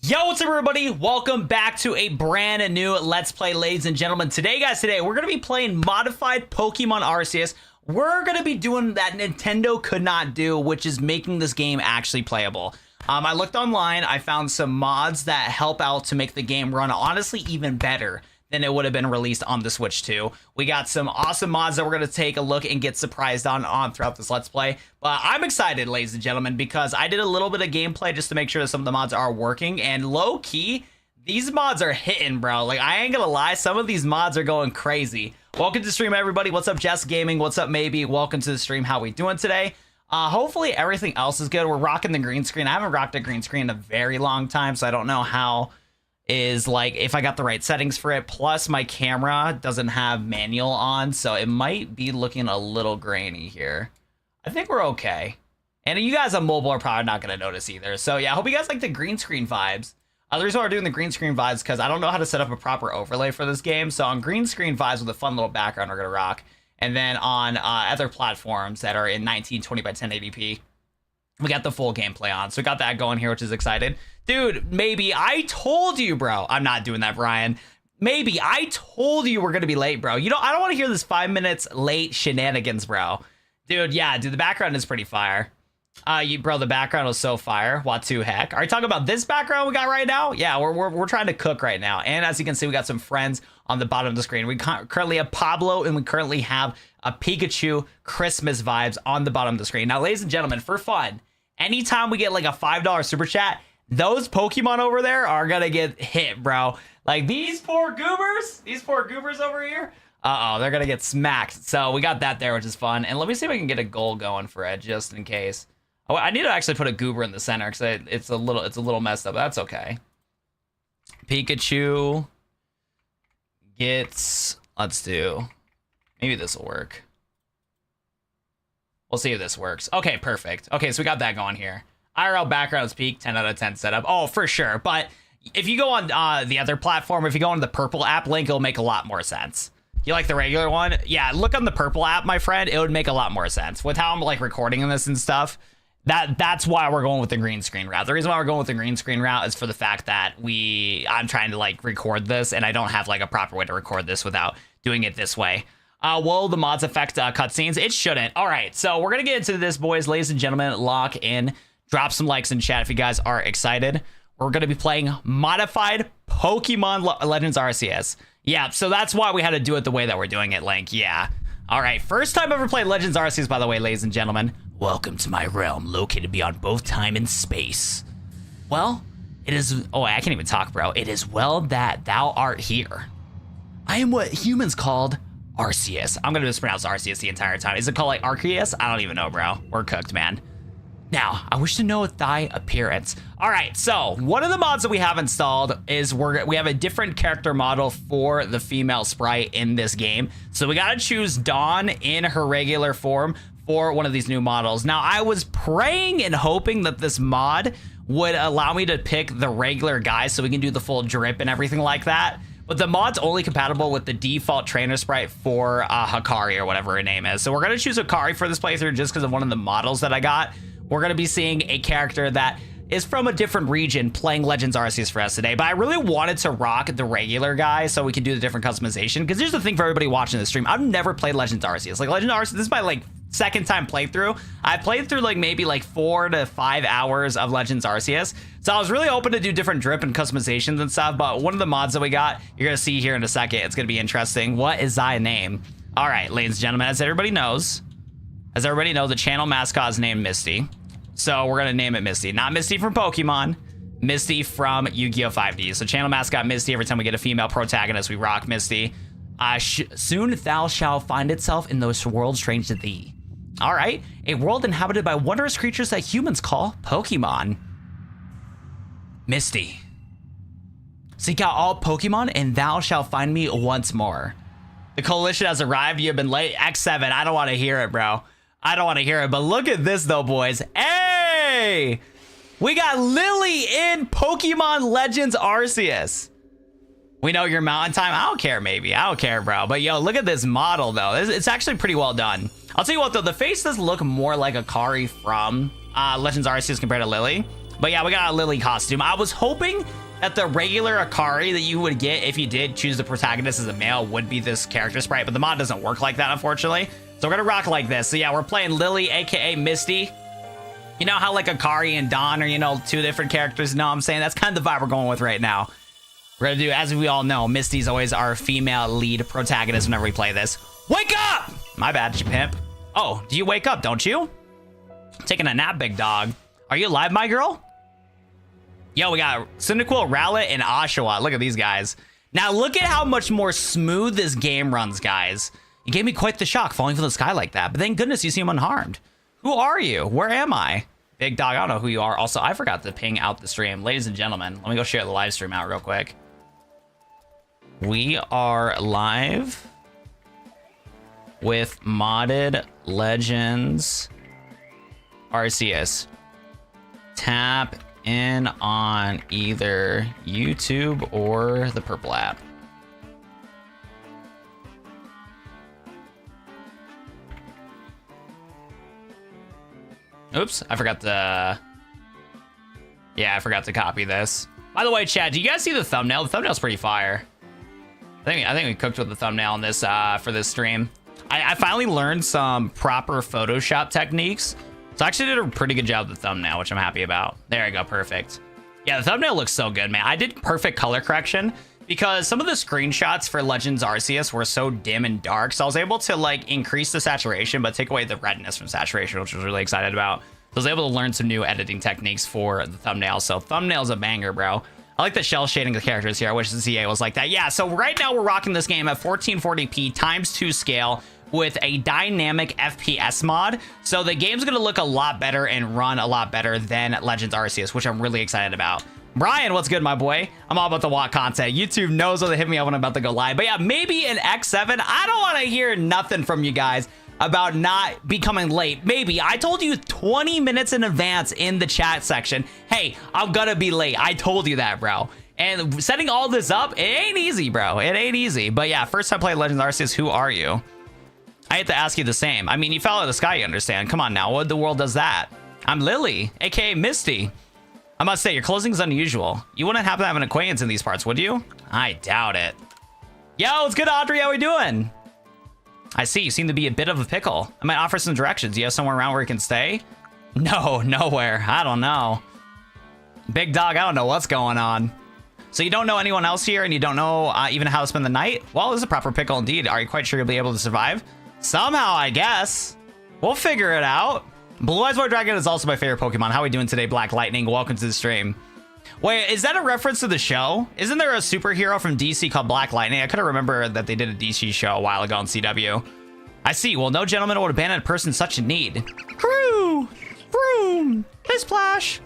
Yo, what's up everybody? Welcome back to a brand new Let's Play, ladies and gentlemen. Today we're going to be playing modified Pokemon Arceus. We're going to be doing that Nintendo could not do, which is making this game actually playable. I looked online, I found some mods that help out to make the game run honestly even better than it would have been released on the Switch 2. We got some awesome mods that we're going to take a look and get surprised on throughout this Let's Play. But I'm excited, ladies and gentlemen, because I did a little bit of gameplay just to make sure that some of the mods are working. And low-key, these mods are hitting, bro. Like, I ain't gonna lie, some of these mods are going crazy. Welcome to the stream, everybody. What's up, Jess Gaming? What's up, Maybe? Welcome to the stream. How we doing today? Hopefully everything else is good. We're rocking the green screen. I haven't rocked a green screen in a very long time, so I don't know how is like if I got the right settings for it. Plus my camera doesn't have manual on, so it might be looking a little grainy here. I think we're okay. And you guys on mobile are probably not going to notice either. So yeah, I hope you guys like the green screen vibes. The reason why we're doing the green screen vibes because I don't know how to set up a proper overlay for this game. So on green screen vibes with a fun little background, we're going to rock. And then on other platforms that are in 1920 by 1080p, we got the full gameplay on. So we got that going here, which is excited. Dude, Maybe I told you, bro. I'm not doing that, Brian. Maybe I told you we're going to be late, bro. You know, I don't want to hear this 5 minutes late shenanigans, bro. Dude, yeah, dude, the background is pretty fire. Bro, the background was so fire. What to heck? Are you talking about this background we got right now? Yeah, we're trying to cook right now. And as you can see, we got some friends on the bottom of the screen. We currently have Pablo, and we currently have a Pikachu Christmas vibes on the bottom of the screen. Now, ladies and gentlemen, for fun, anytime we get like a $5 super chat, those Pokemon over there are gonna get hit, bro. Like these poor goobers over here. Uh-oh, they're gonna get smacked. So we got that there, which is fun. And let me see if I can get a goal going for it, just in case. Oh, I need to actually put a goober in the center because it's a little messed up. But that's okay. Pikachu gets. Let's do. Maybe this will work. We'll see if this works. Okay, perfect. Okay, so we got that going here. IRL background is peak, 10 out of 10 setup. Oh, for sure. But if you go on the other platform, if you go on the purple app link, it'll make a lot more sense. You like the regular one? Yeah, look on the purple app, my friend. It would make a lot more sense. With how I'm like recording this and stuff, that's why we're going with the green screen route. The reason why we're going with the green screen route is for the fact that I'm trying to like record this, and I don't have like a proper way to record this without doing it this way. Will the mods affect cutscenes? It shouldn't. All right, so we're gonna get into this, boys, ladies and gentlemen. Lock in. Drop some likes in chat if you guys are excited. We're going to be playing modified Pokemon Legends Arceus. Yeah, so that's why we had to do it the way that we're doing it, Link. Yeah. All right, first time ever played Legends Arceus, by the way, ladies and gentlemen. Welcome to my realm, located beyond both time and space. Well, it is... Oh, I can't even talk, bro. It is well that thou art here. I am what humans called Arceus. I'm going to mispronounce Arceus the entire time. Is it called like Arceus? I don't even know, bro. We're cooked, man. Now, I wish to know thy appearance. All right, so one of the mods that we have installed is we have a different character model for the female sprite in this game. So we got to choose Dawn in her regular form for one of these new models. Now, I was praying and hoping that this mod would allow me to pick the regular guy so we can do the full drip and everything like that. But the mod's only compatible with the default trainer sprite for Hikari or whatever her name is. So we're going to choose Hikari for this playthrough just because of one of the models that I got. We're going to be seeing a character that is from a different region playing Legends Arceus for us today. But I really wanted to rock the regular guy so we can do the different customization. Because here's the thing for everybody watching the stream. I've never played Legends Arceus. Like Legends Arceus, this is my like second time playthrough. I played through like maybe like 4 to 5 hours of Legends Arceus. So I was really open to do different drip and customizations and stuff. But one of the mods that we got, you're going to see here in a second. It's going to be interesting. What is thy name? All right, ladies and gentlemen, as everybody knows, the channel mascot is named Misty. So we're going to name it Misty. Not Misty from Pokemon, Misty from Yu-Gi-Oh! 5D. So channel mascot Misty. Every time we get a female protagonist, we rock Misty. Soon thou shalt find itself in those worlds strange to thee. All right. A world inhabited by wondrous creatures that humans call Pokemon. Misty. Seek out all Pokemon, and thou shalt find me once more. The coalition has arrived. You have been late. X7. I don't want to hear it, bro. I don't want to hear it, but look at this though, boys. Hey, we got Lily in Pokemon Legends Arceus. We know your mountain time. I don't care, maybe. I don't care, bro. But yo, look at this model though. It's actually pretty well done. I'll tell you what though, the face does look more like Hikari from Legends Arceus compared to Lily. But yeah, we got a Lily costume. I was hoping that the regular Akari that you would get if you did choose the protagonist as a male would be this character sprite, but the mod doesn't work like that, unfortunately. So we're gonna rock like this. So yeah, we're playing Lily, aka Misty. You know how like Akari and Dawn are, you know, two different characters? You know what I'm saying? That's kind of the vibe we're going with right now. We're gonna do, as we all know, Misty's always our female lead protagonist whenever we play this. Wake up! My bad, you pimp. Oh, do you wake up, don't you? Taking a nap, big dog. Are you alive, my girl? Yo, we got Cyndaquil, Rowlet, and Oshawott. Look at these guys. Now, look at how much more smooth this game runs, guys. You gave me quite the shock falling from the sky like that, but thank goodness you seem unharmed. Who are you? Where am I? Big dog, I don't know who you are. Also, I forgot to ping out the stream. Ladies and gentlemen, let me go share the live stream out real quick. We are live with modded Legends Arceus. Tap in on either YouTube or the purple app. Oops, I forgot to... Yeah, I forgot to copy this. By the way, chat, do you guys see the thumbnail? The thumbnail's pretty fire. I think we cooked with the thumbnail on this for this stream. I finally learned some proper Photoshop techniques. So I actually did a pretty good job with the thumbnail, which I'm happy about. There we go, perfect. Yeah, the thumbnail looks so good, man. I did perfect color correction because some of the screenshots for Legends Arceus were so dim and dark. So I was able to like increase the saturation, but take away the redness from saturation, which I was really excited about. So I was able to learn some new editing techniques for the thumbnail. So thumbnail's a banger, bro. I like the shell shading of the characters here. I wish the CA was like that. Yeah, so right now we're rocking this game at 1440p ×2 scale with a dynamic FPS mod. So the game's gonna look a lot better and run a lot better than Legends Arceus, which I'm really excited about. Brian, what's good, my boy? I'm all about the WOT content. YouTube knows when they hit me up when I'm about to go live. But yeah, maybe in X7, I don't want to hear nothing from you guys about not becoming late. Maybe. I told you 20 minutes in advance in the chat section, hey, I'm gonna be late. I told you that, bro. And setting all this up, it ain't easy, bro. It ain't easy. But yeah, first time playing Legends Arceus, who are you? I hate to ask you the same. I mean, you fell out of the sky, you understand. Come on now, what in the world does that? I'm Lily, aka Misty. I must say, your closing is unusual. You wouldn't happen to have an acquaintance in these parts, would you? I doubt it. Yo, what's good, Audrey? How we doing? I see, you seem to be a bit of a pickle. I might offer some directions. Do you have somewhere around where you can stay? No, nowhere. I don't know. Big dog, I don't know what's going on. So you don't know anyone else here and you don't know even how to spend the night? Well, this is a proper pickle indeed. Are you quite sure you'll be able to survive? Somehow, I guess. We'll figure it out. Blue Eyes White Dragon is also my favorite Pokemon. How are we doing today, Black Lightning? Welcome to the stream. Wait, is that a reference to the show? Isn't there a superhero from DC called Black Lightning? I couldn't remember that they did a DC show a while ago on CW. I see. Well, no gentleman would abandon a person in such need. Crew! Vroom! Hey, Splash!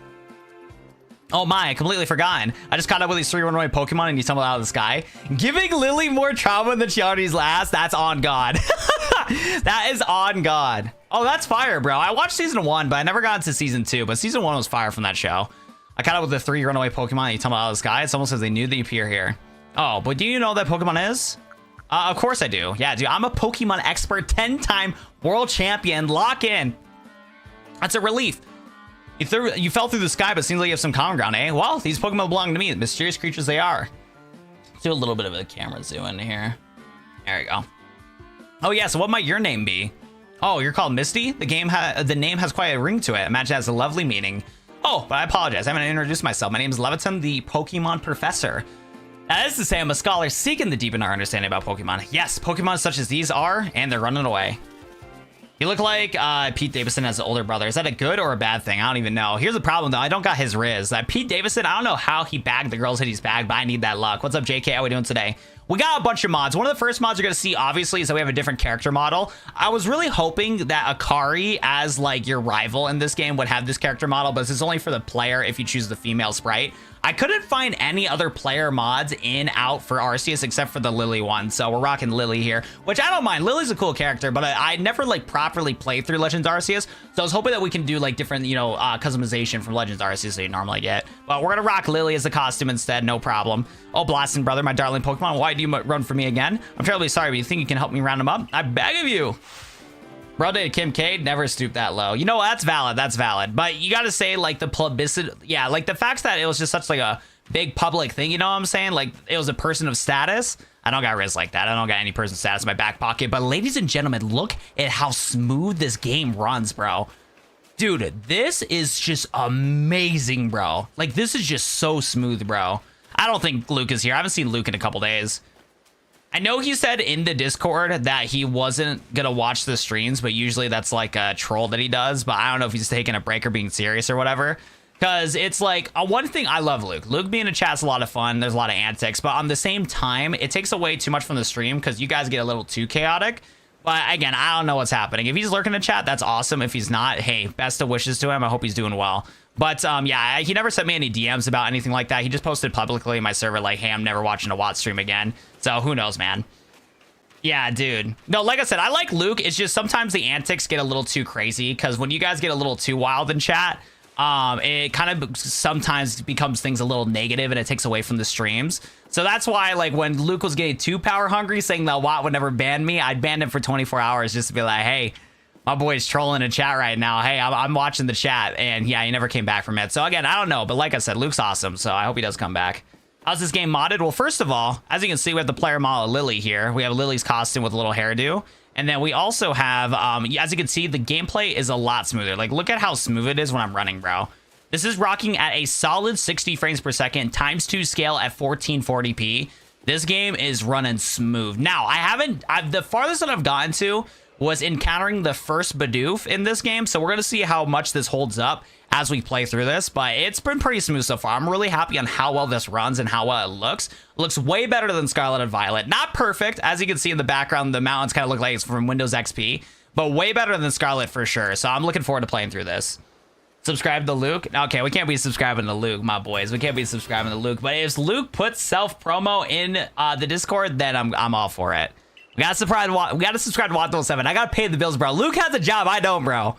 Oh my, I completely forgotten. I just caught up with these 3 runaway Pokemon and you tumbled out of the sky. Giving Lily more trauma than she already's last? That's on God. That is on God. Oh, that's fire, bro. I watched season 1, but I never got into season 2. But season 1 was fire from that show. I caught up with the 3 runaway Pokemon and you tumbled out of the sky. It's almost as they knew that you appear here. Oh, but do you know what that Pokemon is? Of course I do. Yeah, dude, I'm a Pokemon expert, 10-time world champion. Lock in. That's a relief. You fell through the sky, but seems like you have some common ground, eh? Well, these Pokemon belong to me. Mysterious creatures they are. Let's do a little bit of a camera zoom in here. There we go. Oh yeah, so what might your name be? Oh, you're called Misty? The name has quite a ring to it. Imagine it has a lovely meaning. Oh, but I apologize. I haven't introduced myself. My name is Laventon, the Pokemon Professor. That is to say, I'm a scholar seeking to deepen our understanding about Pokemon. Yes, Pokemon such as these are, and they're running away. You look like Pete Davidson as an older brother. Is that a good or a bad thing? I don't even know. Here's the problem, though. I don't got his Riz. Pete Davidson, I don't know how he bagged the girls that he's bagged, but I need that luck. What's up, JK? How we doing today? We got a bunch of mods. One of the first mods you're going to see, obviously, is that we have a different character model. I was really hoping that Akari, as like your rival in this game, would have this character model, but this is only for the player if you choose the female sprite. I couldn't find any other player mods out for Arceus except for the Lily one, so we're rocking Lily here, which I don't mind. Lily's a cool character, but I never like properly played through Legends Arceus, so I was hoping that we can do like different, you know, customization from Legends Arceus that you normally get. But we're gonna rock Lily as a costume instead, no problem. Oh, Blasting Brother, my darling Pokemon, why do you run for me again? I'm terribly sorry, but you think you can help me round him up? I beg of you. Bro did Kim K, never stooped that low. You know, that's valid. That's valid. But you got to say, like, the publicity. Yeah, like, the fact that it was just such, like, a big public thing. You know what I'm saying? Like, it was a person of status. I don't got risk like that. I don't got any person status in my back pocket. But ladies and gentlemen, look at how smooth this game runs, bro. Dude, this is just amazing, bro. Like, this is just so smooth, bro. I don't think Luke is here. I haven't seen Luke in a couple days. I know he said in the Discord that he wasn't going to watch the streams, but usually that's like a troll that he does. But I don't know if he's taking a break or being serious or whatever. Because it's like, one thing, I love Luke. Luke being in a chat's a lot of fun. There's a lot of antics. But on the same time, it takes away too much from the stream because you guys get a little too chaotic. But again, I don't know what's happening. If he's lurking in chat, that's awesome. If he's not, hey, best of wishes to him. I hope he's doing well. But yeah, he never sent me any DMs about anything like that. He just posted publicly in my server like, hey, I'm never watching a Watt stream again. So who knows, man. Yeah, dude. No, like I said, I like Luke. It's just sometimes the antics get a little too crazy because when you guys get a little too wild in chat, it kind of sometimes becomes things a little negative and it takes away from the streams. So that's why, like, when Luke was getting too power hungry, saying that Watt would never ban me, I'd ban him for 24 hours just to be like, hey, my boy's trolling in chat right now. Hey, I'm watching the chat. And yeah, he never came back from it. So again, I don't know. But like I said, Luke's awesome. So I hope he does come back. How's this game modded? Well, first of all, as you can see, we have the player model Lily here. We have Lily's costume with a little hairdo. And then we also have, as you can see, the gameplay is a lot smoother. Like, look at how smooth it is when I'm running, bro. This is rocking at a solid 60 frames per second times 2 scale at 1440p. This game is running smooth. Now, the farthest that I've gotten to was encountering the first Bidoof in this game. So we're going to see how much this holds up as we play through this. But it's been pretty smooth so far. I'm really happy on how well this runs and how well it looks. It looks way better than Scarlet and Violet. Not perfect. As you can see in the background, the mountains kind of look like it's from Windows XP. But way better than Scarlet for sure. So I'm looking forward to playing through this. Subscribe to Luke. Okay, we can't be subscribing to Luke, my boys. We can't be subscribing to Luke. But if Luke puts self-promo in the Discord, then I'm all for it. We gotta subscribe to Watt07. I gotta pay the bills, bro. Luke has a job, I don't, bro.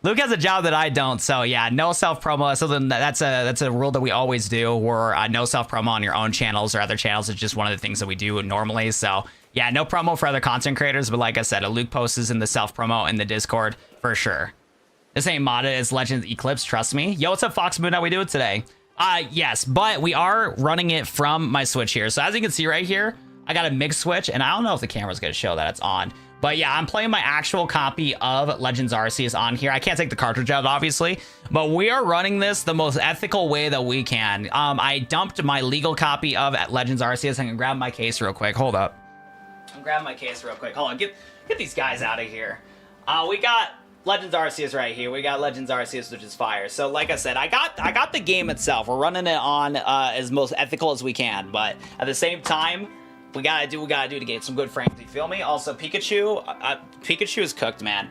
Luke has a job that I don't. So yeah, no self-promo. So then that's a rule that we always do, where no self-promo on your own channels or other channels. It's just one of the things that we do normally. So yeah, no promo for other content creators. But like I said, a Luke post is in the self-promo in the Discord for sure. This ain't modded, it's Legends Eclipse, trust me. Yo, what's up, Fox Moon? How we doing today? Yes, but we are running it from my Switch here. So as you can see right here, I got a mixed Switch, and I don't know if the camera's gonna show that it's on. But yeah, I'm playing my actual copy of Legends Arceus on here. I can't take the cartridge out, obviously, but we are running this the most ethical way that we can. I dumped my legal copy of Legends Arceus. I can grab my case real quick. Hold up. I'm grabbing my case real quick. Hold on, get these guys out of here. We got Legends Arceus right here. We got Legends Arceus, which is fire. So like I said, I got the game itself. We're running it on as most ethical as we can, but at the same time, we gotta do to get some good frames. You feel me? Also, Pikachu. Pikachu is cooked, man.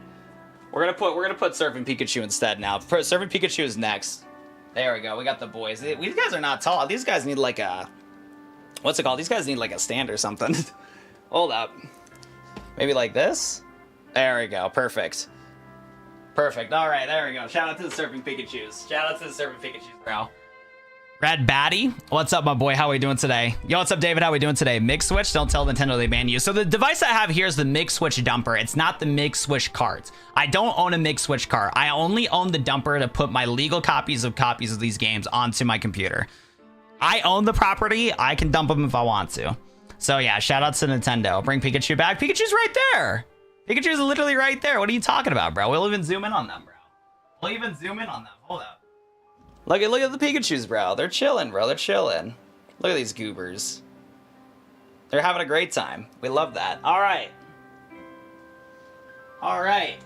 We're gonna put Surfing Pikachu instead now. Surfing Pikachu is next. There we go. We got the boys. These guys are not tall. These guys need like a, what's it called? These guys need like a stand or something. Hold up. Maybe like this. There we go. Perfect. Perfect. All right, there we go. Shout out to the Surfing Pikachus. Shout out to the Surfing Pikachus, bro. Red Batty, what's up, my boy? How are we doing today? Yo, what's up, David? How are we doing today? MIG Switch? Don't tell Nintendo they ban you. So the device I have here is the MIG Switch dumper. It's not the MIG Switch cart. I don't own a MIG Switch cart. I only own the dumper to put my legal copies of these games onto my computer. I own the property. I can dump them if I want to. So yeah, shout out to Nintendo. Bring Pikachu back. Pikachu's right there. Pikachu's literally right there. What are you talking about, bro? We'll even zoom in on them, bro. We'll even zoom in on them. Hold up. Look at the Pikachus, bro. They're chilling, bro. They're chilling. Look at these goobers. They're having a great time. We love that. All right. All right.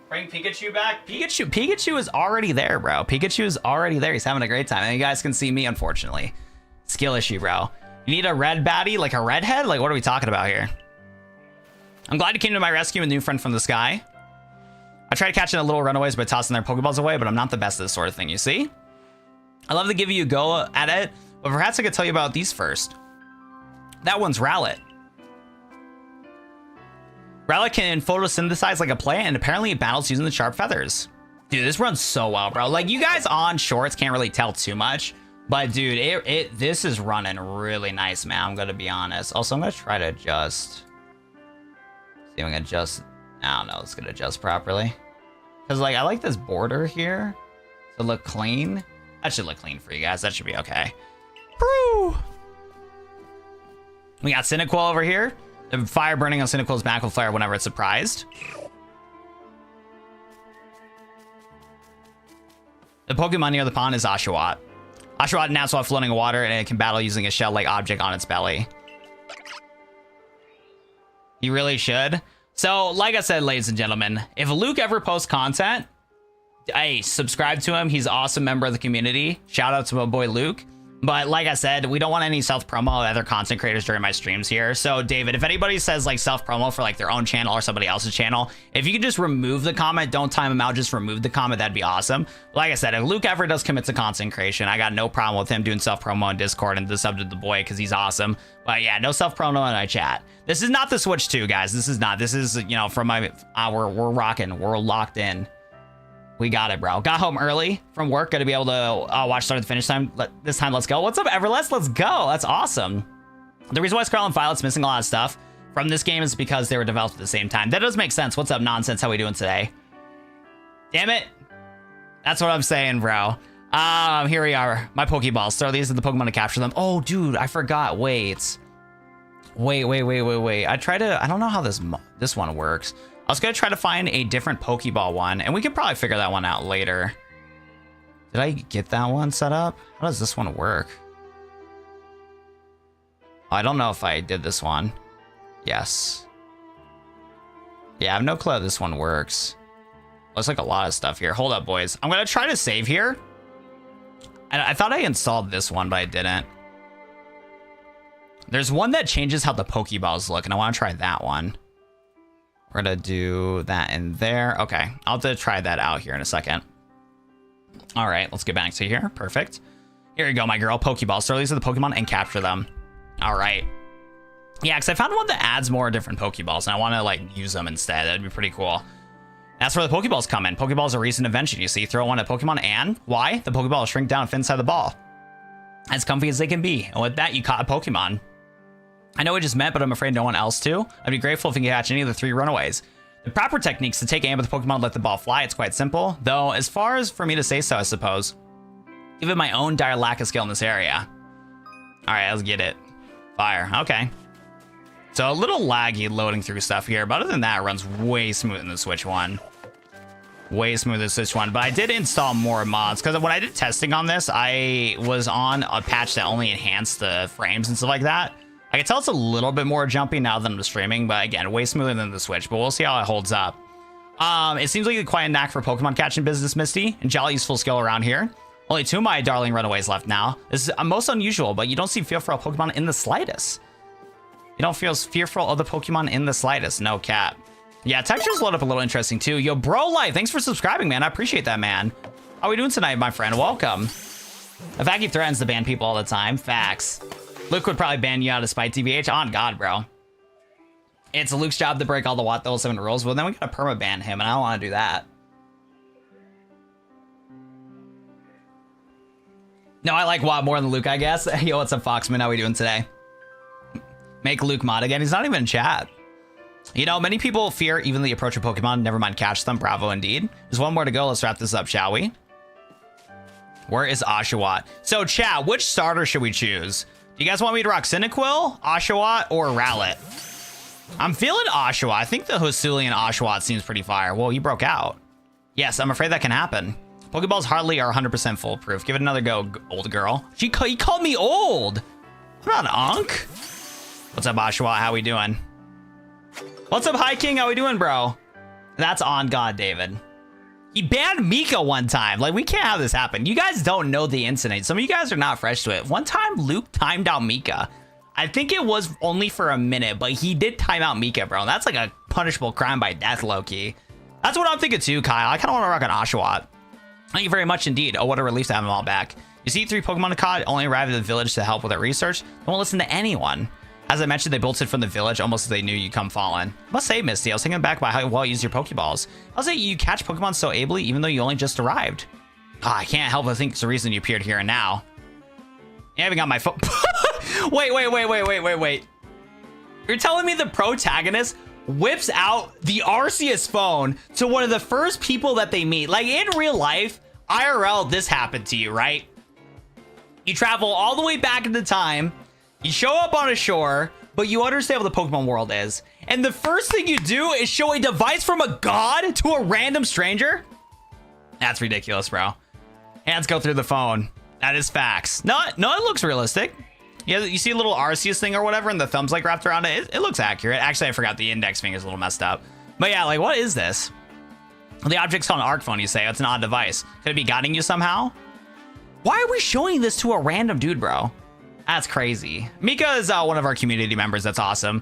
Bring Pikachu back. Pikachu is already there, bro. Pikachu is already there. He's having a great time. And you guys can see me, unfortunately. Skill issue, bro. You need a red baddie? Like a redhead? Like, what are we talking about here? I'm glad you came to my rescue, a new friend from the sky. I tried catching the little runaways by tossing their Pokeballs away, but I'm not the best at this sort of thing, you see? I love to give you a go at it, but perhaps I could tell you about these first. That one's Rowlet. Rowlet can photosynthesize like a plant, and apparently it battles using the sharp feathers. Dude, this runs so well, bro. Like, you guys on shorts can't really tell too much, but dude, this is running really nice, man. I'm gonna be honest. Also, I'm gonna try to adjust. See if I can adjust I don't know, it's gonna adjust properly. Because, like, I like this border here to look clean. That should look clean for you guys. That should be okay. Woo! We got Cyndaquil over here. The fire burning on Cyndaquil's back will flare whenever it's surprised. The Pokemon near the pond is Oshawott. Oshawott naps while floating in water, and it can battle using a shell-like object on its belly. You really should. So, like I said, ladies and gentlemen, if Luke ever posts content, hey, subscribe to him. He's an awesome member of the community. Shout out to my boy Luke. But like I said, we don't want any self-promo of other content creators during my streams here. So, David, if anybody says like self-promo for like their own channel or somebody else's channel, if you could just remove the comment, don't time him out, just remove the comment, that'd be awesome. Like I said, if Luke ever does commit to content creation, I got no problem with him doing self-promo on Discord and sub to the boy because he's awesome. But yeah, no self-promo in my chat. This is not the Switch 2, guys. This is not. This is, you know, from my, we're rocking. We're locked in. We got it, bro. Got home early from work. Gonna be able to watch start to finish time. This time, let's go. What's up, Everless? Let's go. That's awesome. The reason why Scarlet and Violet's missing a lot of stuff from this game is because they were developed at the same time. That does make sense. What's up, Nonsense? How we doing today? Damn it. That's what I'm saying, bro. Here we are. My Pokeballs. Throw these at the Pokemon to capture them. Oh, dude, I forgot. Wait. I don't know how this one works. I was going to try to find a different Pokeball one, and we could probably figure that one out later. Did I get that one set up? How does this one work? Oh, I don't know if I did this one. Yes. Yeah, I have no clue how this one works. Looks like a lot of stuff here. Hold up, boys. I'm going to try to save here. And I thought I installed this one, but I didn't. There's one that changes how the Pokeballs look, and I want to try that one. We're gonna do that in there. Okay, I'll have to try that out here in a second. All right, let's get back to here. Perfect. Here you go, my girl. Pokeballs. Throw these at the Pokemon and capture them. All right. Yeah, because I found one that adds more different Pokeballs, and I want to like use them instead. That'd be pretty cool. That's where the Pokeballs come in. Pokeballs are a recent invention. You see, throw one at Pokemon, and why? The Pokeball will shrink down and fit inside the ball. As comfy as they can be. And with that, you caught a Pokemon. I know what just meant, but I'm afraid no one else to. I'd be grateful if you could catch any of the 3 runaways. The proper techniques to take aim with the Pokemon and let the ball fly. It's quite simple, though as far as for me to say so, I suppose. Given my own dire lack of skill in this area. All right, let's get it. Fire. Okay. So a little laggy loading through stuff here, but other than that, it runs way smooth in the Switch one. Way smoother than the Switch one, but I did install more mods because when I did testing on this, I was on a patch that only enhanced the frames and stuff like that. I can tell it's a little bit more jumpy now than I'm streaming, but again, way smoother than the Switch, but we'll see how it holds up. It seems like quite a knack for Pokemon catching business, Misty, and jolly useful skill around here. Only 2 of my darling runaways left now. This is most unusual, but you don't see fearful of Pokemon in the slightest. You don't feel fearful of the Pokemon in the slightest. No cap. Yeah, textures load up a little interesting too. Yo, Bro Life, thanks for subscribing, man. I appreciate that, man. How are we doing tonight, my friend? Welcome. If Aki threatens to ban people all the time, facts. Luke would probably ban you out of spite, TBH. On God, bro. It's Luke's job to break all the Watt Level 7 rules. Well, then we gotta permaban him, and I don't want to do that. No, I like Watt more than Luke, I guess. Yo, what's up, Foxman? How we doing today? Make Luke mod again. He's not even in chat. You know, many people fear even the approach of Pokemon. Never mind catch them. Bravo, indeed. There's one more to go. Let's wrap this up, shall we? Where is Oshawott? So, chat, which starter should we choose? Do you guys want me to rock Cyndaquil, Oshawott, or Rowlet? I'm feeling Oshawott. I think the Hisui and Oshawott seems pretty fire. Whoa, he broke out. Yes, I'm afraid that can happen. Pokeballs hardly are 100% foolproof. Give it another go, old girl. He called me old. I'm not an unk. What's up, Oshawott? How we doing? What's up, High King? How we doing, bro? That's on God, David. He banned Mika one time. Like, we can't have this happen. You guys don't know the incident. Some of you guys are not fresh to it. One time, Luke timed out Mika. I think it was only for a minute, but he did time out Mika, bro. That's like a punishable crime by death, low-key. That's what I'm thinking too, Kyle. I kind of want to rock an Oshawott. Thank you very much indeed. Oh, what a relief to have them all back. You see 3 Pokemon caught, only arrived at the village to help with their research. Don't listen to anyone. As I mentioned, they bolted from the village almost as they knew you'd come falling. Must say, Misty, I was taken aback by how well you use your Pokeballs. I'll say you catch Pokemon so ably even though you only just arrived. I can't help but think it's the reason you appeared here and now. You haven't got my phone. Wait. You're telling me the protagonist whips out the Arceus phone to one of the first people that they meet. Like in real life, IRL, this happened to you, right? You travel all the way back into time, you show up on a shore, but you understand what the Pokemon world is. And the first thing you do is show a device from a god to a random stranger? That's ridiculous, bro. Hands go through the phone. That is facts. No, it looks realistic. Yeah, you see a little Arceus thing or whatever, and the thumbs like wrapped around it. It looks accurate. Actually, I forgot the index finger's a little messed up. But yeah, like, what is this? The object's called an ARC phone, you say. It's an odd device. Could it be guiding you somehow? Why are we showing this to a random dude, bro? That's crazy. Mika is one of our community members. That's awesome.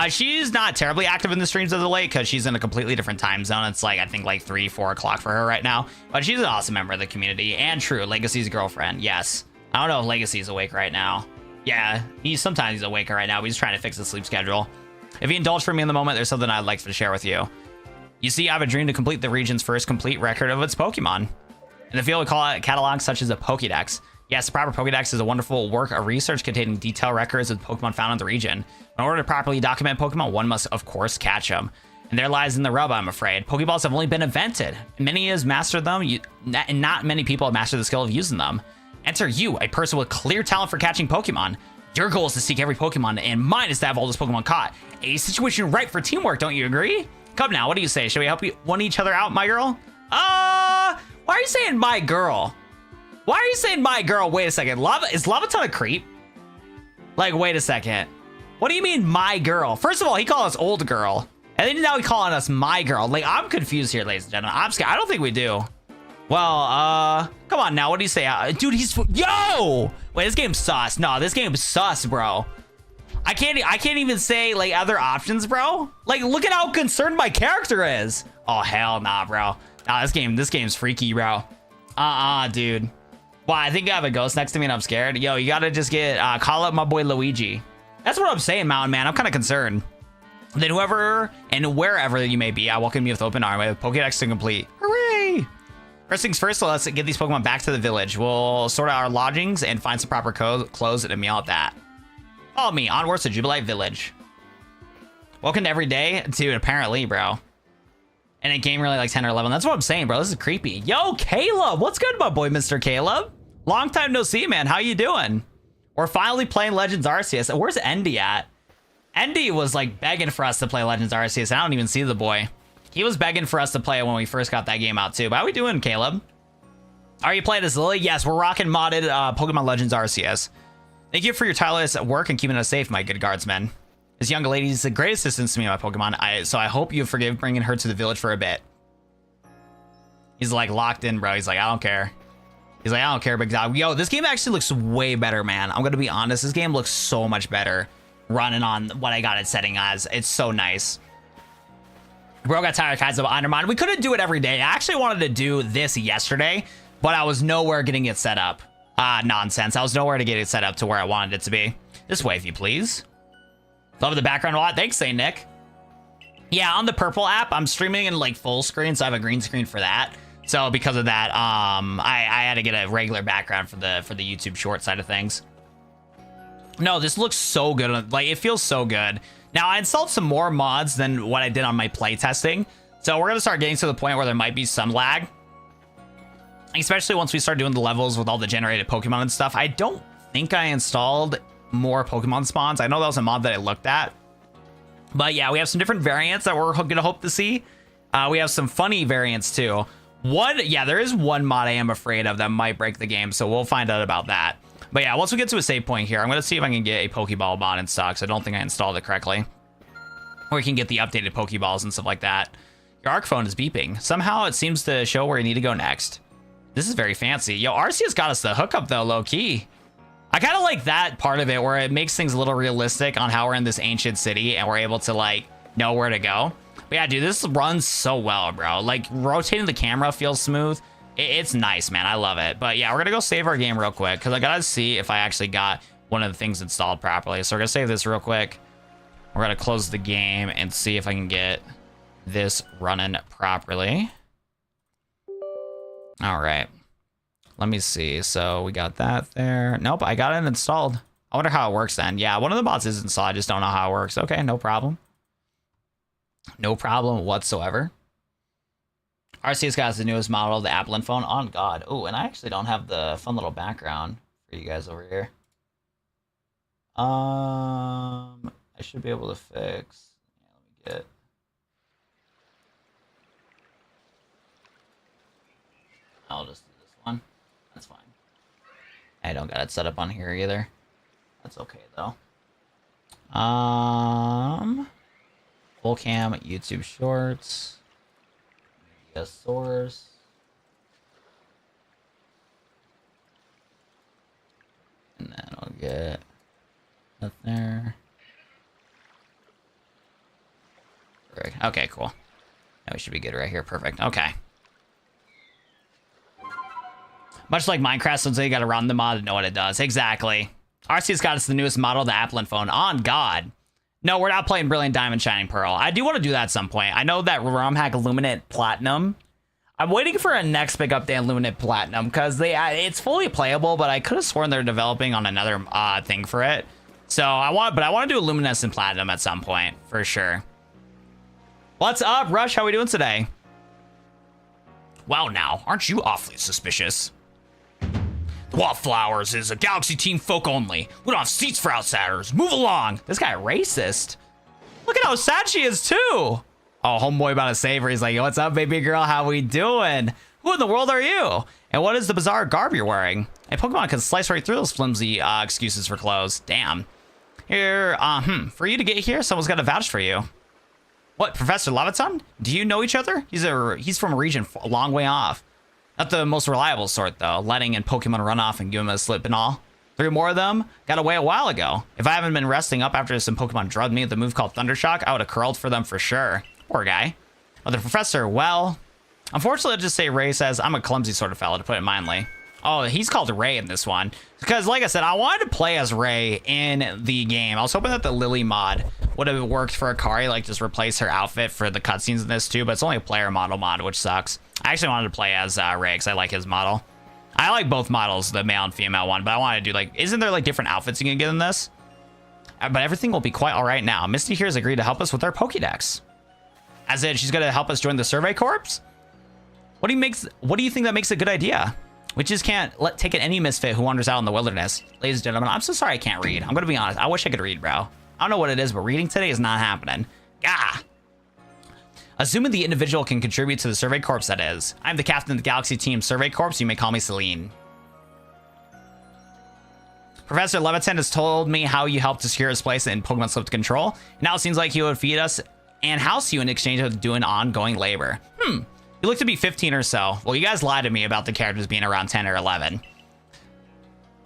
She's not terribly active in the streams as of late because she's in a completely different time zone. It's like, I think like 3, 4 o'clock for her right now. But she's an awesome member of the community. And true, Legacy's girlfriend. Yes. I don't know if Legacy's awake right now. Yeah, sometimes he's awake right now, but he's trying to fix his sleep schedule. If you indulge for me in the moment, there's something I'd like to share with you. You see, I have a dream to complete the region's first complete record of its Pokemon. In the field, we call it catalogs such as a Pokédex. Yes, the proper Pokédex is a wonderful work of research containing detailed records of Pokemon found in the region. In order to properly document Pokemon, one must, of course, catch them. And there lies in the rub, I'm afraid. Pokeballs have only been invented. Many has mastered them, and not many people have mastered the skill of using them. Enter you, a person with clear talent for catching Pokemon. Your goal is to seek every Pokemon, and mine is to have all those Pokemon caught. A situation ripe for teamwork, don't you agree? Come now, what do you say? Should we help you one each other out, my girl? Why are you saying my girl? Why are you saying my girl? Wait a second. Is Laventon a creep? Like, wait a second. What do you mean my girl? First of all, he called us old girl. And then now he's calling us my girl. Like, I'm confused here, ladies and gentlemen. I'm scared. I don't think we do. Well, come on now. What do you say? Dude, yo! Wait, this game's sus. No, this game's sus, bro. I can't even say like other options, bro. Like, look at how concerned my character is. Oh, hell nah, bro. Nah, this game's freaky, bro. Dude. Wow, I think I have a ghost next to me and I'm scared. Yo, you gotta just call up my boy Luigi. That's what I'm saying, Mountain Man. I'm kind of concerned. Then whoever and wherever you may be, I welcome you with open arms with Pokédex to complete. Hooray! First things first, let's get these Pokemon back to the village. We'll sort out our lodgings and find some proper clothes and meal at that. Follow me, onwards to Jubilife Village. Welcome to every day, dude, apparently, bro. And a game really like 10 or 11. That's what I'm saying, bro. This is creepy. Yo, Caleb, what's good, my boy, Mr. Caleb? Long time no see, man. How you doing? We're finally playing Legends Arceus. Where's Endy at? Endy was like begging for us to play Legends Arceus. I don't even see the boy. He was begging for us to play it when we first got that game out too. But how we doing, Caleb? Are you playing as Lily? Yes, we're rocking modded Pokemon Legends Arceus. Thank you for your tireless work and keeping us safe, my good guardsmen. This young lady is the great assistance to me, my Pokemon. So I hope you forgive bringing her to the village for a bit. He's like locked in, bro. He's like, I don't care. He's like, I don't care, big dog. Yo, this game actually looks way better, man. I'm gonna be honest. This game looks so much better running on what I got it setting as. It's so nice. Bro got tired of kinds of Undermine. We couldn't do it every day. I actually wanted to do this yesterday, but I was nowhere getting it set up. Nonsense. I was nowhere to get it set up to where I wanted it to be. This way, if you please. Love the background a lot. Thanks, St. Nick. Yeah, on the Purple app, I'm streaming in like full screen, so I have a green screen for that. So because of that, I had to get a regular background for the YouTube short side of things. No, this looks so good. Like, it feels so good. Now, I installed some more mods than what I did on my playtesting. So we're going to start getting to the point where there might be some lag. Especially once we start doing the levels with all the generated Pokemon and stuff. I don't think I installed more Pokemon spawns. I know that was a mod that I looked at. But yeah, we have some different variants that we're going to hope to see. We have some funny variants too. Yeah, there is one mod I am afraid of that might break the game. So we'll find out about that. But yeah, once we get to a save point here, I'm going to see if I can get a Pokeball mod in stock. So I don't think I installed it correctly. Or we can get the updated Pokeballs and stuff like that. Your ARC phone is beeping. Somehow it seems to show where you need to go next. This is very fancy. Yo, Arceus got us the hookup though, low key. I kind of like that part of it where it makes things a little realistic on how we're in this ancient city and we're able to like know where to go. But yeah, dude, this runs so well, bro. Like rotating the camera feels smooth. It's nice, man. I love it. But yeah, we're gonna go save our game real quick because I gotta see if I actually got one of the things installed properly. So we're gonna save this real quick. We're gonna close the game and see if I can get this running properly. All right. Let me see. So we got that there. Nope, I got it installed. I wonder how it works then. Yeah, one of the mods is installed. I just don't know how it works. Okay, no problem. No problem whatsoever. Arceus got the newest model of the Applin phone. On God. Oh, and I actually don't have the fun little background for you guys over here. I should be able to fix. Yeah, let me get. I'll just do this one. That's fine. I don't got it set up on here either. That's okay though. Full cam, YouTube Shorts, media source. And then I'll get that there. Okay, cool. Now we should be good right here. Perfect. Okay. Much like Minecraft, so you gotta run the mod to know what it does. Exactly. Arceus got us the newest model of the Applin phone. On God. No, we're not playing Brilliant Diamond Shining Pearl. I do want to do that at some point. I know that ROM hack Illuminate Platinum. I'm waiting for a next big update on Illuminate Platinum because it's fully playable, but I could have sworn they're developing on another thing for it. So I want to do Luminescent Platinum at some point for sure. What's up, Rush? How we doing today? Wow, now aren't you awfully suspicious? The Wildflowers is a Galaxy Team folk only. We don't have seats for outsiders. Move along. This guy racist. Look at how sad she is too. Oh, homeboy about to save her. He's like, what's up, baby girl? How we doing? Who in the world are you? And what is the bizarre garb you're wearing? A Pokemon can slice right through those flimsy excuses for clothes. Damn. Here, for you to get here, someone's got to vouch for you. What, Professor Laventon? Do you know each other? He's from a region a long way off. Not the most reliable sort, though. Letting in Pokemon run off and give him a slip and all. 3 more of them got away a while ago. If I haven't been resting up after some Pokemon drugged me with the move called Thundershock, I would have curled for them for sure. Poor guy. But the professor, well, unfortunately, I'll just say Ray says I'm a clumsy sort of fella, to put it mildly. Oh, he's called Ray in this one. Because, like I said, I wanted to play as Ray in the game. I was hoping that the Lily mod would have worked for Akari, like just replace her outfit for the cutscenes in this too, but it's only a player model mod, which sucks. I actually wanted to play as Ray because I like his model. I like both models, the male and female one, but I wanted to do like, isn't there like different outfits you can get in this? But everything will be quite all right now. Misty here has agreed to help us with our Pokédex. As in, she's going to help us join the Survey Corps? What do you think that makes a good idea? We just can't take any misfit who wanders out in the wilderness. Ladies and gentlemen, I'm so sorry I can't read. I'm going to be honest. I wish I could read, bro. I don't know what it is, but reading today is not happening. Gah! Assuming the individual can contribute to the Survey Corps, that is. I'm the captain of the Galaxy Team Survey Corps. You may call me Celine. Professor Laventon has told me how you helped secure his place in Pokemon Slip Control. Now it seems like he would feed us and house you in exchange of doing ongoing labor. You look to be 15 or so. Well, you guys lied to me about the characters being around 10 or 11.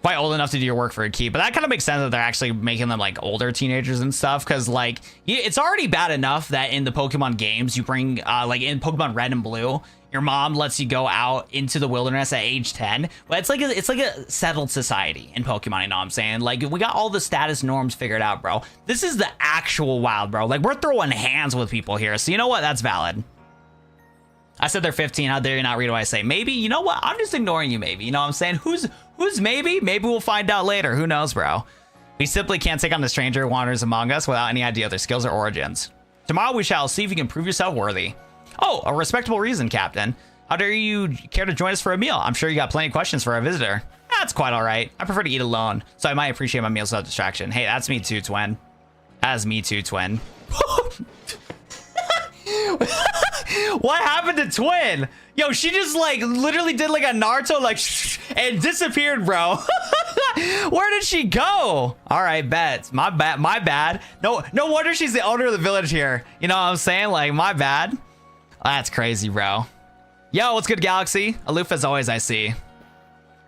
Quite old enough to do your work for a key, but that kind of makes sense that they're actually making them like older teenagers and stuff, because like it's already bad enough that in the Pokemon games you bring like in Pokemon Red and Blue, your mom lets you go out into the wilderness at age 10, but it's like a settled society in Pokemon, you know what I'm saying? Like we got all the status norms figured out, bro. This is the actual wild, bro. Like we're throwing hands with people here, so you know what? That's valid. I said they're 15. How dare you not read what I say? Maybe, you know what? I'm just ignoring you, maybe. You know what I'm saying? Who's maybe? Maybe we'll find out later. Who knows, bro? We simply can't take on the stranger who wanders among us without any idea of their skills or origins. Tomorrow we shall see if you can prove yourself worthy. Oh, a respectable reason, Captain. How dare you care to join us for a meal? I'm sure you got plenty of questions for our visitor. That's quite all right. I prefer to eat alone, so I might appreciate my meals without distraction. Hey, that's me too, twin. That's me too, twin. What happened to Twin? Yo, she just like literally did like a Naruto like and disappeared, bro. Where did she go? All right, bet. My bad. No wonder she's the owner of the village here. You know what I'm saying? Like, my bad. That's crazy, bro. Yo, what's good, Galaxy? Aloof as always, I see.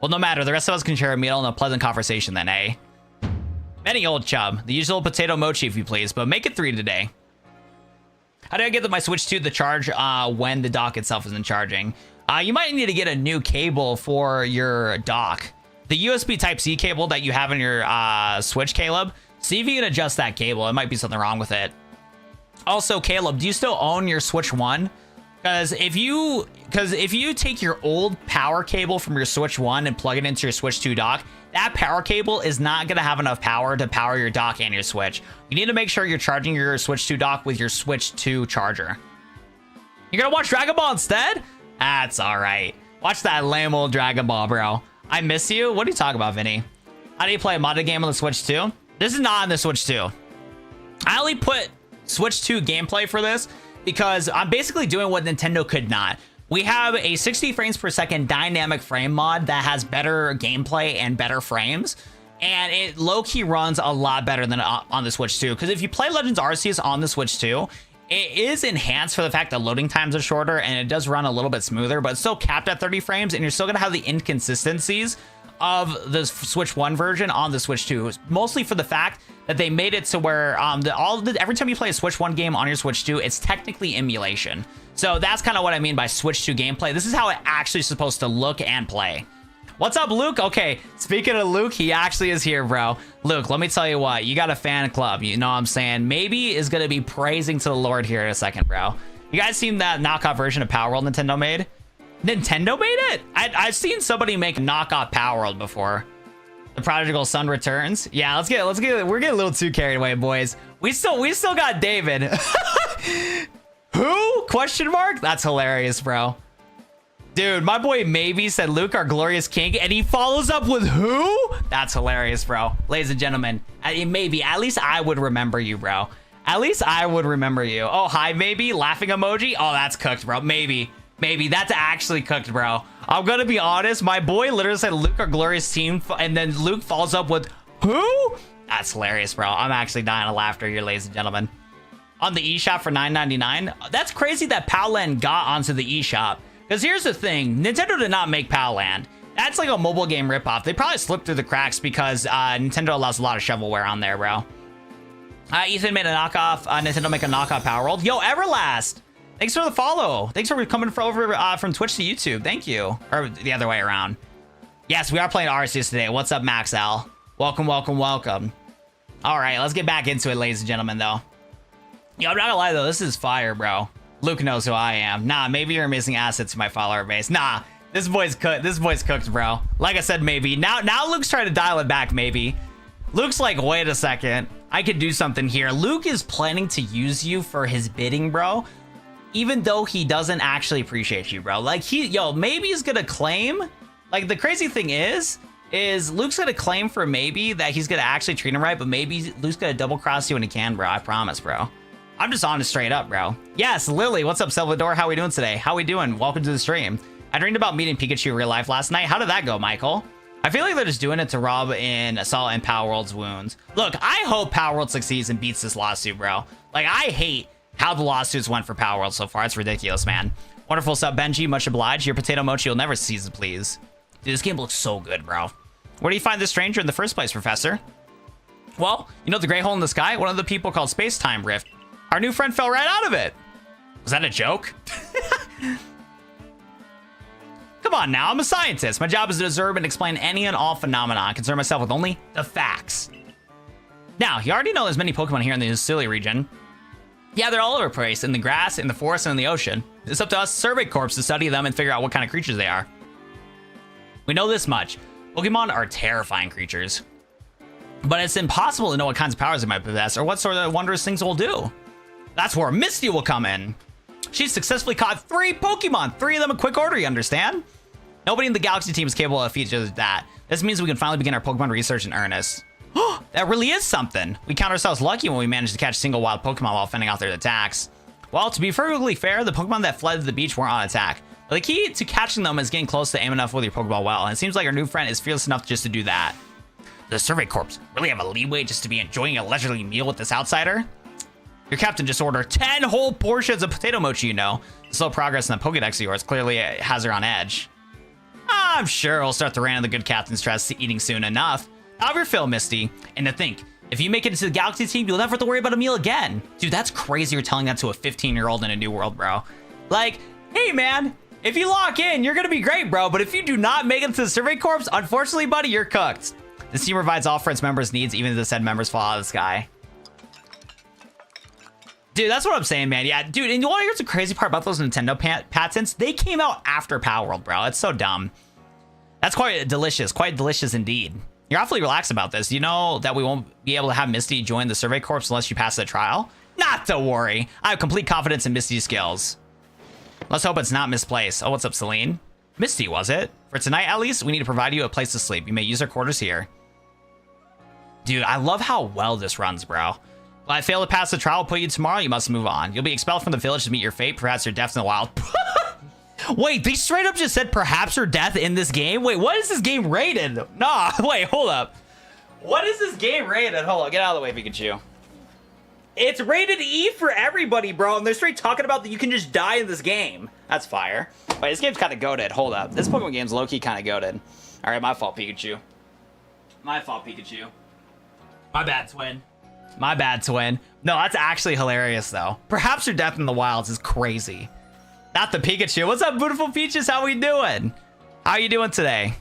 Well, no matter. The rest of us can share a meal and a pleasant conversation then, eh? Many old chub. The usual potato mochi, if you please, but make it 3 today. How do I get my Switch 2 to charge when the dock itself isn't charging? You might need to get a new cable for your dock. The USB Type-C cable that you have in your Switch, Caleb, see if you can adjust that cable. It might be something wrong with it. Also, Caleb, do you still own your Switch 1? Because if you take your old power cable from your Switch 1 and plug it into your Switch 2 dock, that power cable is not going to have enough power to power your dock and your Switch. You need to make sure you're charging your Switch 2 dock with your Switch 2 charger. You're going to watch Dragon Ball instead? That's all right. Watch that lame old Dragon Ball, bro. I miss you? What are you talking about, Vinny? How do you play a modded game on the Switch 2? This is not on the Switch 2. I only put Switch 2 gameplay for this because I'm basically doing what Nintendo could not. We have a 60 frames per second dynamic frame mod that has better gameplay and better frames. And it low-key runs a lot better than on the Switch 2. Because if you play Legends Arceus on the Switch 2, it is enhanced for the fact that loading times are shorter and it does run a little bit smoother, but it's still capped at 30 frames and you're still going to have the inconsistencies of the Switch 1 version on the Switch 2, mostly for the fact that they made it to where every time you play a Switch 1 game on your Switch 2, it's technically emulation. So that's kind of what I mean by Switch 2 gameplay. This is how it actually is supposed to look and play. What's up, Luke? Okay, speaking of Luke, he actually is here, bro. Luke, let me tell you what, you got a fan club, you know what I'm saying? Maybe is going to be praising to the Lord here in a second, bro. You guys seen that knockoff version of Power World Nintendo made? Nintendo made it? I've seen somebody make a knockoff Power World before. The Prodigal Son Returns. Yeah, let's get we're getting a little too carried away, boys. We still got David. Who? Question mark? That's hilarious, bro. Dude, my boy Maybe said Luke, our glorious king, and he follows up with who? That's hilarious, bro. Ladies and gentlemen, Maybe, at least I would remember you, bro. At least I would remember you. Oh, hi, Maybe. Laughing emoji. Oh, that's cooked, bro. Maybe, that's actually cooked, bro. I'm gonna be honest. My boy literally said Luke, our glorious team, and then Luke follows up with who? That's hilarious, bro. I'm actually dying of laughter here, ladies and gentlemen. On the eShop for $9.99. That's crazy that Palland got onto the eShop. Because here's the thing, Nintendo did not make Palland. That's like a mobile game ripoff. They probably slipped through the cracks because Nintendo allows a lot of shovelware on there, bro. Ethan made a knockoff. Nintendo make a knockoff Power World. Yo, Everlast! Thanks for the follow. Thanks for coming over from Twitch to YouTube. Thank you. Or the other way around. Yes, we are playing Arceus today. What's up, Max L? Welcome, welcome, welcome. All right, let's get back into it, ladies and gentlemen, though. Yo, I'm not gonna lie, though. This is fire, bro. Luke knows who I am. Nah, maybe you're missing assets to my follower base. Nah, this boy's cooked. This boy's cooked, bro. Like I said, maybe. Now Luke's trying to dial it back, maybe. Luke's like, wait a second. I could do something here. Luke is planning to use you for his bidding, bro. Even though he doesn't actually appreciate you, bro. Like, maybe he's gonna claim. Like, the crazy thing is Luke's gonna claim for maybe that he's gonna actually treat him right, but maybe Luke's gonna double cross you when he can, bro. I promise, bro. I'm just honest straight up, bro. Yes, Lily, what's up, Salvador? How we doing today? How we doing? Welcome to the stream. I dreamed about meeting Pikachu in real life last night. How did that go, Michael? I feel like they're just doing it to rub in Assault and Power World's wounds. Look, I hope Power World succeeds and beats this lawsuit, bro. Like, I hate how the lawsuits went for Power World so far. It's ridiculous, man. Wonderful sub, Benji. Much obliged. Your potato mochi will never cease to please. Dude, this game looks so good, bro. Where do you find this stranger in the first place, Professor? Well, you know the gray hole in the sky? One of the people called Space-Time Rift. Our new friend fell right out of it. Was that a joke? Come on now, I'm a scientist. My job is to observe and explain any and all phenomena. I concern myself with only the facts. Now, you already know there's many Pokemon here in the Hisui region. Yeah, they're all over the place, in the grass, in the forest, and in the ocean. It's up to us Survey Corps to study them and figure out what kind of creatures they are. We know this much. Pokemon are terrifying creatures. But it's impossible to know what kinds of powers they might possess or what sort of wondrous things they'll do. That's where Misty will come in. She's successfully caught 3 Pokemon, 3 of them in quick order, you understand? Nobody in the Galaxy team is capable of features that. This means we can finally begin our Pokemon research in earnest. That really is something. We count ourselves lucky when we manage to catch single wild Pokemon while fending off their attacks. Well, to be perfectly fair, the Pokemon that fled to the beach weren't on attack. But the key to catching them is getting close to aim enough with your Pokeball well, and it seems like our new friend is fearless enough just to do that. The Survey Corps really have a leeway just to be enjoying a leisurely meal with this outsider? Your captain just ordered 10 whole portions of potato mochi, you know. The slow progress in the Pokedex of yours clearly has her on edge. I'm sure we'll start the reign of the good captain's stress eating soon enough. Have your fill, Misty. And to think, if you make it into the Galaxy team, you'll never have to worry about a meal again. Dude, that's crazy you're telling that to a 15-year-old in a new world, bro. Like, hey, man, if you lock in, you're going to be great, bro. But if you do not make it to the Survey Corps, unfortunately, buddy, you're cooked. This team provides all for its members' needs, even if the said members fall out of the sky. Dude, that's what I'm saying, man. Yeah, dude, and you want to hear the crazy part about those Nintendo patents? They came out after Power World, bro. It's so dumb. That's quite delicious indeed. You're awfully relaxed about this. You know that we won't be able to have Misty join the Survey Corps unless you pass the trial? Not to worry. I have complete confidence in Misty's skills. Let's hope it's not misplaced. Oh, what's up, Celine? Misty, was it? For tonight, at least, we need to provide you a place to sleep. You may use our quarters here. Dude, I love how well this runs, bro. Well, I fail to pass the trial, put you tomorrow, you must move on. You'll be expelled from the village to meet your fate. Perhaps your death in the wild. Wait, they straight up just said perhaps your death in this game? Wait, what is this game rated? Nah, wait, hold up. What is this game rated? Hold on, get out of the way, Pikachu. It's rated E for everybody, bro. And they're straight talking about that you can just die in this game. That's fire. Wait, this game's kind of goated. Hold up. This Pokemon game's low-key kind of goated. All right, my fault, Pikachu. My fault, Pikachu. My bad, twin. My bad, twin. No, that's actually hilarious, though. Perhaps your death in the wilds is crazy. Not the Pikachu. What's up, beautiful Peaches? How we doing? How you doing today?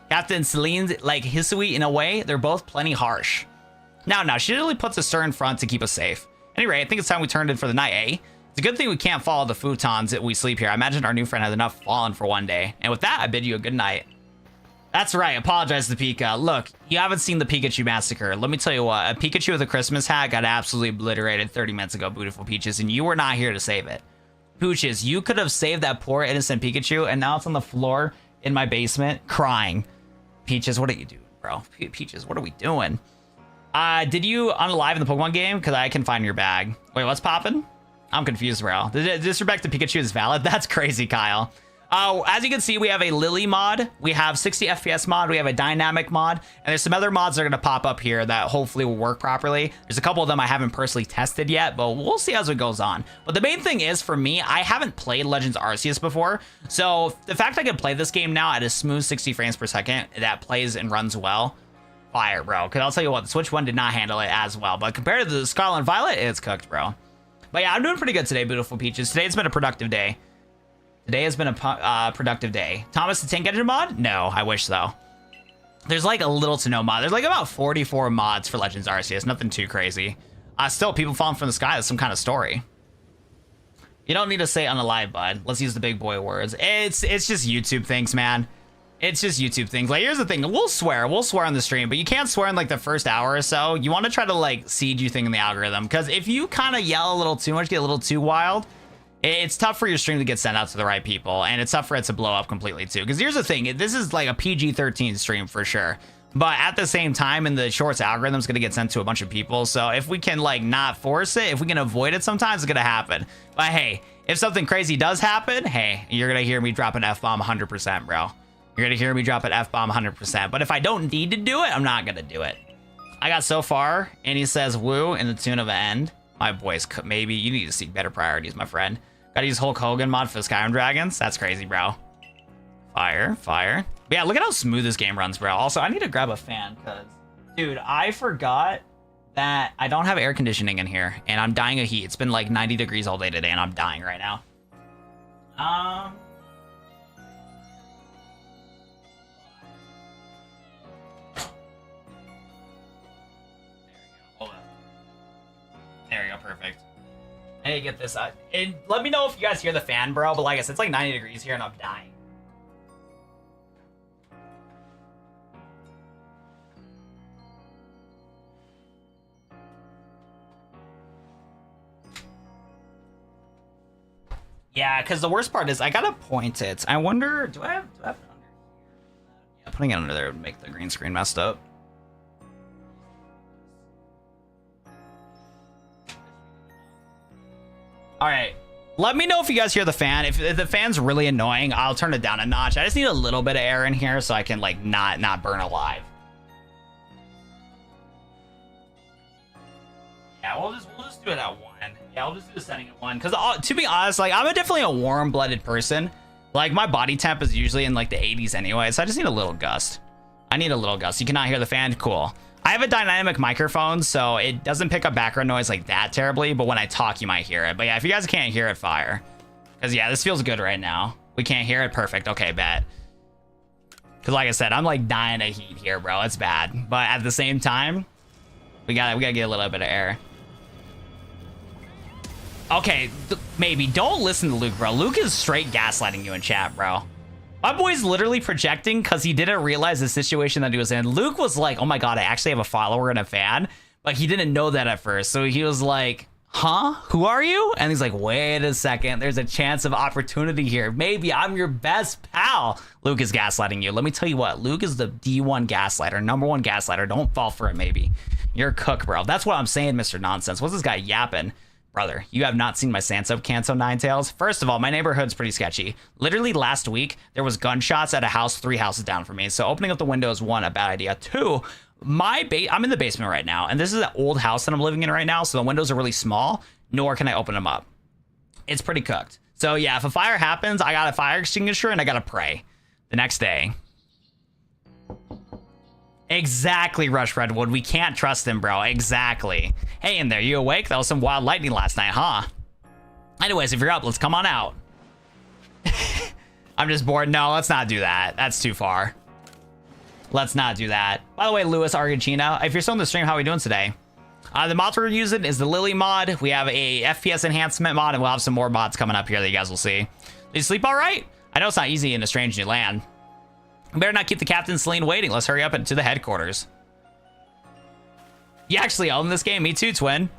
Captain Celine's like Hisui in a way. They're both plenty harsh. Now, she really puts a stir in front to keep us safe. Anyway, I think it's time we turned in for the night, eh? It's a good thing we can't follow the futons that we sleep here. I imagine our new friend has enough fallen for one day. And with that, I bid you a good night. That's right. Apologize to Pika. Look, you haven't seen the Pikachu massacre. Let me tell you what. A Pikachu with a Christmas hat got absolutely obliterated 30 minutes ago, beautiful Peaches, and you were not here to save it. Pooches, you could have saved that poor innocent Pikachu, and now it's on the floor in my basement crying. Peaches, what are you doing, bro? Peaches, what are we doing? Did you unalive in the Pokemon game? Because I can find your bag. Wait, what's poppin'? I'm confused, bro. The disrespect to Pikachu is valid. That's crazy, Kyle. As you can see, we have a Lily mod, we have 60 FPS mod, we have a dynamic mod, and there's some other mods that are going to pop up here that hopefully will work properly. There's a couple of them I haven't personally tested yet, but we'll see as it goes on. But the main thing is, for me, I haven't played Legends Arceus before, so the fact I can play this game now at a smooth 60 frames per second that plays and runs well, fire, bro. Because I'll tell you what, the Switch one did not handle it as well, but compared to the Scarlet and Violet, it's cooked, bro. But yeah, I'm doing pretty good today, beautiful Peaches. Today's been a productive day. Today has been a productive day. Thomas the Tank Engine mod? No, I wish though. There's like a little to no mod. There's like about 44 mods for Legends Arceus. Nothing too crazy. Still, people falling from the sky is some kind of story. You don't need to say unalive, bud. Let's use the big boy words. It's just YouTube things, man. It's just YouTube things. Like, here's the thing. We'll swear on the stream, but you can't swear in like the first hour or so. You want to try to like seed you thing in the algorithm, because if you kind of yell a little too much, get a little too wild, it's tough for your stream to get sent out to the right people, and it's tough for it to blow up completely too. Because here's the thing, this is like a PG-13 stream for sure, but at the same time, in the shorts algorithm is going to get sent to a bunch of people. So if we can like not force it, if we can avoid it, sometimes it's going to happen. But hey, if something crazy does happen, hey, you're going to hear me drop an F-bomb 100%, bro. You're going to hear me drop an F-bomb 100%. But if I don't need to do it, I'm not going to do it. I got so far, and he says woo in the tune of an end. My boys, maybe you need to seek better priorities, my friend. Gotta use Hulk Hogan mod for the Skyrim Dragons. That's crazy, bro. Fire. But yeah, look at how smooth this game runs, bro. Also, I need to grab a fan because, dude, I forgot that I don't have air conditioning in here, and I'm dying of heat. It's been like 90 degrees all day today, and I'm dying right now. There you go, perfect. I need to get this out. And let me know if you guys hear the fan, bro. But like I said, it's like 90 degrees here and I'm dying. Yeah, because the worst part is I gotta point it. I wonder, do I have it under here? Yeah, putting it under there would make the green screen messed up. All right, let me know if you guys hear the fan. If the fan's really annoying, I'll turn it down a notch. I just need a little bit of air in here so I can like not burn alive. Yeah, we'll just do it at 1. Yeah, we'll just do the setting at 1. Because to be honest, like I'm definitely a warm-blooded person. Like my body temp is usually in like the 80s anyway, so I just need a little gust. I need a little gust. You cannot hear the fan? Cool. I have a dynamic microphone, so it doesn't pick up background noise like that terribly, but when I talk, you might hear it. But yeah, if you guys can't hear it, fire. Because yeah, this feels good right now. We can't hear it? Perfect. Okay, bet. Because like I said, I'm like dying of heat here, bro. It's bad. But at the same time, we gotta get a little bit of air. Okay, maybe. Don't listen to Luke, bro. Luke is straight gaslighting you in chat, bro. My boy's literally projecting because he didn't realize the situation that he was in. Luke was like, oh my god, I actually have a follower and a fan. Like, he didn't know that at first. So he was like, huh? Who are you? And he's like, wait a second. There's a chance of opportunity here. Maybe I'm your best pal. Luke is gaslighting you. Let me tell you what. Luke is the D1 gaslighter. #1 gaslighter. Don't fall for it, maybe. You're a cook, bro. That's what I'm saying, Mr. Nonsense. What's this guy yapping? Brother, you have not seen my Sansa Canso Ninetales? First of all, my neighborhood's pretty sketchy. Literally last week, there was gunshots at a house 3 houses down from me. So opening up the window is 1, a bad idea. 2, I'm in the basement right now. And this is an old house that I'm living in right now. So the windows are really small, nor can I open them up. It's pretty cooked. So yeah, if a fire happens, I got a fire extinguisher and I got to pray the next day. Exactly, Rush Redwood. We can't trust him, bro. Exactly. Hey, in there, you awake? That was some wild lightning last night, huh? Anyways, if you're up, let's come on out. I'm just bored. No, let's not do that. That's too far. Let's not do that. By the way, Luis Argentina, if you're still in the stream, how are we doing today? The mods we're using is the Lily mod. We have a FPS enhancement mod, and we'll have some more mods coming up here that you guys will see. Did you sleep all right? I know it's not easy in a strange new land. Better not keep the Captain Celine waiting. Let's hurry up into the headquarters. You actually own this game? Me too, twin.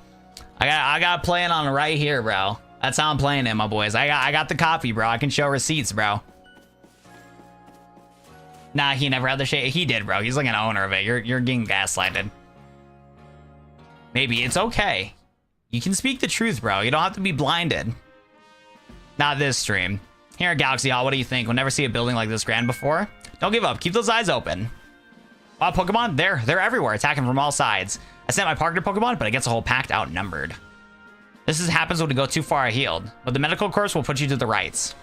I got playing on right here, bro. That's how I'm playing it, my boys. I got the copy, bro. I can show receipts, bro. Nah, he never had the shade. He did, bro. He's like an owner of it. You're getting gaslighted. Maybe it's okay. You can speak the truth, bro. You don't have to be blinded. Not this stream. Here at Galaxy Hall, what do you think? We'll never see a building like this grand before. Don't give up. Keep those eyes open. Pokemon, they're everywhere, attacking from all sides. I sent my partner Pokemon, but it gets a whole pack outnumbered. This happens when we go too far ahead, but the medical course will put you to the rights.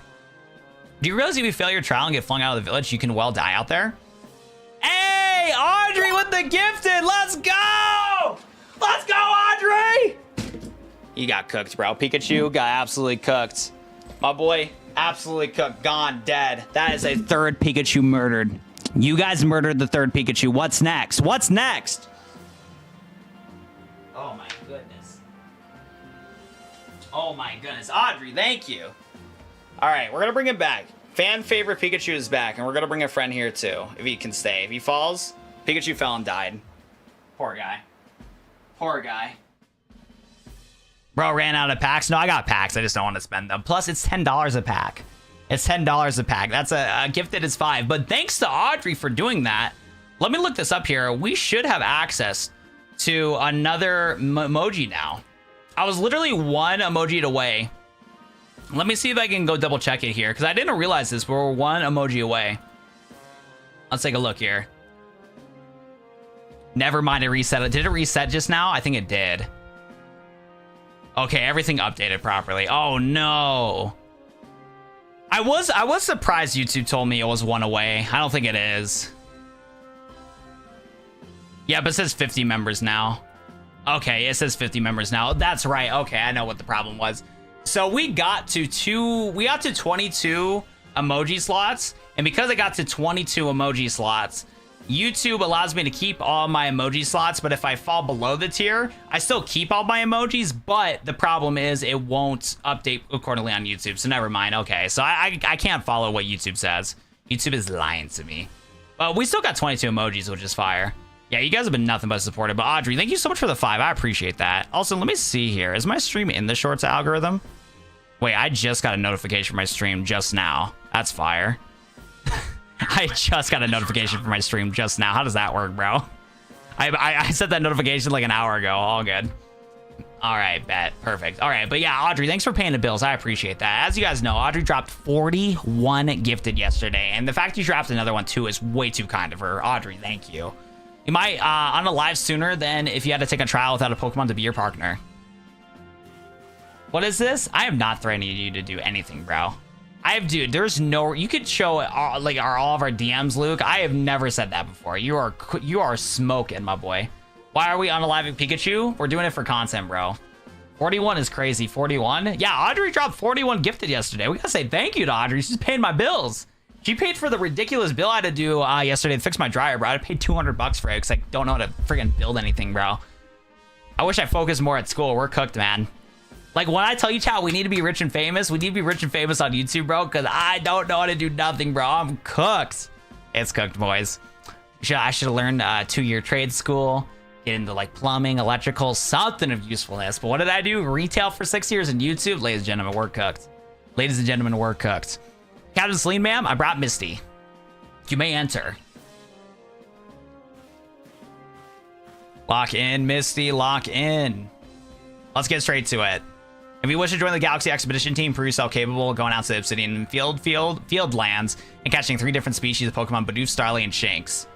Do you realize if you fail your trial and get flung out of the village, you can well die out there? Hey, Audrey with the gifted. Let's go. Let's go, Audrey. He got cooked, bro. Pikachu got absolutely cooked. My boy, absolutely cooked. Gone, dead. That is a 3rd Pikachu murdered. You guys murdered the 3rd Pikachu. What's next? What's next? Oh, my goodness. Oh, my goodness. Audrey, thank you. All right, we're going to bring it back. Fan favorite Pikachu is back, and we're going to bring a friend here, too, if he can stay. If he falls, Pikachu fell and died. Poor guy. Poor guy. Bro ran out of packs. No, I got packs. I just don't want to spend them. Plus, it's $10 a pack. It's $10 a pack. That's a gift that is 5. But thanks to Audrey for doing that. Let me look this up here. We should have access to another emoji now. I was literally 1 emoji away. Let me see if I can go double check it here, because I didn't realize this, but we're 1 emoji away. Let's take a look here. Never mind, it reset. Did it reset just now? I think it did. Okay, everything updated properly. Oh no. I was surprised YouTube told me it was 1 away. I don't think it is. Yeah, but it says 50 members now. Okay, it says 50 members now. That's right. Okay, I know what the problem was. So we got to 22 emoji slots, and because I got to 22 emoji slots, YouTube allows me to keep all my emoji slots, but if I fall below the tier, I still keep all my emojis, but the problem is it won't update accordingly on YouTube, so never mind. Okay, so I can't follow what YouTube says. YouTube is lying to me. But we still got 22 emojis, which is fire. Yeah, you guys have been nothing but supportive, but Audrey, thank you so much for the 5. I appreciate that. Also, let me see here. Is my stream in the Shorts algorithm? Wait, I just got a notification for my stream just now. That's fire. I just got a notification for my stream just now. How does that work, bro? I set that notification like an hour ago. All good. All right, bet. Perfect. All right, but yeah, Audrey, thanks for paying the bills. I appreciate that. As you guys know, Audrey dropped 41 gifted yesterday, and the fact you dropped another one too is way too kind of her. Audrey, thank you. You might on a live sooner than if you had to take a trial without a Pokemon to be your partner. What is this? I am not threatening you to do anything, bro. Dude, there's no, you could show all of our DMs, Luke. I have never said that before. You are smoking, my boy. Why are we unaliving Pikachu? We're doing it for content, bro. 41 is crazy. 41? Yeah, Audrey dropped 41 gifted yesterday. We gotta say thank you to Audrey. She's paying my bills. She paid for the ridiculous bill I had to do yesterday to fix my dryer, bro. I had to pay $200 for it because I don't know how to friggin' build anything, bro. I wish I focused more at school. We're cooked, man. Like, when I tell you, chat, we need to be rich and famous, we need to be rich and famous on YouTube, bro, because I don't know how to do nothing, bro. I'm cooked. It's cooked, boys. I should have learned 2-year trade school, get into, like, plumbing, electrical, something of usefulness. But what did I do? Retail for 6 years in YouTube? Ladies and gentlemen, we're cooked. Ladies and gentlemen, we're cooked. Captain Celine, ma'am, I brought Misty. You may enter. Lock in, Misty, lock in. Let's get straight to it. If you wish to join the Galaxy Expedition team, prove yourself capable of going out to the Obsidian field lands and catching 3 different species of Pokemon: Bidoof, Starly, and Shinx.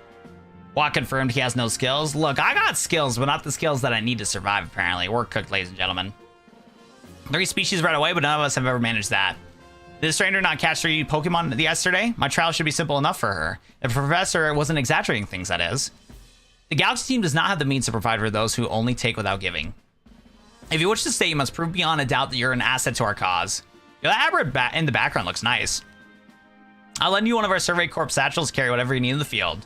Watt confirmed he has no skills. Look, I got skills, but not the skills that I need to survive, apparently. We're cooked, ladies and gentlemen. 3 species right away, but none of us have ever managed that. Did this trainer not catch 3 Pokemon yesterday? My trial should be simple enough for her. If the professor wasn't exaggerating things, that is. The Galaxy team does not have the means to provide for those who only take without giving. If you wish to stay, you must prove beyond a doubt that you're an asset to our cause. Yo, that aberrant in the background looks nice. I'll lend you one of our Survey Corp satchels to carry whatever you need in the field.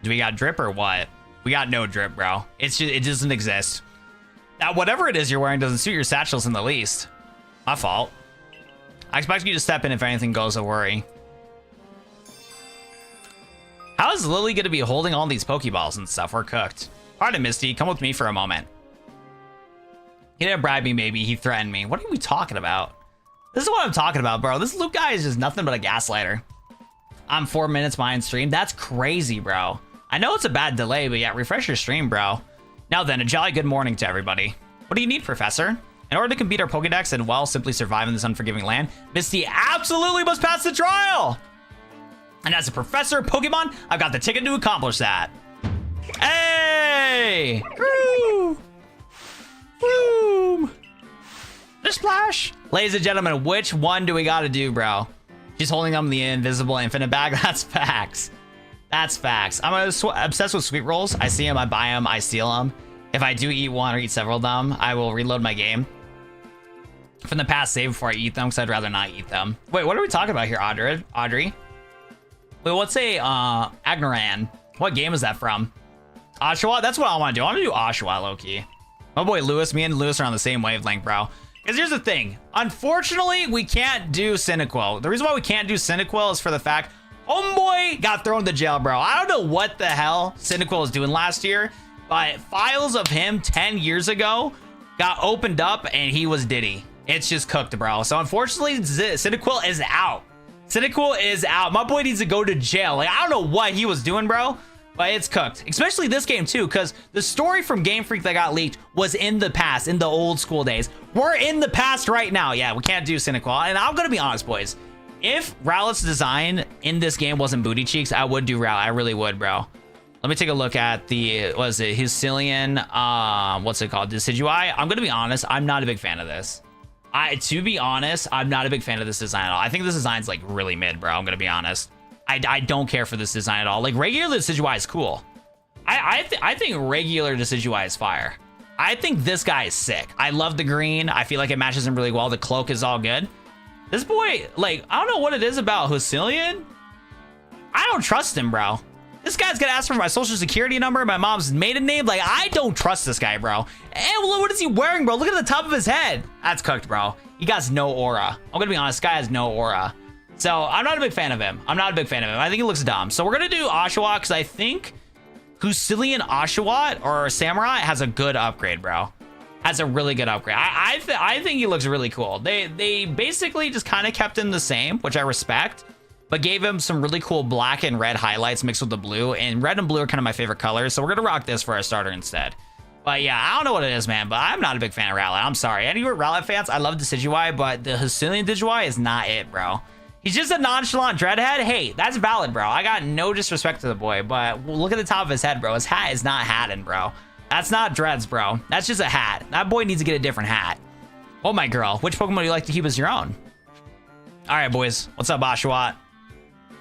Do we got drip or what? We got no drip, bro. It doesn't exist. Now, whatever it is you're wearing doesn't suit your satchels in the least. My fault. I expect you to step in if anything goes, don't worry. How is Lily going to be holding all these Pokeballs and stuff? We're cooked. Pardon, Misty. Come with me for a moment. He didn't bribe me, maybe. He threatened me. What are we talking about? This is what I'm talking about, bro. This Luke guy is just nothing but a gaslighter. I'm 4 minutes behind stream. That's crazy, bro. I know it's a bad delay, but yeah, refresh your stream, bro. Now then, a jolly good morning to everybody. What do you need, Professor? In order to complete our Pokedex and, well, simply survive in this unforgiving land, Misty absolutely must pass the trial! And as a professor of Pokemon, I've got the ticket to accomplish that. Hey! Woo! Boom! The splash! Ladies and gentlemen, which one do we gotta do, bro? She's holding them the invisible infinite bag. That's facts. That's facts. I'm obsessed with sweet rolls. I see them, I buy them, I steal them. If I do eat one or eat several of them, I will reload my game. From the past, save before I eat them, because I'd rather not eat them. Wait, what are we talking about here, Audrey? Wait, what's a Agnoran? What game is that from? Oshawa? That's what I want to do. I want to do Oshawa, low-key. My boy Lewis, me and Lewis are on the same wavelength, bro. Because here's the thing. Unfortunately, we can't do Cyndaquil. The reason why we can't do Cyndaquil is for the fact homeboy got thrown to jail, bro. I don't know what the hell Cyndaquil was doing last year, but files of him 10 years ago got opened up and he was Diddy. It's just cooked, bro. So unfortunately, Cyndaquil is out. Cyndaquil is out. My boy needs to go to jail. Like, I don't know what he was doing, bro, but it's cooked. Especially this game, too, because the story from Game Freak that got leaked was in the past, in the old school days. We're in the past right now. Yeah, we can't do Cyndaquil. And I'm going to be honest, boys. If Rowlet's design in this game wasn't booty cheeks, I would do Rowlet. I really would, bro. Let me take a look at the, what is it, Hisui, what's it called, Decidueye. I'm going to be honest, I'm not a big fan of this. To be honest, I'm not a big fan of this design at all. I think this design's like really mid, bro. I'm going to be honest. I don't care for this design at all. Like, regular Decidueye is cool. I think regular Decidueye is fire. I think this guy is sick. I love the green. I feel like it matches him really well. The cloak is all good. This boy, like, I don't know what it is about Husilian. I don't trust him, bro. This guy's gonna ask for my social security number, my mom's maiden name. Like, I don't trust this guy, bro. And what is he wearing, bro? Look at the top of his head. That's cooked, bro. He got no aura. I'm gonna be honest, this guy has no aura. So I'm not a big fan of him. I'm not a big fan of him. I think he looks dumb. So we're gonna do Oshawott because I think Husilian Oshawott or Samurai has a good upgrade, bro. Has a really good upgrade. I think he looks really cool. They basically just kind of kept him the same, which I respect, but gave him some really cool black and red highlights mixed with the blue, and red and blue are kind of my favorite colors, so we're gonna rock this for our starter instead. But yeah, I don't know what it is, man, but I'm not a big fan of Rowlet. I'm sorry. Any Rowlet fans, I love the Decidueye, but the Husilian Decidueye is not it, bro. He's just a nonchalant dreadhead. Hey, that's valid, bro. I got no disrespect to the boy, but look at the top of his head, bro. His hat is not hatting, bro. That's not dreads, bro. That's just a hat. That boy needs to get a different hat. Oh, my girl. Which Pokemon do you like to keep as your own? All right, boys. What's up, Oshawott?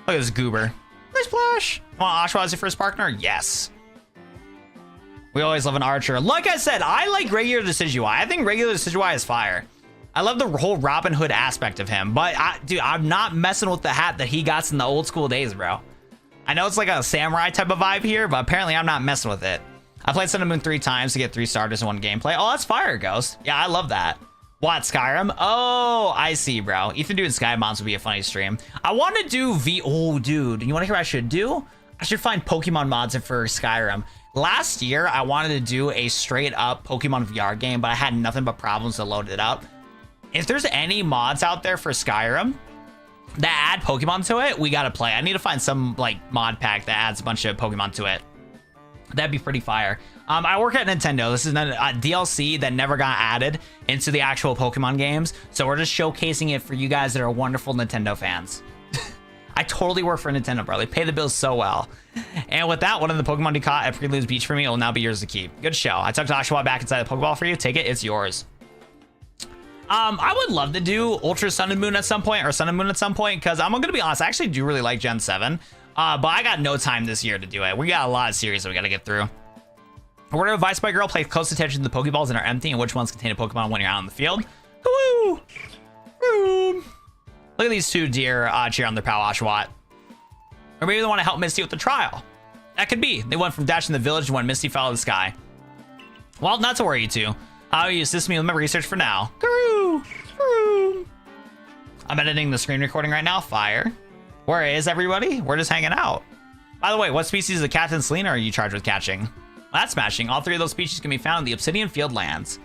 Look at this goober. Nice splash. Want Oshawott as your first partner? Yes. We always love an archer. Like I said, I like regular Decidueye. I think regular Decidueye is fire. I love the whole Robin Hood aspect of him. But, dude, I'm not messing with the hat that he got in the old school days, bro. I know it's like a samurai type of vibe here, but apparently I'm not messing with it. I played Sun and Moon 3 times to get 3 starters in one gameplay. Oh, that's fire, Ghost. Yeah, I love that. What, Skyrim? Oh, I see, bro. Ethan doing Sky Mods would be a funny stream. I want to do Oh, dude. You want to hear what I should do? I should find Pokemon mods for Skyrim. Last year, I wanted to do a straight up Pokemon VR game, but I had nothing but problems to load it up. If there's any mods out there for Skyrim that add Pokemon to it, we got to play. I need to find some like mod pack that adds a bunch of Pokemon to it. That'd be pretty fire. I work at Nintendo. This is a DLC that never got added into the actual Pokemon games. So we're just showcasing it for you guys that are wonderful Nintendo fans. I totally work for Nintendo, bro. They pay the bills so well. And with that, one of the Pokemon you caught at Prelude's Beach for me will now be yours to keep. Good show. I took Oshawott back inside the Pokeball for you. Take it. It's yours. I would love to do Ultra Sun and Moon at some point, or Sun and Moon at some point, because I'm going to be honest, I actually do really like Gen 7. But I got no time this year to do it. We got a lot of series that we got to get through. We're advised by girl, pay close attention to the Pokeballs that are empty and which ones contain a Pokemon when you're out in the field. Woo! Look at these two deer cheer on their pal Oshawott. Or maybe they want to help Misty with the trial. That could be. They went from dashing the village to when Misty fell to the sky. Well, not to worry, you two. How you assist me with my research for now. I'm editing the screen recording right now. Fire. Where is everybody? We're just hanging out. By the way, what species of Captain Selena are you charged with catching? Well, that's smashing. All 3 of those species can be found in the Obsidian Field lands.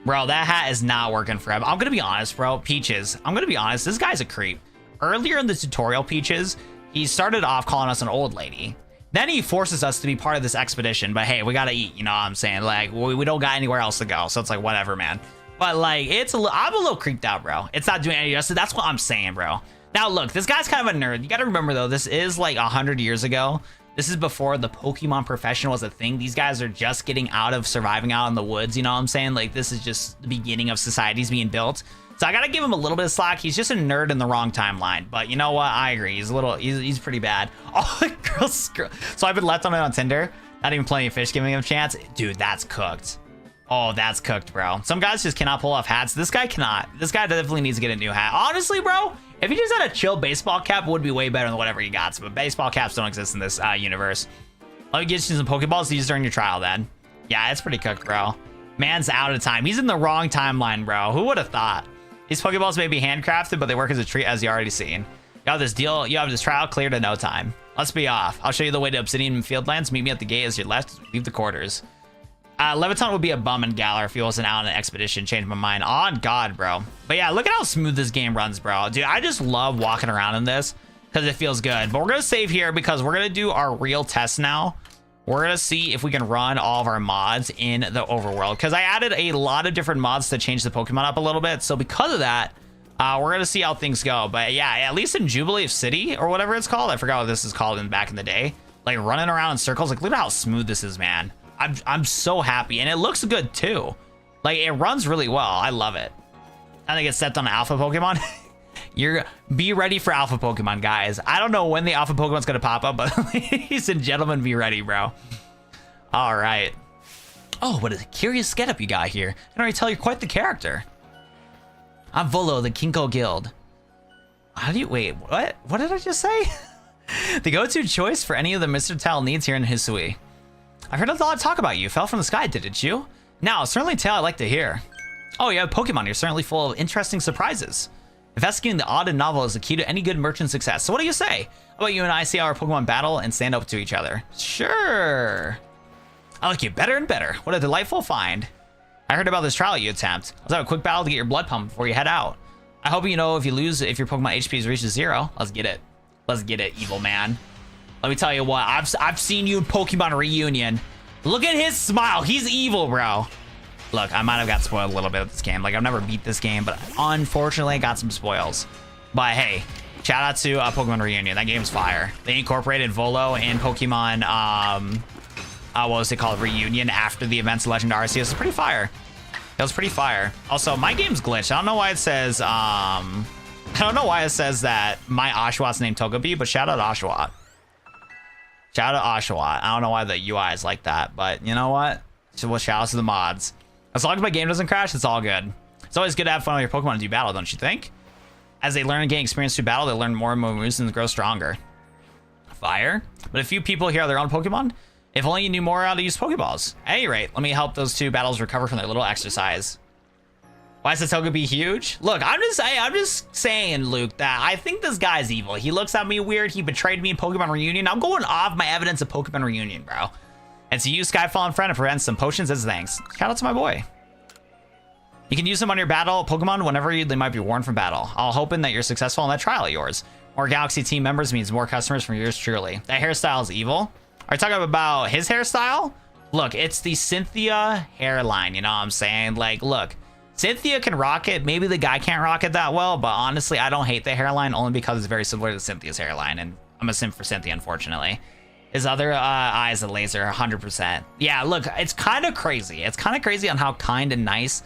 Bro, that hat is not working for him. I'm going to be honest, bro. Peaches. I'm going to be honest. This guy's a creep. Earlier in the tutorial, Peaches, he started off calling us an old lady. Then he forces us to be part of this expedition. But hey, we got to eat. You know what I'm saying? Like, we don't got anywhere else to go. So it's like, whatever, man. But like, I'm a little creeped out, bro. It's not doing any justice. That's what I'm saying, bro. Now, look, this guy's kind of a nerd. You got to remember, though, this is like 100 years ago. This is before the Pokemon profession was a thing. These guys are just getting out of surviving out in the woods. You know what I'm saying? Like, this is just the beginning of societies being built. So I got to give him a little bit of slack. He's just a nerd in the wrong timeline. But you know what? I agree. He's pretty bad. Oh, girls. So I've been left on it on Tinder. Not even Plenty of Fish giving him a chance. Dude, that's cooked. Oh, that's cooked, bro. Some guys just cannot pull off hats. This guy cannot. This guy definitely needs to get a new hat. Honestly, bro, if he just had a chill baseball cap, it would be way better than whatever he got. But baseball caps don't exist in this universe. Let me get you some Pokeballs to use during your trial, then. Yeah, it's pretty cooked, bro. Man's out of time. He's in the wrong timeline, bro. Who would have thought? These Pokeballs may be handcrafted, but they work as a treat, as you already seen. You have this deal. You have this trial cleared in no time. Let's be off. I'll show you the way to Obsidian Fieldlands. Meet me at the gate as you're left. Leave the quarters. Laventon would be a bum in Galar if he wasn't out on an expedition. Changed my mind. On God, bro. But yeah, look at how smooth this game runs, bro. Dude, I just love walking around in this because it feels good. But we're going to save here because we're going to do our real test now. We're going to see if we can run all of our mods in the overworld because I added a lot of different mods to change the Pokemon up a little bit. So because of that, we're going to see how things go. But yeah, at least in Jubilife City or whatever it's called. I forgot what this is called back in the day. Like running around in circles. Like look at how smooth this is, man. I'm so happy, and it looks good too. Like it runs really well. I love it. I think it's set on alpha Pokemon. Be ready for alpha Pokemon, guys. I don't know when the alpha Pokemon's gonna pop up, but ladies and gentlemen, be ready, bro. All right. Oh, what a curious getup you got here. I can already tell you're quite the character. I'm Volo, the Kinko Guild. How do you wait? What? What did I just say? The go-to choice for any of the Mr. Tal needs here in Hisui. I heard a lot of talk about you. Fell from the sky, didn't you? Now, certainly tale I'd like to hear. Oh, you have Pokemon. You're certainly full of interesting surprises. Investigating the odd and novel is the key to any good merchant success. So what do you say? How about you and I see how our Pokemon battle and stand up to each other? Sure. I like you better and better. What a delightful find. I heard about this trial you attempt. Let's have a quick battle to get your blood pumped before you head out. I hope you know if you lose, if your Pokemon HP has reached 0. Let's get it. Let's get it, evil man. Let me tell you what, I've seen you in Pokemon Reunion. Look at his smile. He's evil, bro. Look, I might have got spoiled a little bit with this game. Like, I've never beat this game, but unfortunately, I got some spoils. But hey, shout out to Pokemon Reunion. That game's fire. They incorporated Volo and Pokemon, what was it called? Reunion after the events of Legend Arceus. It's pretty fire. It was pretty fire. Also, my game's glitched. I don't know why it says, that my Oshawott's named Togepi, but shout out Oshawott. Shout out Oshawott. I don't know why the UI is like that, but you know what? So shout out to the mods. As long as my game doesn't crash, it's all good. It's always good to have fun with your Pokemon and do battle, don't you think? As they learn and gain experience through battle, they learn more and more moves and grow stronger. Fire. But a few people here are their own Pokemon. If only you knew more how to use Pokeballs. At any rate, let me help those two battles recover from their little exercise. Why is Toga be huge? Look, I'm just saying, Luke, that I think this guy's evil. He looks at me weird. He betrayed me in Pokemon Reunion. I'm going off my evidence of Pokemon Reunion, bro. And to use Skyfall in front and prevent some potions as thanks. Shout out to my boy. You can use them on your battle Pokemon whenever they might be warned from battle. I'll hoping that you're successful in that trial of yours. More Galaxy team members means more customers from yours truly. That hairstyle is evil. Are you talking about his hairstyle? Look, it's the Cynthia hairline, you know what I'm saying? Like, look, Cynthia can rock it. Maybe the guy can't rock it that well, but honestly, I don't hate the hairline only because it's very similar to Cynthia's hairline, and I'm a simp for Cynthia, unfortunately. His other eye is a laser, 100%. Yeah, look, it's kind of crazy. It's kind of crazy on how kind and nice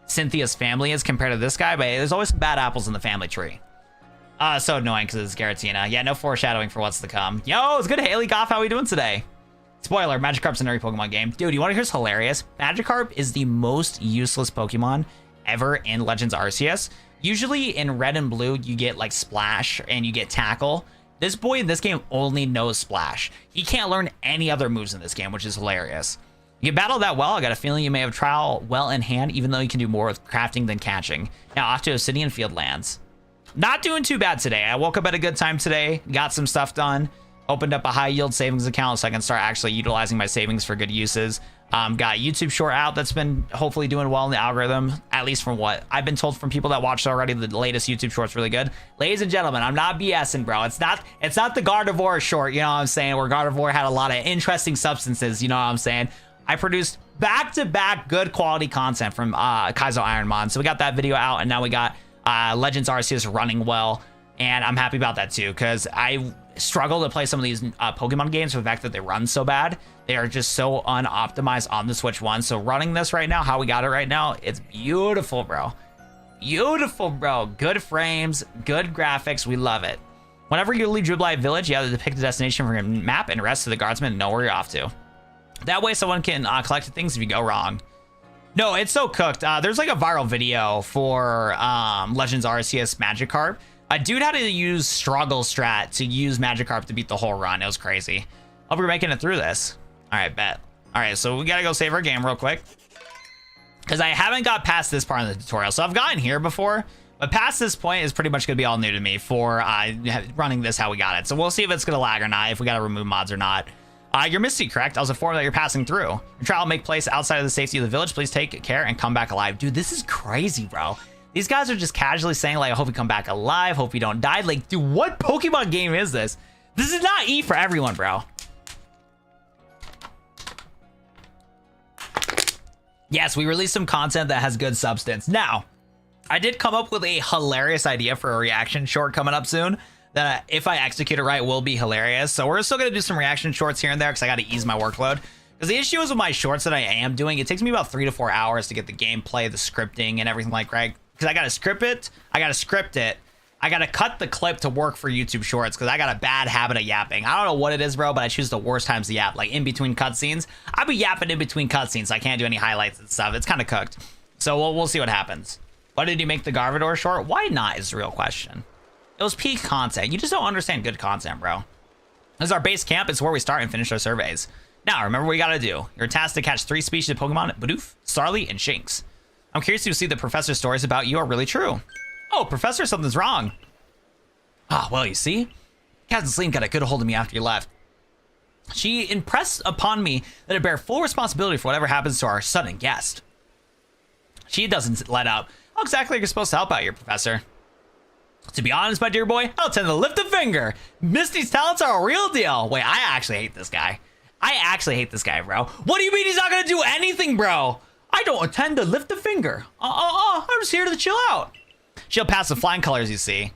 Cynthia's family is compared to this guy, but there's always some bad apples in the family tree. So annoying because it's Giratina. Yeah, no foreshadowing for what's to come. Yo, it's good, Haley Goff. How are we doing today? Spoiler, Magikarp's in every Pokemon game. Dude, you want to hear what's hilarious? Magikarp is the most useless Pokemon ever in Legends Arceus. Usually in Red and Blue, you get like Splash and you get Tackle. This boy in this game only knows Splash. He can't learn any other moves in this game, which is hilarious. You battle that well. I got a feeling you may have trial well in hand, even though you can do more with crafting than catching. Now off to Obsidian Field Lands. Not doing too bad today. I woke up at a good time today, got some stuff done, opened up a high yield savings account so I can start actually utilizing my savings for good uses. Got YouTube short out that's been hopefully doing well in the algorithm, at least from what I've been told from people that watched already. The latest YouTube short's really good. Ladies and gentlemen, I'm not BSing, bro. It's not the Gardevoir short, you know what I'm saying, where Gardevoir had a lot of interesting substances, you know what I'm saying. I produced back-to-back good quality content from Kaizo Ironmon. So we got that video out, and now we got Legends Arceus running well, and I'm happy about that too, because I struggle to play some of these Pokemon games for the fact that they run so bad. They are just so unoptimized on the Switch 1. So running this right now, how we got it right now, it's beautiful, bro. Beautiful, bro. Good frames, good graphics. We love it. Whenever you leave Jubilife Village, you have to pick the destination from your map and rest of the guardsmen know where you're off to. That way someone can collect things if you go wrong. No, it's so cooked. There's like a viral video for Legends Arceus Magikarp. A dude had to use struggle strat to use Magikarp to beat the whole run. It was crazy. Hope we're making it through this. All right, bet. All right, so we gotta go save our game real quick, because I haven't got past this part of the tutorial. So I've gotten here before, but past this point is pretty much gonna be all new to me for running this how we got it. So we'll see if it's gonna lag or not, if we gotta remove mods or not. You're Misty, correct? I was informed that you're passing through. Your trial will make place outside of the safety of the village. Please take care and come back alive. Dude, this is crazy, bro. These guys are just casually saying, like, I hope you come back alive, hope you don't die. Like, dude, what Pokemon game is this? This is not E for everyone, bro. Yes, we released some content that has good substance. Now, I did come up with a hilarious idea for a reaction short coming up soon that if I execute it right will be hilarious. So we're still going to do some reaction shorts here and there because I got to ease my workload. Because the issue is with my shorts that I am doing, it takes me about 3 to 4 hours to get the gameplay, the scripting, and everything like that. Because I got to script it, I got to script it, I got to cut the clip to work for YouTube Shorts because I got a bad habit of yapping. I don't know what it is, bro, but I choose the worst times to yap, like in between cutscenes. I'll be yapping in between cutscenes, so I can't do any highlights and stuff. It's kind of cooked. So we'll see what happens. Why did you make the Gardevoir short? Why not is the real question. It was peak content. You just don't understand good content, bro. This is our base camp. It's where we start and finish our surveys. Now, remember what you gotta do. You're tasked to catch 3 species of Pokemon, Bidoof, Starly, and Shinx. I'm curious to see the professor's stories about you are really true. Oh, Professor, something's wrong. Ah, well, you see? Captain Celine got a good hold of me after you left. She impressed upon me that I bear full responsibility for whatever happens to our sudden guest. She doesn't let out. How exactly are you supposed to help out your Professor? To be honest, my dear boy, I don't tend to lift a finger. Misty's talents are a real deal. Wait, I actually hate this guy. I actually hate this guy, bro. What do you mean he's not gonna do anything, bro? I don't intend to lift a finger. I'm just here to chill out. She'll pass the flying colors, you see.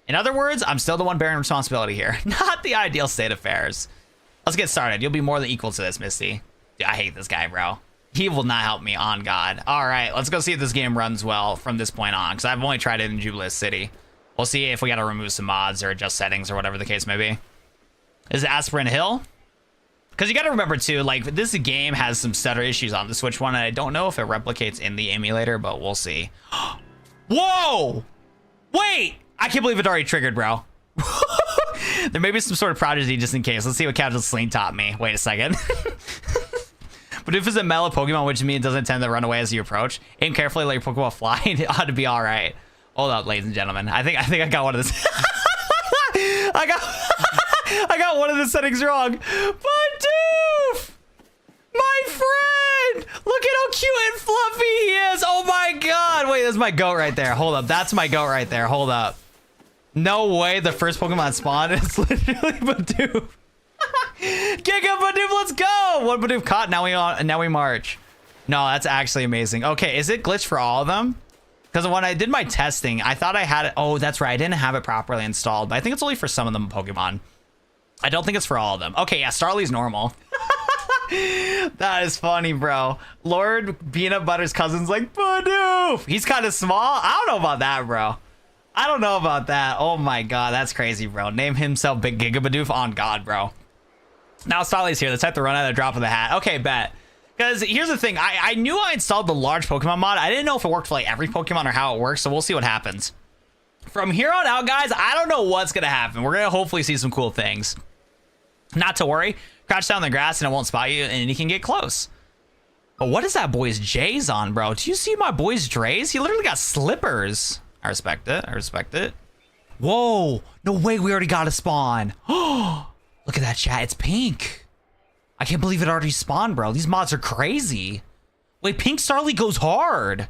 In other words, I'm still the one bearing responsibility here. Not the ideal state of affairs. Let's get started. You'll be more than equal to this, Misty. Dude, I hate this guy, bro. He will not help me, on God. All right, let's go see if this game runs well from this point on, because I've only tried it in Jubilife City. We'll see if we got to remove some mods or adjust settings or whatever the case may be. Is it Aspirin Hill? Because you got to remember, too, like, this game has some stutter issues on the Switch 1, and I don't know if it replicates in the emulator, but we'll see. Whoa! Wait! I can't believe it already triggered, bro. There may be some sort of prodigy just in case. Let's see what Captain Sling taught me. Wait a second. But if it's a mellow Pokemon, which means it doesn't tend to run away as you approach, aim carefully, let your Pokemon fly, and it ought to be all right. Hold up, ladies and gentlemen. I think I got one of this. I got one of the settings wrong. Bidoof! My friend! Look at how cute and fluffy he is. Oh my god. Wait, that's my goat right there. Hold up. That's my goat right there. Hold up. No way the first Pokemon spawned is literally Bidoof. Giga Bidoof, let's go! One Bidoof caught, now we march. No, that's actually amazing. Okay, is it glitched for all of them? Because when I did my testing, I thought I had it. Oh, that's right. I didn't have it properly installed, but I think it's only for some of them Pokemon. I don't think it's for all of them. Okay, yeah, Starly's normal. That is funny, bro. Lord Peanut Butter's cousin's like, Bidoof! He's kind of small. I don't know about that, bro. I don't know about that. Oh my god, that's crazy, bro. Name himself Big Giga Bidoof on God, bro. Now Starly's here. The type to run out of the drop of the hat. Okay, bet. Because here's the thing. I knew I installed the large Pokemon mod. I didn't know if it worked for like every Pokemon or how it works, so we'll see what happens. From here on out, guys, I don't know what's going to happen. We're going to hopefully see some cool things. Not to worry. Crouch down in the grass and it won't spot you, and you can get close. But what is that boy's J's on, bro? Do you see my boy's Drays? He literally got slippers. I respect it. I respect it. Whoa. No way, we already got a spawn. Oh, look at that, chat. It's pink. I can't believe it already spawned, bro. These mods are crazy. Wait, Pink Starly goes hard.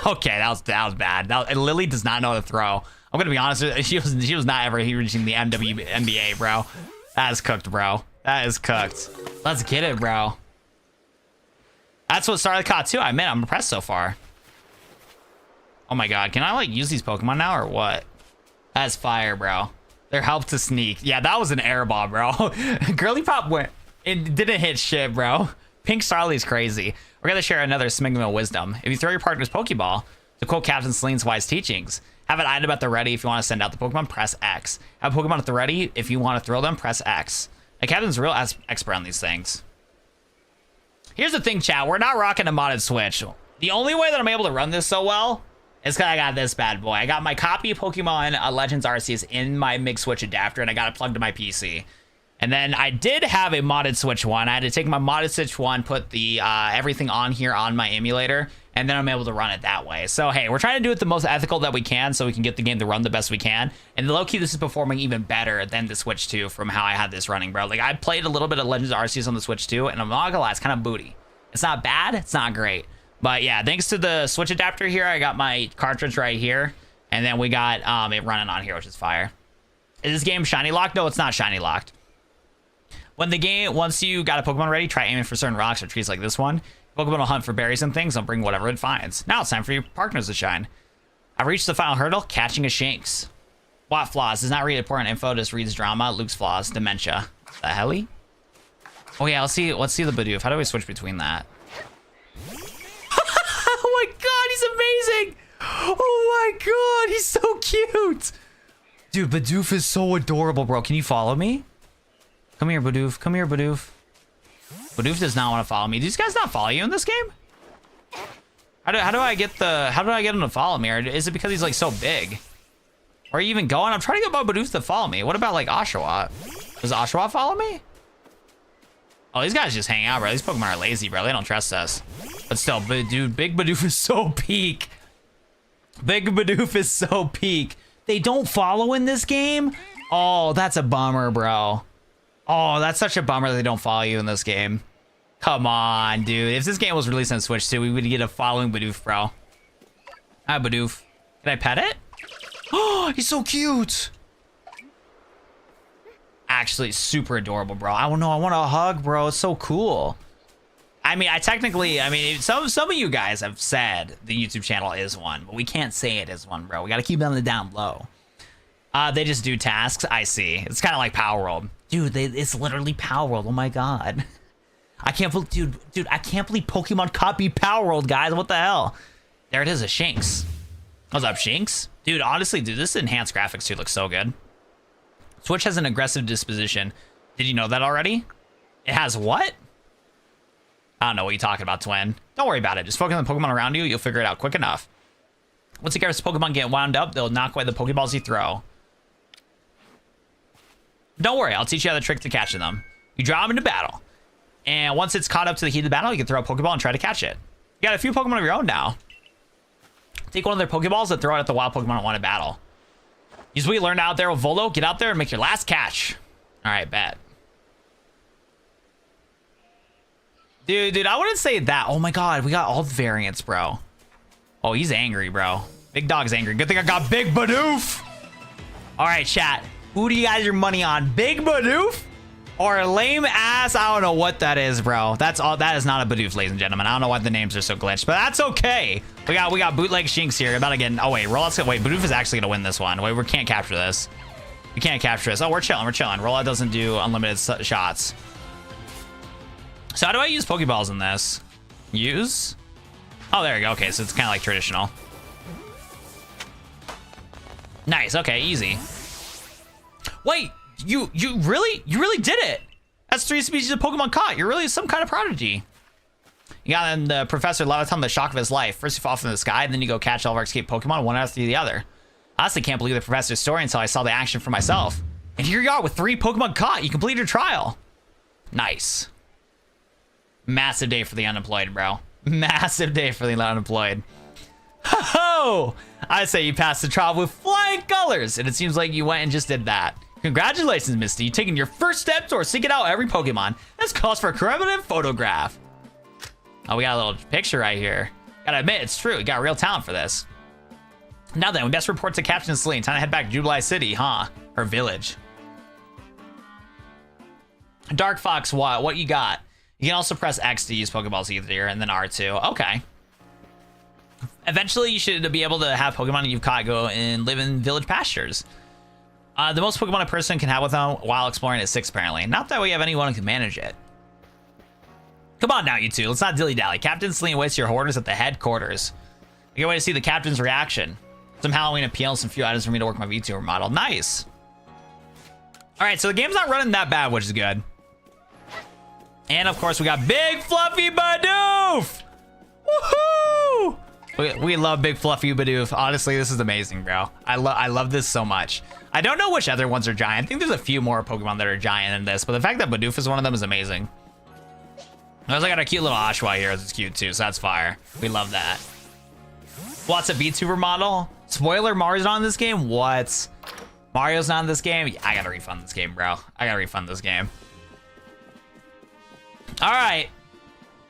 Okay, that was bad. Lily does not know how to throw. I'm gonna be honest. She was not ever reaching the NBA, bro. That is cooked, bro. That is cooked. Let's get it, bro. That's what Starly caught too. I mean, I'm impressed so far. Oh my god, can I like use these Pokemon now or what? That's fire, bro. Their help to sneak. Yeah, that was an air ball, bro. Girly Pop went. It didn't hit shit, bro. Pink Starly's crazy. We're gonna share another smigma of wisdom. If you throw your partner's Pokeball, to quote Captain Sling's wise teachings, have an item at the ready if you want to send out the Pokemon, press X. Have a Pokemon at the ready if you want to throw them, press X. The Captain's real expert on these things. Here's the thing, chat. We're not rocking a modded Switch. The only way that I'm able to run this so well is because I got this bad boy. I got my copy of Pokemon Legends Arceus in my MIG Switch adapter, and I got it plugged to my PC. And then I did have a modded Switch 1. I had to take my modded Switch 1, put the everything on here on my emulator, and then I'm able to run it that way. So, hey, we're trying to do it the most ethical that we can so we can get the game to run the best we can. And low-key, this is performing even better than the Switch 2 from how I had this running, bro. Like, I played a little bit of Legends Arceus on the Switch 2, and I'm not gonna lie, it's kind of booty. It's not bad, it's not great. But yeah, thanks to the Switch adapter here, I got my cartridge right here. And then we got it running on here, which is fire. Is this game shiny locked? No, it's not shiny locked. When the game, once you got a Pokemon ready, try aiming for certain rocks or trees like this one. Pokemon will hunt for berries and things. They'll bring whatever it finds. Now it's time for your partners to shine. I've reached the final hurdle, catching a Shinx. What flaws? Does not read important info, just reads drama. Luke's flaws, dementia. The helly? Oh yeah, let's see the Bidoof. How do we switch between that? Oh my god, he's amazing! Oh my god, he's so cute! Dude, Bidoof is so adorable, bro. Can you follow me? Come here, Bidoof. Come here, Bidoof. Bidoof does not want to follow me. Do these guys not follow you in this game? How do I get him to follow me? Or is it because he's like so big? Where are you even going? I'm trying to get my Bidoof to follow me. What about like Oshawott? Does Oshawott follow me? Oh, these guys just hang out, bro. These Pokemon are lazy, bro. They don't trust us. But still, dude, Big Bidoof is so peak. Big Bidoof is so peak. They don't follow in this game? Oh, that's a bummer, bro. Oh, that's such a bummer that they don't follow you in this game. Come on, dude. If this game was released on Switch 2, we would get a following Bidoof, bro. Hi, Bidoof. Can I pet it? Oh, he's so cute. Actually, super adorable, bro. I don't know. I want a hug, bro. It's so cool. I mean, some of you guys have said the YouTube channel is one, but we can't say it is one, bro. We got to keep it on the down low. They just do tasks. I see. It's kind of like Power World. Dude, it's literally Power World. Oh my god. I can't believe, dude, I can't believe Pokemon copied Power World, guys. What the hell? There it is, a Shinx. What's up, Shinx? Dude, honestly, dude, this enhanced graphics too looks so good. Switch has an aggressive disposition. Did you know that already? It has what? I don't know what you're talking about, twin. Don't worry about it. Just focus on the Pokemon around you. You'll figure it out quick enough. Once you get this Pokemon get wound up, they'll knock away the Pokeballs you throw. Don't worry, I'll teach you the trick to catching them. You draw them into battle. And once it's caught up to the heat of the battle, you can throw a Pokeball and try to catch it. You got a few Pokemon of your own now. Take one of their Pokeballs and throw it at the wild Pokemon that want to battle. Use what you learned out there with Volo. Get out there and make your last catch. All right, bet. Dude, I wouldn't say that. Oh my God, we got all the variants, bro. Oh, he's angry, bro. Big Dog's angry. Good thing I got Big Bidoof. All right, chat. Who do you guys your money on? Big Bidoof or lame ass? I don't know what that is, bro. That's all. That is not a Bidoof, ladies and gentlemen. I don't know why the names are so glitched, but that's okay. We got bootleg Shinx here. About to get. Oh wait, wait. Bidoof is actually gonna win this one. Wait, we can't capture this. We can't capture this. Oh, we're chilling. We're chilling. Rollout doesn't do unlimited shots. So how do I use Pokeballs in this? Use? Oh, there we go. Okay, so it's kind of like traditional. Nice. Okay, easy. Wait, you really did it. That's 3 species of Pokemon caught. You're really some kind of prodigy. You got in the Professor Laventon the shock of his life. First you fall from the sky, and then you go catch all of our escaped Pokemon one after the other. I honestly can't believe the professor's story until I saw the action for myself. And here you are with 3 Pokemon caught. You completed your trial. Nice. Massive day for the unemployed, bro. Massive day for the unemployed. Ho-ho! I say you passed the trial with flying colors, and it seems like you went and just did that. Congratulations, Misty. You've taken your first step towards seeking out every Pokemon. This calls for a commemorative photograph. Oh, we got a little picture right here. Gotta admit, it's true. You got real talent for this. Now then, we best report to Captain Celine. Time to head back to Jubilife City, huh? Her village. Dark Fox, what you got? You can also press X to use Pokeballs either, and then R2. Okay. Eventually, you should be able to have Pokemon you've caught go and live in village pastures. The most Pokemon a person can have with them while exploring is 6, apparently. Not that we have anyone who can manage it. Come on now, you two. Let's not dilly-dally. Captain Celine waits your orders at the headquarters. I can't wait to see the captain's reaction. Some Halloween appeal and some few items for me to work my VTuber model. Nice. All right, so the game's not running that bad, which is good. And of course, we got Big Fluffy Bidoof! Woohoo! We love Big Fluffy Bidoof. Honestly, this is amazing, bro. I love this so much. I don't know which other ones are giant. I think there's a few more Pokemon that are giant than this, but the fact that Bidoof is one of them is amazing. I also got a cute little Oshawott here. It's cute too, so that's fire. We love that. What's a VTuber model? Spoiler, Mario's not in this game? What? Mario's not in this game? I gotta refund this game, bro. I gotta refund this game. All right,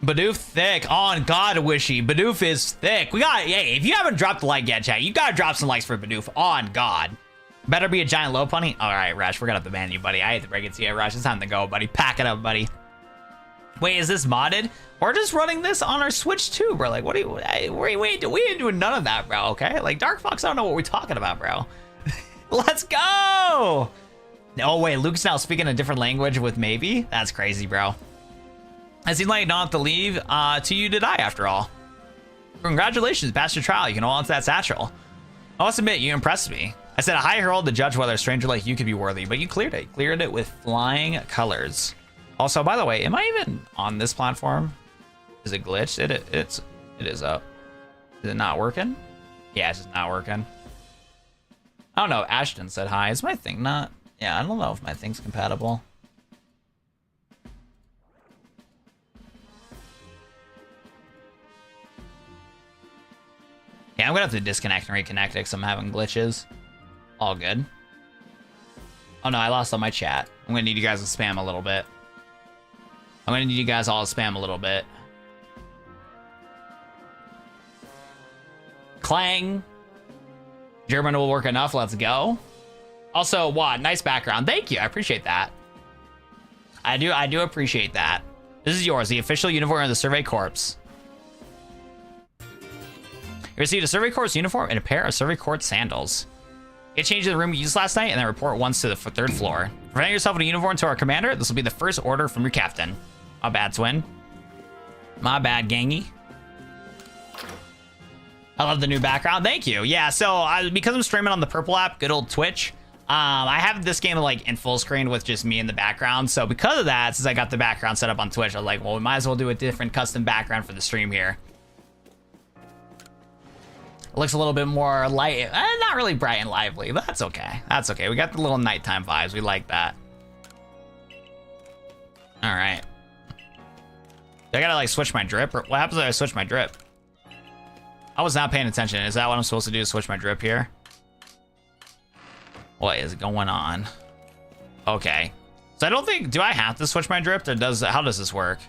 Bidoof thick. On God, Wishy. Bidoof is thick. We got, hey, if you haven't dropped a like yet, chat, you gotta drop some likes for Bidoof. On God. Better be a giant low pony. All right, Rush, we're gonna have to ban you, buddy. I hate to break it to you, Rush. It's time to go, buddy. Pack it up, buddy. Wait, is this modded? We're just running this on our Switch too, bro. Like, what do you, we ain't doing none of that, bro, okay? Like, Dark Fox, I don't know what we're talking about, bro. Let's go. Oh, wait, Luke's now speaking a different language with Maybe? That's crazy, bro. It seems like you don't have to leave to you to die, after all. Congratulations, passed your trial. You can hold on to that satchel. I must admit, you impressed me. I said a high herald to judge whether a stranger like you could be worthy, but you cleared it. Cleared it with flying colors. Also, by the way, am I even on this platform? Is it glitched? It is up. Is it not working? Yeah, it's just not working. I don't know. Ashton said hi. Is my thing not? Yeah, I don't know if my thing's compatible. Yeah, I'm gonna have to disconnect and reconnect it because I'm having glitches. All good. Oh no, I lost all my chat. I'm gonna need you guys to spam a little bit. I'm gonna need you guys all to spam a little bit. Clang. German will work enough. Let's go. Also, what? Nice background. Thank you. I appreciate that. I do appreciate that. This is yours, the official uniform of the Survey Corps. You received a Survey Corps uniform and a pair of Survey Corps sandals. Get changed to the room you used last night and then report once to the 3rd floor. Present yourself in a uniform to our commander. This will be the first order from your captain. My bad, Twin. My bad, gangy. I love the new background. Thank you. Yeah, so because I'm streaming on the Purple app, good old Twitch, I have this game like in full screen with just me in the background. So because of that, since I got the background set up on Twitch, I was like, well, we might as well do a different custom background for the stream here. looks a little bit more light. Not really bright and lively, but that's okay. That's okay. We got the little nighttime vibes. We like that. All right. I gotta like switch my drip. Or what happens if I switch my drip? I was not paying attention. Is that what I'm supposed to do? Switch my drip here? What is going on? Okay. So I don't think, do I have to switch my drip or how does this work?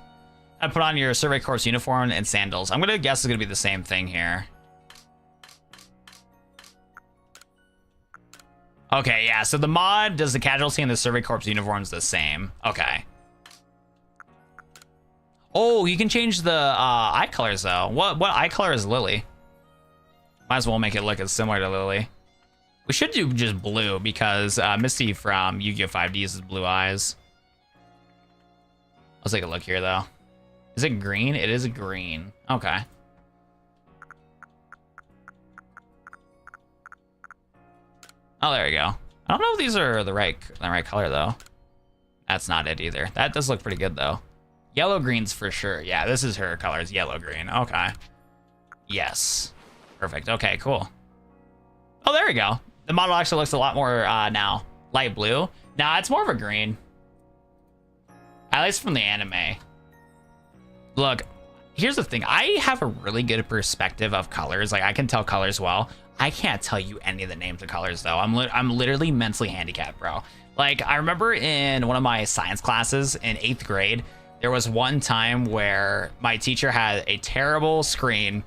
I put on your Survey Corps uniform and sandals. I'm gonna guess it's gonna be the same thing here. Okay, yeah, so the mod does the casualty and the Survey Corps uniforms the same. Okay. Oh, you can change the eye colors though. What eye color is Lily? Might as well make it look as similar to Lily. We should do just blue because Misty from Yu-Gi-Oh! 5D uses blue eyes. Let's take a look here though. Is it green? It is green. Okay. Oh, there we go. I don't know if these are the right color though. That's not it either. That does look pretty good though. Yellow green's for sure. Yeah, this is her colors. Yellow green. Okay. Yes. Perfect. Okay, cool. Oh, there we go. The model actually looks a lot more now light blue. Nah, it's more of a green. At least from the anime. Look, here's the thing. I have a really good perspective of colors. Like I can tell colors well. I can't tell you any of the names of colors though. I'm literally mentally handicapped, bro. Like I remember in one of my science classes in 8th grade, there was one time where my teacher had a terrible screen,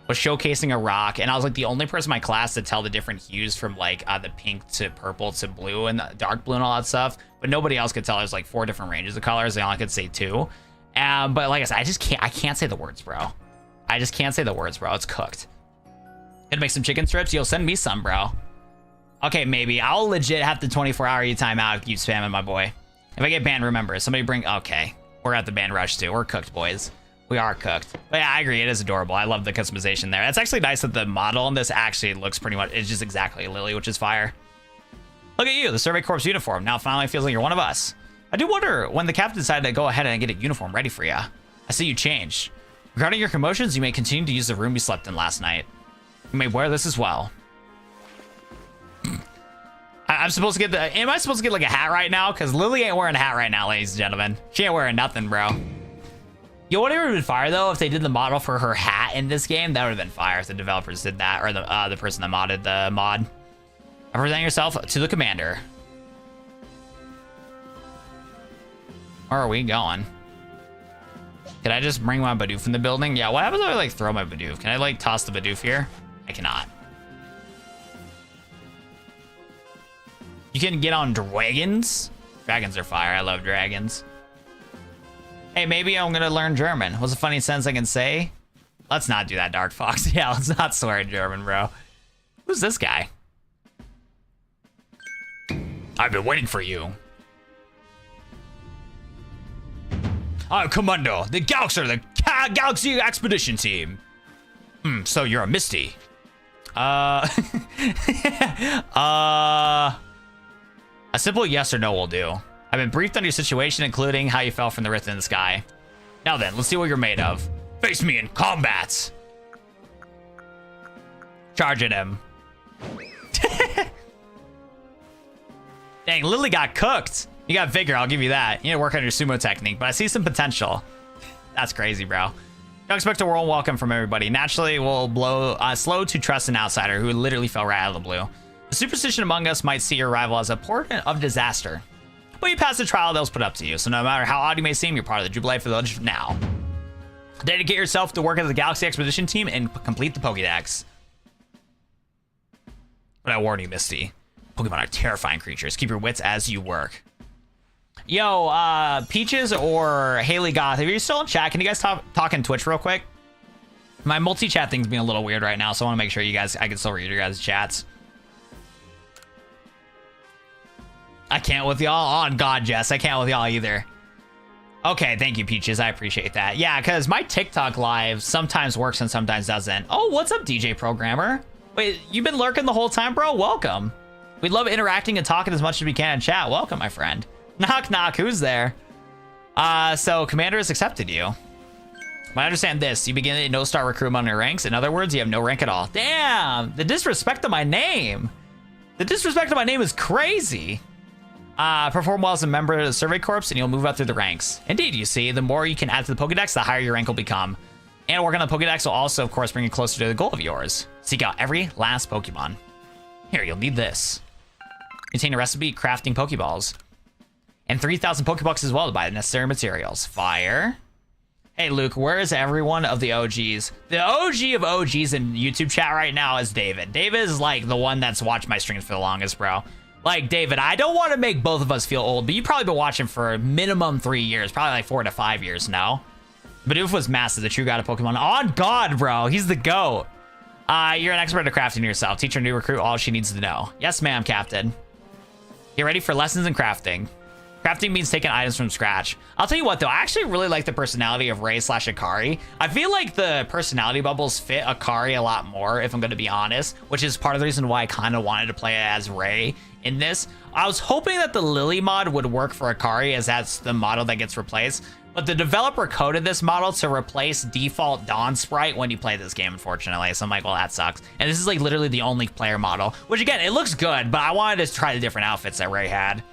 was showcasing a rock, and I was like the only person in my class to tell the different hues from like the pink to purple to blue and the dark blue and all that stuff. But nobody else could tell. There's like 4 different ranges of colors. They only could say 2. But like I said, I can't say the words, bro. I just can't say the words, bro. It's cooked. Gonna make some chicken strips. Yo, send me some, bro. Okay, maybe. I'll legit have the 24-hour timeout if you keep spamming my boy. If I get banned, remember, somebody bring... Okay. We're at the band rush too. We're cooked, boys. We are cooked. But yeah, I agree. It is adorable. I love the customization there. It's actually nice that the model on this actually looks pretty much... It's just exactly Lily, which is fire. Look at you, the Survey Corps uniform. Now it finally feels like you're one of us. I do wonder when the captain decided to go ahead and get a uniform ready for you. I see you changed. Regarding your commotions, you may continue to use the room you slept in last night. You may wear this as well. I'm supposed to get the... Am I supposed to get like a hat right now? Because Lily ain't wearing a hat right now, ladies and gentlemen. She ain't wearing nothing, bro. Yo, what would have been fire though if they did the model for her hat in this game? That would have been fire if the developers did that, or the person that modded the mod. Present yourself to the commander. Where are we going? Can I just bring my Bidoof in the building? Yeah, what happens if I like throw my Bidoof? Can I like toss the Bidoof here? I cannot. You can get on dragons? Dragons are fire. I love dragons. Hey, maybe I'm gonna learn German. What's a funny sentence I can say? Let's not do that, Dark Fox. Yeah, let's not swear in German, bro. Who's this guy? I've been waiting for you. I'm Commando, the Galaxy Expedition Team. So you're a Misty. A simple yes or no will do. I've been briefed on your situation, including how you fell from the rift in the sky. Now then, let's see what you're made of. Face me in combat. Charge at him. Dang, Lily got cooked. You got vigor, I'll give you that. You need to work on your sumo technique, but I see some potential. That's crazy, bro. Don't expect a warm welcome from everybody. Naturally, we'll blow slow to trust an outsider who literally fell right out of the blue. The superstition among us might see your arrival as a portent of disaster. But you pass the trial they'll put up to you, so no matter how odd you may seem, you're part of the Jubilife Village now. Dedicate yourself to work as the Galaxy Expedition Team and complete the Pokédex. But I warn you, Misty. Pokemon are terrifying creatures. Keep your wits as you work. Yo, Peaches or Haley Goth, if you're still in chat, can you guys talk in Twitch real quick? My multi-chat thing's being a little weird right now, so I want to make sure you guys, I can still read your guys' chats. I can't with y'all. Oh, God, Jess, I can't with y'all either. Okay, thank you, Peaches. I appreciate that. Yeah, because my TikTok live sometimes works and sometimes doesn't. Oh, what's up, DJ Programmer? Wait, you've been lurking the whole time, bro? Welcome. We love interacting and talking as much as we can in chat. Welcome, my friend. Knock, knock. Who's there? So Commander has accepted you. But I understand this. You begin a no-star recruitment on your ranks. In other words, you have no rank at all. Damn! The disrespect of my name. The disrespect of my name is crazy. Perform well as a member of the Survey Corps, and you'll move up through the ranks. Indeed, you see, the more you can add to the Pokedex, the higher your rank will become. And working on the Pokedex will also, of course, bring you closer to the goal of yours. Seek out every last Pokemon. Here, you'll need this. Contain a recipe crafting Pokeballs. And 3,000 Pokebucks as well to buy the necessary materials. Fire. Hey, Luke, where is everyone of the OGs? The OG of OGs in YouTube chat right now is David. David is like the one that's watched my streams for the longest, bro. Like, David, I don't want to make both of us feel old, but you've probably been watching for minimum 3 years, probably like 4 to 5 years now. Bidoof was massive, the true god of Pokemon. On God, bro. He's the GOAT. You're an expert at crafting yourself. Teach your new recruit all she needs to know. Yes, ma'am, Captain. Get ready for lessons in crafting. Crafting means taking items from scratch. I'll tell you what, though. I actually really like the personality of Ray / Akari. I feel like the personality bubbles fit Akari a lot more, if I'm going to be honest, which is part of the reason why I kind of wanted to play as Ray in this. I was hoping that the Lily mod would work for Akari, as that's the model that gets replaced. But the developer coded this model to replace default Dawn Sprite when you play this game, unfortunately. So I'm like, well, that sucks. And this is like literally the only player model, which again, it looks good, but I wanted to try the different outfits that Ray had.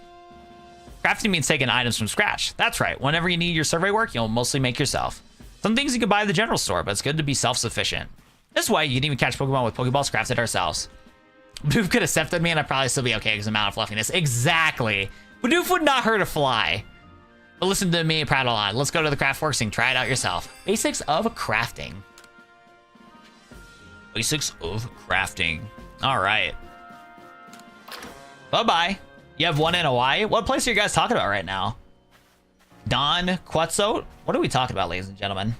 Crafting means taking items from scratch. That's right. Whenever you need your survey work, you'll mostly make yourself. Some things you can buy at the general store, but it's good to be self-sufficient. This way, you can even catch Pokemon with Pokeballs crafted ourselves. Bidoof could have accepted me and I'd probably still be okay because of the amount of fluffiness. Exactly. Bidoof would not hurt a fly. But listen to me and prattle on. Let's go to the Craftworks and try it out yourself. Basics of crafting. Basics of crafting. All right. Bye-bye. You have one in Hawaii? What place are you guys talking about right now? Don Quetzal? What are we talking about, ladies and gentlemen?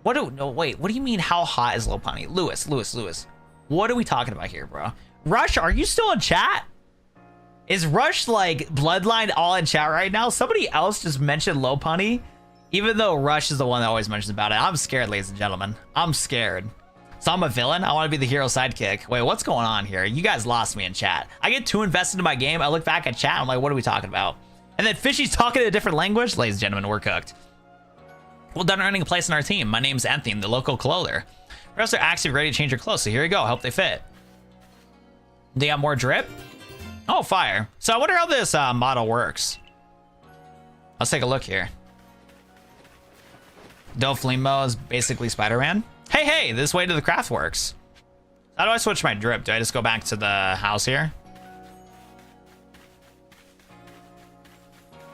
No, wait. What do you mean, how hot is Lopunny? Lewis. What are we talking about here, bro? Rush, are you still in chat? Is Rush, like, Bloodline all in chat right now? Somebody else just mentioned Lopunny, even though Rush is the one that always mentions about it. I'm scared, ladies and gentlemen. I'm scared. So I'm a villain? I want to be the hero sidekick. Wait, what's going on here? You guys lost me in chat. I get too invested in my game. I look back at chat. I'm like, what are we talking about? And then Fishy's talking a different language. Ladies and gentlemen, we're cooked. Well done earning a place in our team. My name's Anthony, the local clother. Reps are actually ready to change your clothes, so here you go. Hope they fit. They got more drip? Oh, fire. So I wonder how this model works. Let's take a look here. Doflimo is basically Spider-Man. Hey, this way to the Craftworks. How do I switch my drip? Do I just go back to the house here?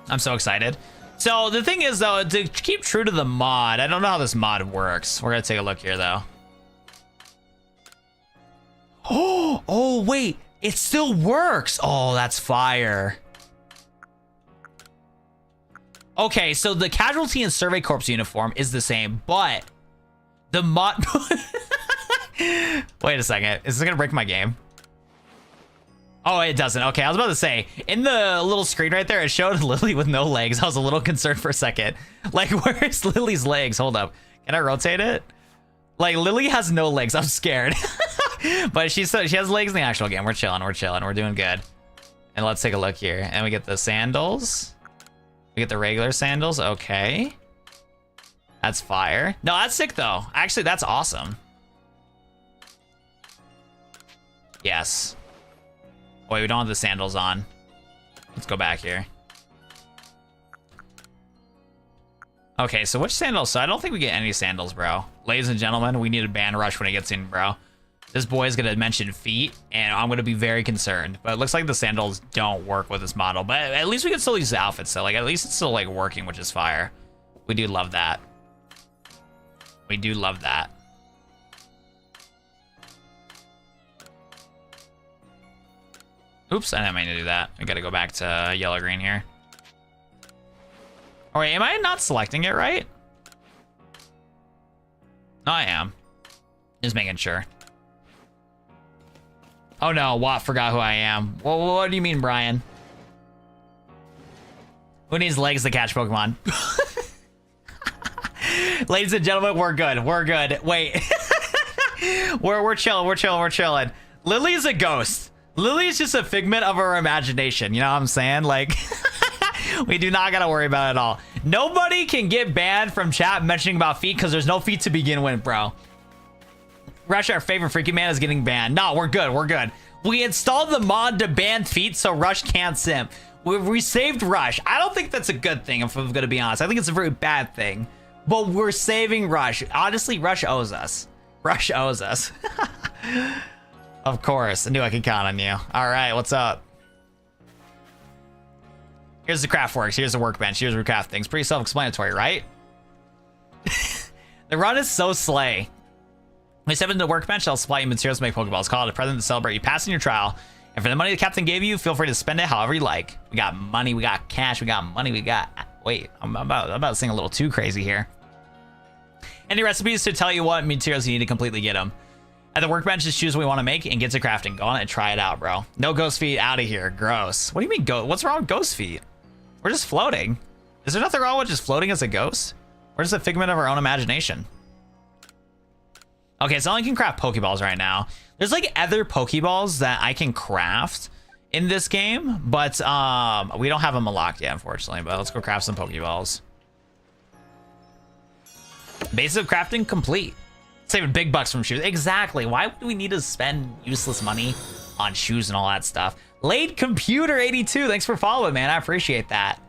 I'm so excited. So the thing is, though, to keep true to the mod, I don't know how this mod works. We're going to take a look here, though. Oh, wait. It still works. Oh, that's fire. Okay, so the Casualty and Survey Corps uniform is the same, but the mod... Wait a second. Is this going to break my game? Oh, it doesn't. Okay, I was about to say, in the little screen right there, it showed Lily with no legs. I was a little concerned for a second. Like, where's Lily's legs? Hold up. Can I rotate it? Like, Lily has no legs. I'm scared. But she has legs in the actual game. We're chilling. We're doing good. And let's take a look here. And we get the sandals. We get the regular sandals. Okay. That's fire. No, that's sick, though. Actually, that's awesome. Yes. Wait, we don't have the sandals on. Let's go back here. Okay, so which sandals? So I don't think we get any sandals, bro. Ladies and gentlemen, we need a ban rush when he gets in, bro. This boy is going to mention feet, and I'm going to be very concerned. But it looks like the sandals don't work with this model. But at least we can still use the outfits, so like at least it's still like working, which is fire. We do love that. We do love that. Oops, I didn't mean to do that. I got to go back to yellow-green here. Oh, wait, am I not selecting it right? No, I am. Just making sure. Oh no, Watt forgot who I am. Well, what do you mean, Brian? Who needs legs to catch Pokemon? Ladies and gentlemen, we're good. We're good. Wait. we're chilling. Lily's a ghost. Lily is just a figment of our imagination. You know what I'm saying? Like, We do not gotta worry about it at all. Nobody can get banned from chat mentioning about feet because there's no feet to begin with, bro. Rush, our favorite freaking man, is getting banned. No, we're good. We're good. We installed the mod to ban feet so Rush can't simp. We saved Rush. I don't think that's a good thing, if I'm gonna be honest. I think it's a very bad thing. But we're saving Rush. Honestly, Rush owes us. Rush owes us. Of course. I knew I could count on you. All right, what's up? Here's the craft works. Here's the workbench. Here's where we craft things. Pretty self-explanatory, right? The run is so slay. When you step into the workbench, I'll supply you materials to make Pokeballs. Call it a present to celebrate you passing your trial. And for the money the captain gave you, feel free to spend it however you like. We got money, we got cash, we got money, we got... Wait, I'm about to sing a little too crazy here. Any recipes to tell you what materials you need to completely get them. At the workbench, just choose what we want to make and get to crafting. Go on and try it out, bro. No ghost feet, out of here. Gross. What do you mean, what's wrong with ghost feet? We're just floating. Is there nothing wrong with just floating as a ghost? We're just a figment of our own imagination. Okay, so I only can craft Pokeballs right now. There's like other Pokeballs that I can craft in this game, but we don't have them unlocked yet, unfortunately. But let's go craft some Pokeballs. Basic crafting complete. Saving big bucks from shoes. Exactly. Why would we need to spend useless money on shoes and all that stuff? Late Computer 82. Thanks for following, man. I appreciate that.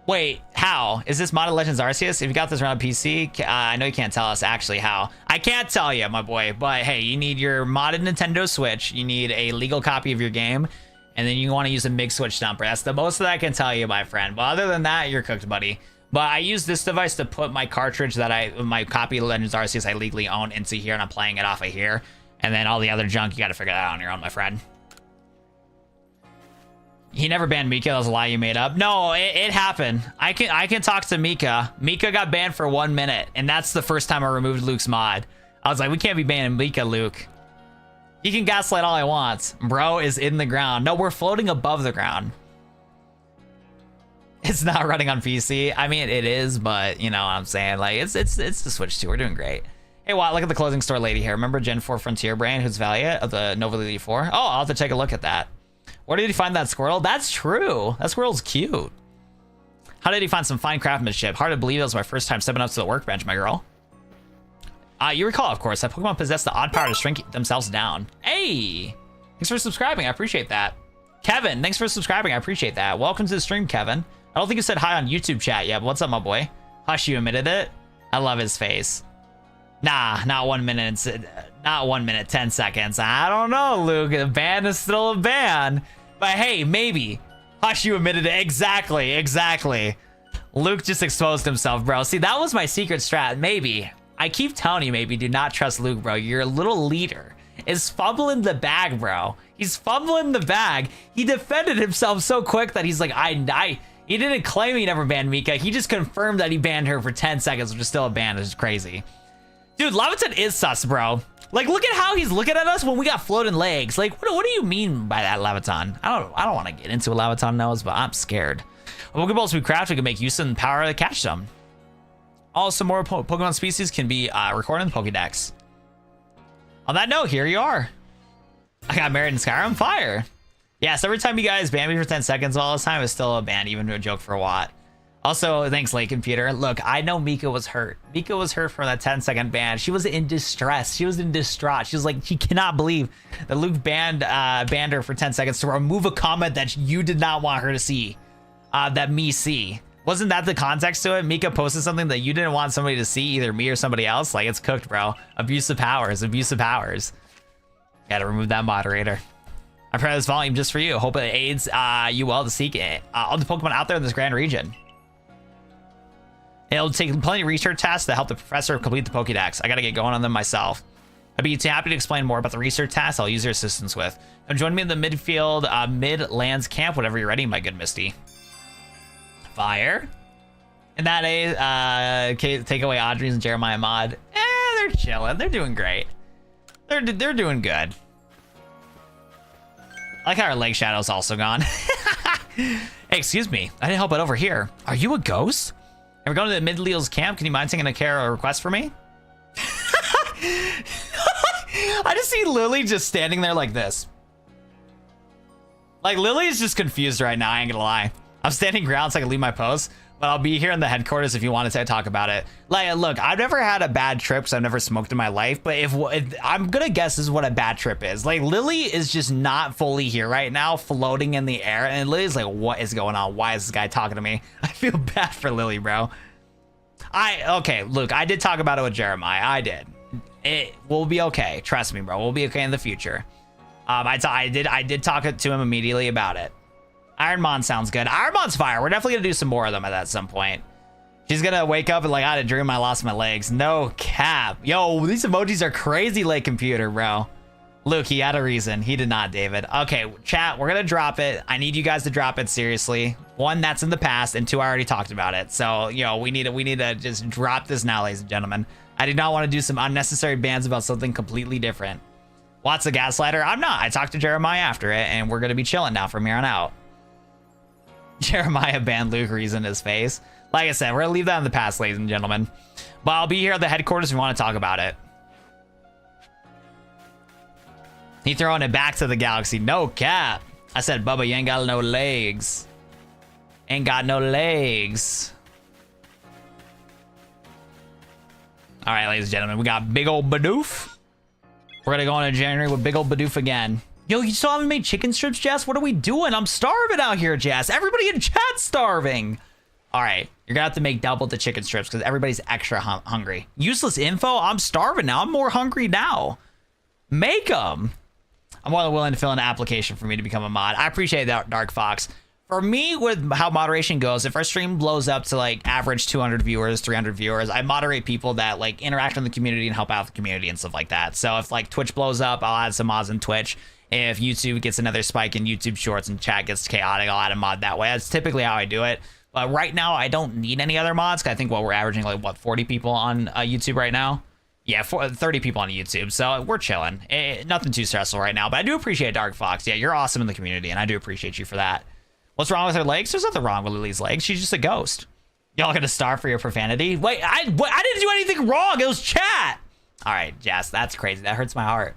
Wait, how? Is this modded Legends Arceus? If you got this around PC, I know you can't tell us actually how. I can't tell you, my boy, but hey, you need your modded Nintendo Switch. You need a legal copy of your game, and then you want to use a MIG switch dumper. That's the most that I can tell you, my friend. But other than that, you're cooked, buddy. But I use this device to put my cartridge that my copy of Legends Arceus I legally own into here, and I'm playing it off of here. And then all the other junk, you got to figure that out on your own, my friend. He never banned Mika. That was a lie you made up. No, it happened. I can talk to Mika. Mika got banned for 1 minute, and that's the first time I removed Luke's mod. I was like, we can't be banning Mika, Luke. He can gaslight all I want. Bro is in the ground. No, we're floating above the ground. It's not running on PC. I mean, it is, but you know what I'm saying. Like, it's the Switch too. We're doing great. Hey, Watt, look at the clothing store lady here. Remember Gen 4 Frontier brand who's Valiant of the Nova Lily 4? Oh, I'll have to take a look at that. Where did he find that squirrel? That's true. That squirrel's cute. How did he find some fine craftsmanship? Hard to believe it was my first time stepping up to the workbench, my girl. You recall, of course, that Pokemon possess the odd power to shrink themselves down. Hey, thanks for subscribing. I appreciate that. Kevin, thanks for subscribing. I appreciate that. Welcome to the stream, Kevin. I don't think you said hi on YouTube chat yet, but what's up, my boy? Hush, you admitted it? I love his face. Nah, not 1 minute. Not 1 minute, 10 seconds. I don't know, Luke. A ban is still a ban. But hey, maybe. Hush, you admitted it. Exactly, exactly. Luke just exposed himself, bro. See, that was my secret strat. Maybe. I keep telling you, maybe, do not trust Luke, bro. Your little leader is fumbling the bag, bro. He's fumbling the bag. He defended himself so quick that he's like, he didn't claim he never banned Mika. He just confirmed that he banned her for 10 seconds, which is still a ban. It's crazy. Dude, Laventon is sus, bro. Like, look at how he's looking at us when we got floating legs. Like, what do you mean by that, Laventon? I don't want to get into what Laventon knows, but I'm scared. Pokeballs we craft, we can make use of the power to catch them. Also, more Pokemon species can be recorded in the Pokédex. On that note, here you are. I got married in Skyrim. Fire. Yes, every time you guys ban me for 10 seconds all this time, it's still a ban, even a joke for a Watt. Also, thanks, Lake Computer. Look, I know Mika was hurt. Mika was hurt from that 10-second ban. She was in distress. She was in distraught. She was like, she cannot believe that Luke banned her for 10 seconds to remove a comment that you did not want her to see, that me see. Wasn't that the context to it? Mika posted something that you didn't want somebody to see, either me or somebody else. Like, it's cooked, bro. Abuse of powers. Abuse of powers. Gotta remove that moderator. I prepared this volume just for you. Hope it aids you well to seek all the Pokemon out there in this grand region. It'll take plenty of research tasks to help the professor complete the Pokédex. I gotta get going on them myself. I'd be happy to explain more about the research tasks I'll use your assistance with. Come join me in the midfield, Midlands camp, whenever you're ready, my good Misty. Fire. And that take away Audrey's and Jeremiah mod. They're chilling. They're doing great. They're doing good. I like how our leg shadow's also gone. Hey, excuse me. I didn't help it over here. Are you a ghost? And we're going to the Midleals camp. Can you mind taking a care or request for me? I just see Lily just standing there like this. Like, Lily is just confused right now. I ain't gonna lie. I'm standing ground so I can leave my post, but I'll be here in the headquarters if you wanted to talk about it. Like, look, I've never had a bad trip because I've never smoked in my life, but if I'm gonna guess this is what a bad trip is. Like, Lily is just not fully here right now, floating in the air, and Lily's like, what is going on? Why is this guy talking to me? I feel bad for Lily, bro. Okay, Luke, I did talk about it with Jeremiah. I did. It will be okay. Trust me, bro. We'll be okay in the future. I did talk to him immediately about it. Ironmon sounds good. Ironmon's fire. We're definitely gonna do some more of them at some point. She's gonna wake up and like, I had a dream I lost my legs. No cap. Yo, these emojis are crazy, like computer, bro. Luke, he had a reason. He did not, David. Okay, chat, we're gonna drop it. I need you guys to drop it seriously. One, that's in the past, and two, I already talked about it. So, you know, we need to just drop this now, ladies and gentlemen. I do not want to do some unnecessary bans about something completely different. What's a gaslighter? I'm not. I talked to Jeremiah after it, and we're gonna be chilling now from here on out. Jeremiah banned Luke Reason his face. Like I said, we're gonna leave that in the past, ladies and gentlemen. But I'll be here at the headquarters if you want to talk about it. He throwing it back to the galaxy. No cap. I said, Bubba, you ain't got no legs. Ain't got no legs. All right, ladies and gentlemen, we got big old Bidoof. We're gonna go into January with big old Bidoof again. Yo, you still haven't made chicken strips, Jess? What are we doing? I'm starving out here, Jess. Everybody in chat's starving. All right, you're gonna have to make double the chicken strips because everybody's extra hungry. Useless info? I'm starving now. I'm more hungry now. Make them. I'm more than willing to fill in an application for me to become a mod. I appreciate that, Dark Fox. For me, with how moderation goes, if our stream blows up to like average 200 viewers, 300 viewers, I moderate people that like interact in the community and help out the community and stuff like that. So if like Twitch blows up, I'll add some mods in Twitch. If YouTube gets another spike in YouTube Shorts and chat gets chaotic, I'll add a mod that way. That's typically how I do it. But right now, I don't need any other mods. I think we're averaging like, what, 40 people on YouTube right now? Yeah, 30 people on YouTube. So we're chilling. Nothing too stressful right now. But I do appreciate Dark Fox. Yeah, you're awesome in the community, and I do appreciate you for that. What's wrong with her legs? There's nothing wrong with Lily's legs. She's just a ghost. Y'all gonna starve for your profanity? Wait, I didn't do anything wrong. It was chat. All right, Jess, that's crazy. That hurts my heart.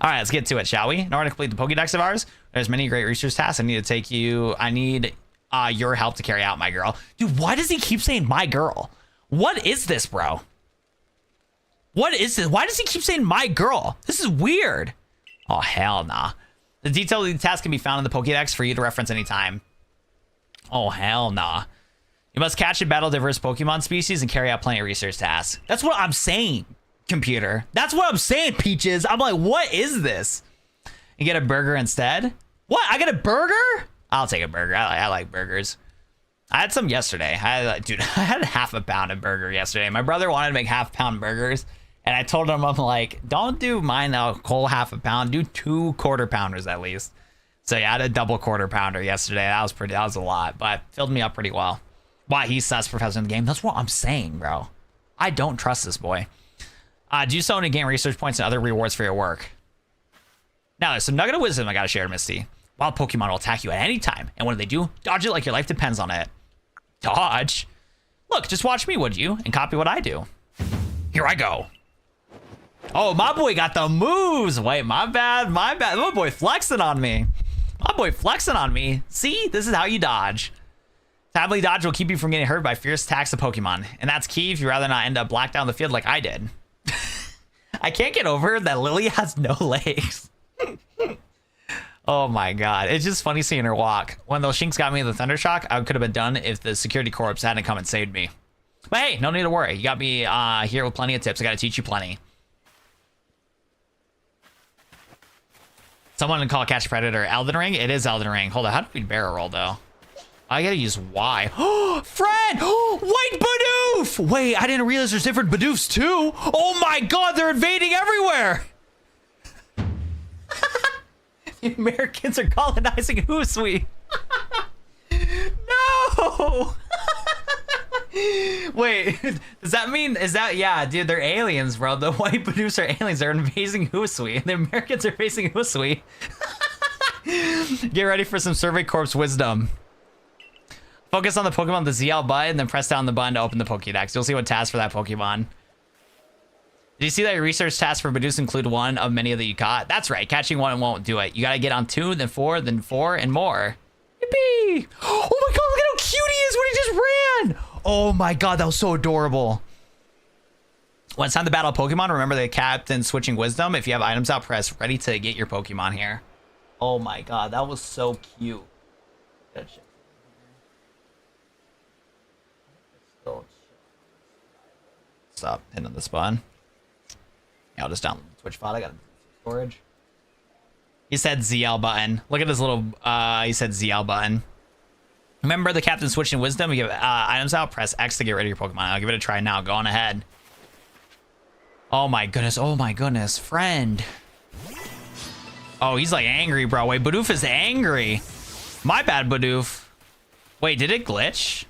All right, let's get to it, shall we? In order to complete the Pokédex of ours, there's many great research tasks. I need your help to carry out, my girl. Dude, why does he keep saying my girl? What is this, bro? What is this? Why does he keep saying my girl? This is weird. Oh, hell nah. The detail of the task can be found in the Pokédex for you to reference anytime. Oh, hell nah. You must catch and battle diverse Pokemon species and carry out plenty of research tasks. That's what I'm saying, computer. That's what I'm saying, Peaches. I'm like, what is this? You get a burger instead? What? I get a burger? I'll take a burger. I like burgers. I had some yesterday. Dude, I had half a pound of burger yesterday. My brother wanted to make half-pound burgers, and I told him, I'm like, don't do mine a whole half a pound. Do 2 quarter-pounders at least. So yeah, I had a double quarter-pounder yesterday. That was a lot, but filled me up pretty well. Why, he's sus professor in the game. That's what I'm saying, bro. I don't trust this boy. Do so to gain research points and other rewards for your work. Now, there's some nugget of wisdom I gotta share, Misty. Wild Pokemon will attack you at any time, and when they do, dodge it like your life depends on it. Dodge? Look, just watch me, would you? And copy what I do. Here I go. Oh, my boy got the moves. Wait, my bad. My boy flexing on me. My boy flexing on me. See, this is how you dodge. Timely dodge will keep you from getting hurt by fierce attacks of Pokemon. And that's key if you'd rather not end up blacked down the field like I did. I can't get over that Lily has no legs. Oh my god. It's just funny seeing her walk. When those Shinx got me in the Thunder Shock, I could have been done if the security corps hadn't come and saved me. But hey, no need to worry. You got me here with plenty of tips. I got to teach you plenty. Someone call Catch Predator Elden Ring? It is Elden Ring. Hold on. How do we barrel roll, though? I gotta use Y. Oh, Fred! Oh, white Bidoof! Wait, I didn't realize there's different Bidoofs, too. Oh my god, they're invading everywhere! The Americans are colonizing Hisui. No! Wait, does that mean, yeah, dude, they're aliens, bro. The white Bidoofs are aliens. They're invading Hisui. The Americans are facing Hisui. Get ready for some Survey Corps wisdom. Focus on the Pokemon with the ZL button, then press down the button to open the Pokédex. You'll see what tasks for that Pokemon. Did you see that your research tasks for Bidoofs include one of many that you caught? That's right, catching one won't do it. You gotta get on 2, then 4, then 4, and more. Yippee! Oh my god, look at just ran. Oh my god, that was so adorable. When it's time to battle Pokemon, remember the captain switching wisdom. If you have items out, press ready to get your Pokemon here. Oh my god, that was so cute. Stop hitting the spawn. Yeah, I'll just download the Twitch file. I got storage. He said ZL button. Look at this little, he said ZL button. Remember the captain switching wisdom? You give items out, press X to get rid of your Pokemon. I'll give it a try now. Go on ahead. Oh my goodness. Oh my goodness. Friend. Oh, he's like angry, bro. Wait, Bidoof is angry. My bad, Bidoof. Wait, did it glitch?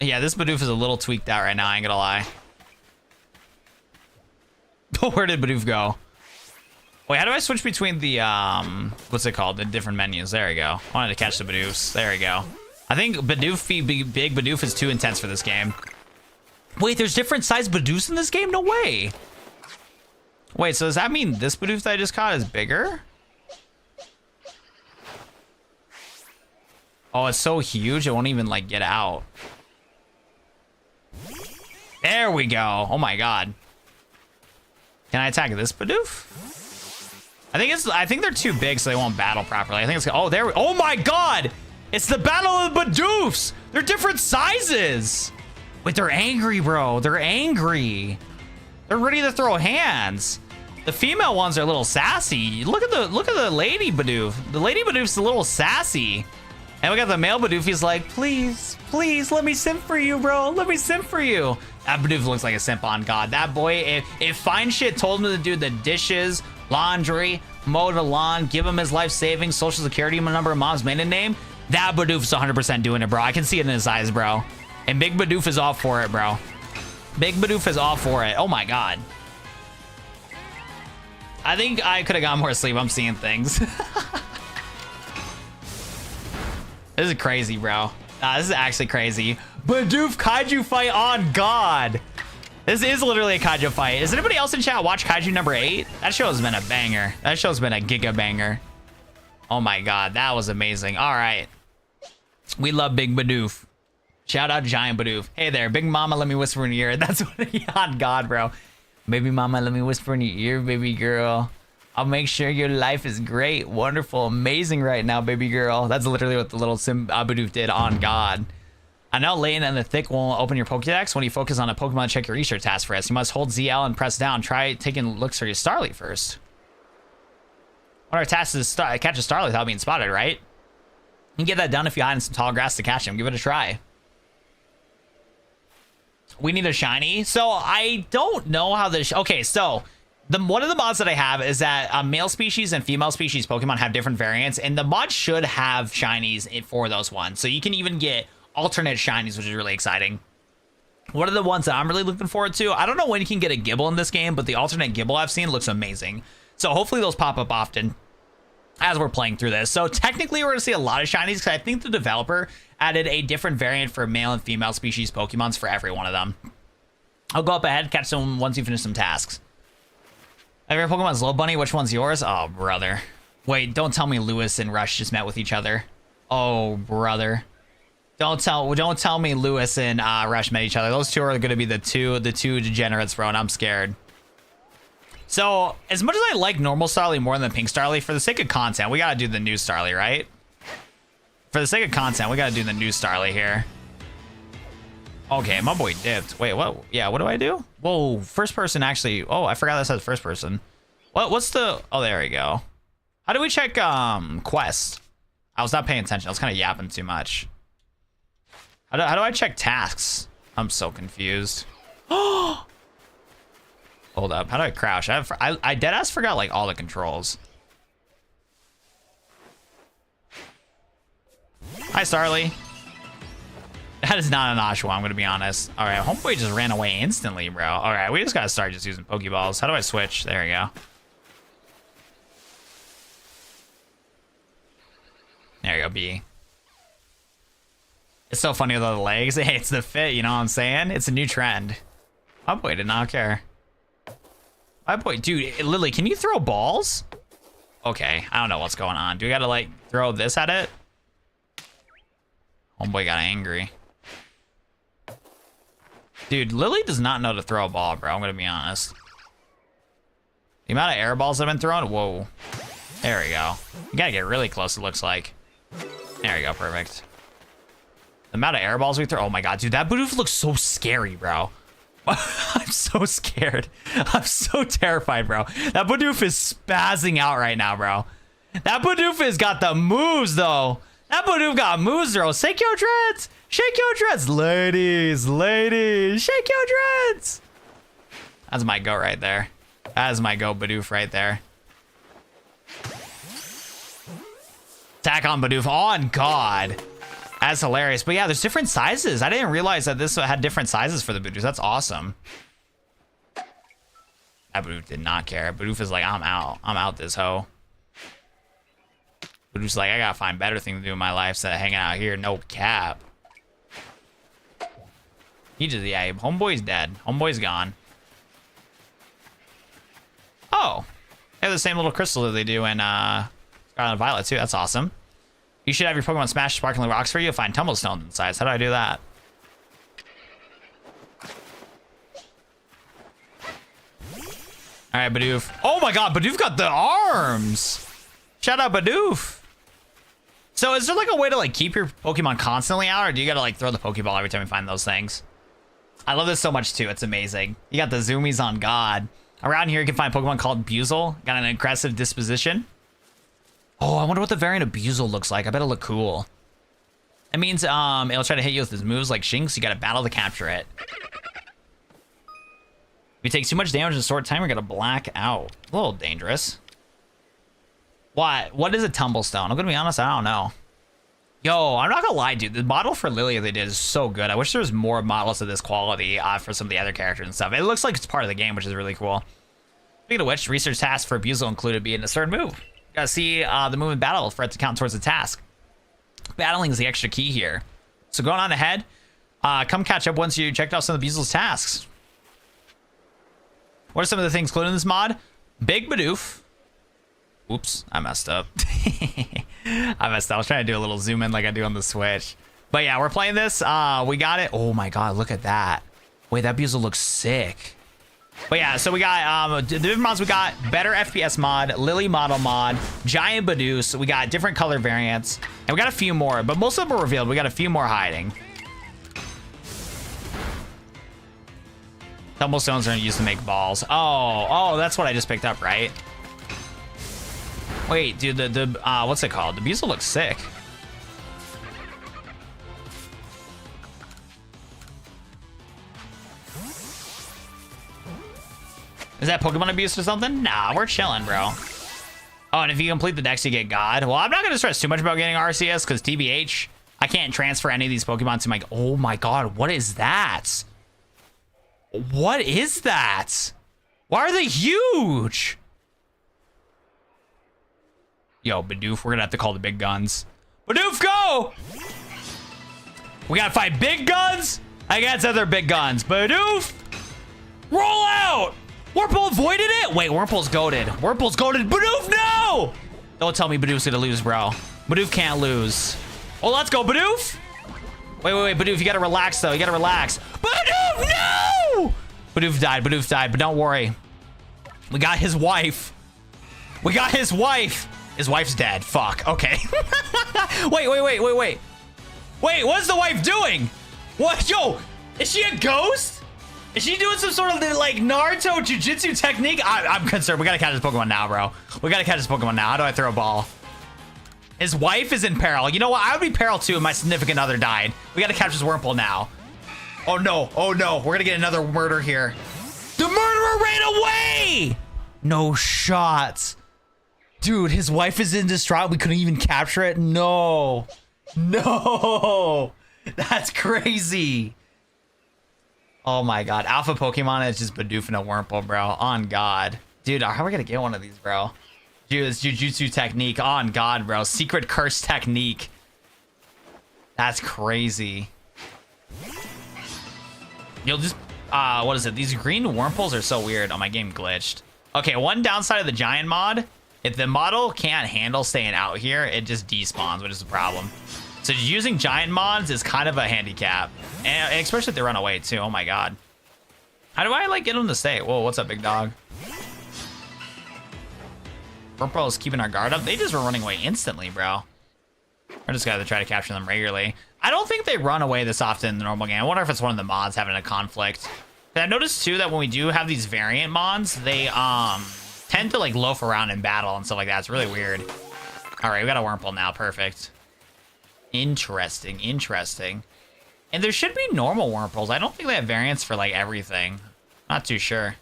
Yeah, this Bidoof is a little tweaked out right now, I ain't gonna lie. Where did Bidoof go? Wait, how do I switch between the, what's it called? The different menus. There we go. I wanted to catch the Bidoofs. There we go. I think Bidoof, big Bidoof is too intense for this game. Wait, there's different size Bidoofs in this game? No way. Wait, so does that mean this Bidoof that I just caught is bigger? Oh, it's so huge, it won't even, like, get out. There we go. Oh my god. Can I attack this Bidoof? I think they're too big, so they won't battle properly. I think it's, oh, there we, oh my god! It's the battle of the Bidoofs! They're different sizes! Wait, they're angry, bro. They're angry. They're ready to throw hands. The female ones are a little sassy. Look at the lady Bidoof. The lady Bidoof's a little sassy. And we got the male Bidoof. He's like, please, please, let me simp for you, bro. Let me simp for you. That Bidoof looks like a simp on God. That boy, if Fine Shit told him to do the dishes, laundry, mow the lawn, give him his life savings, social security number, mom's maiden name, that Bidoof's 100% doing it, bro. I can see it in his eyes, bro. And Big Bidoof is all for it, bro. Big Bidoof is all for it. Oh my god. I think I could have gotten more sleep. I'm seeing things. This is crazy, bro. Nah, this is actually crazy. Bidoof Kaiju fight on God. This is literally a Kaiju fight. Is anybody else in chat watch Kaiju number 8? That show has been a banger. That show's been a giga banger. Oh my god, that was amazing. All right. We love Big Bidoof. Shout out Giant Bidoof. Hey there, Big Mama, let me whisper in your ear. That's what, on God, bro. Baby Mama, let me whisper in your ear, baby girl. I'll make sure your life is great, wonderful, amazing right now, baby girl. That's literally what the little Bidoof did, on God. I know Laying and the Thick won't open your Pokédex. When you focus on a Pokemon, check your research task first. You must hold ZL and press down. Try taking looks for your Starly first. One of our tasks is catch a Starly without being spotted, right? You can get that done if you hide in some tall grass to catch him. Give it a try. We need a shiny. So I don't know how this. Okay, so one of the mods that I have is that male species and female species Pokemon have different variants, and the mod should have shinies for those ones. So you can even get alternate shinies, which is really exciting. One of the ones that I'm really looking forward to, I don't know when you can get a Gibble in this game, but the alternate Gibble I've seen looks amazing. So hopefully those pop up often as we're playing through this. So technically we're going to see a lot of shinies because I think the developer added a different variant for male and female species Pokemons for every one of them. I'll go up ahead, catch some once you finish some tasks. Every Pokemon's Low Bunny, which one's yours? Oh, brother. Wait, don't tell me Lewis and Rush just met with each other. Oh, brother. Don't tell me Lewis and Rush met each other. Those two are going to be the two degenerates, bro, and I'm scared. So, as much as I like normal Starly more than Pink Starly, for the sake of content, we got to do the new Starly, right? For the sake of content, we got to do the new Starly here. Okay, my boy dipped. Wait, what? Yeah, what do I do? Whoa, first person actually. Oh, I forgot that says first person. What's the... Oh, there we go. How do we check quests? I was not paying attention. I was kind of yapping too much. How do I check tasks? I'm so confused. Hold up. How do I crouch? I deadass forgot like all the controls. Hi, Starly. That is not an Oshawott, I'm going to be honest. All right, homeboy just ran away instantly, bro. All right, we just got to start just using Pokeballs. How do I switch? There we go. There you go, B. It's so funny with all the legs. Hey, it's the fit, you know what I'm saying? It's a new trend. My boy did not care. My boy, dude, Lily, can you throw balls? Okay, I don't know what's going on. Do we got to, like, throw this at it? Homeboy got angry. Dude, Lily does not know to throw a ball, bro. I'm gonna be honest. The amount of air balls I've been throwing, whoa. There we go. You gotta get really close, it looks like. There we go, perfect. The amount of air balls we throw, oh my god, dude, that Bidoof looks so scary, bro. I'm so scared. I'm so terrified, bro. That Bidoof is spazzing out right now, bro. That Bidoof has got the moves, though. That Bidoof got moves, bro. Shake your dreads. Shake your dreads. Ladies, ladies, shake your dreads. That's my go right there. That is my go Bidoof right there. Attack on Bidoof. On God. That's hilarious. But yeah, there's different sizes. I didn't realize that this had different sizes for the Bidoofs. That's awesome. That Bidoof did not care. Bidoof is like, I'm out. I'm out this hoe. Bidoof's like, I gotta find better things to do in my life instead of hanging out here. No cap. He just, yeah, homeboy's dead. Homeboy's gone. Oh. They have the same little crystal that they do in Scarlet and Violet, too. That's awesome. You should have your Pokemon smash sparkling rocks for you. You'll find tumblestones inside. How do I do that? All right, Bidoof. Oh my god, Bidoof got the arms. Shout out, Bidoof. So is there like a way to like keep your Pokemon constantly out, or do you gotta like throw the Pokeball every time you find those things? I love this so much too. It's amazing. You got the zoomies on God. Around here you can find Pokemon called Buzzle. Got an aggressive disposition. Oh, I wonder what the variant of Buzzle looks like. I bet it'll look cool. That means it'll try to hit you with his moves like Shinx. You gotta battle to capture it. If you take too much damage in a short time, you're gonna black out. A little dangerous. What is a Tumblestone? I'm gonna be honest, I don't know. Yo, I'm not gonna lie, dude. The model for Lily they did is so good. I wish there was more models of this quality for some of the other characters and stuff. It looks like it's part of the game, which is really cool. Speaking of which, research tasks for Buzzle included being a certain move. You gotta see the move in battle for it to count towards the task. Battling is the extra key here. So going on ahead, come catch up once you checked out some of the Buzzle's tasks. What are some of the things included in this mod? Big Bidoof. Oops, I messed up. I messed up. I was trying to do a little zoom in like I do on the Switch. But yeah, we're playing this. We got it. Oh my god, look at that. Wait, that Buzzle looks sick. But yeah, so we got the different mods. We got better FPS mod, Lily model mod, giant Bidoof. We got different color variants, and we got a few more, but most of them are revealed. We got a few more hiding. Tumblestones are used to make balls. Oh, that's what I just picked up, right? Wait, dude, what's it called? The Buzzle looks sick. Is that Pokemon abuse or something? Nah, we're chilling, bro. Oh, and if you complete the dex, you get God. Well, I'm not going to stress too much about getting Arceus, because TBH, I can't transfer any of these Pokemon to my... Oh my god, what is that? What is that? Why are they huge? Yo, Bidoof, we're gonna have to call the big guns. Bidoof, go! We gotta fight big guns against other big guns. Bidoof, roll out! Wurmple avoided it? Wait, Wurmple's goated. Wurmple's goated. Bidoof, no! Don't tell me Bidoof's gonna lose, bro. Bidoof can't lose. Oh, let's go, Bidoof! Wait, Bidoof, you gotta relax, though. You gotta relax. Bidoof, no! Bidoof died, but don't worry. We got his wife. We got his wife. His wife's dead. Fuck. Okay. Wait. Wait, what's the wife doing? What? Yo, is she a ghost? Is she doing some sort of like Naruto jujitsu technique? I'm concerned. We gotta catch this Pokemon now, bro. We gotta catch this Pokemon now. How do I throw a ball? His wife is in peril. You know what? I would be peril too if my significant other died. We gotta catch this Wurmple now. Oh no. We're gonna get another murder here. The murderer ran away! No shot. Dude, his wife is in distraught. We couldn't even capture it. No. That's crazy. Oh my god. Alpha Pokemon is just Bidoof and a Wurmple, bro. On God. Dude, how are we gonna get one of these, bro? Dude, it's Jujutsu technique. On God, bro. Secret curse technique. That's crazy. You'll just... what is it? These green Wurmples are so weird. Oh, my game glitched. Okay, one downside of the giant mod... If the model can't handle staying out here, it just despawns, which is a problem. So using giant mons is kind of a handicap, and especially if they run away too. Oh my god. How do I like get them to stay? Whoa, what's up, big dog? Purple is keeping our guard up. They just were running away instantly, bro. We're just gotta try to capture them regularly. I don't think they run away this often in the normal game. I wonder if it's one of the mods having a conflict. But I noticed too that when we do have these variant mons, they tend to like loaf around in battle and stuff like that. It's really weird. All right, we got a Wurmple now. Perfect. Interesting, interesting. And there should be normal Wurmples. I don't think they have variants for like everything. Not too sure.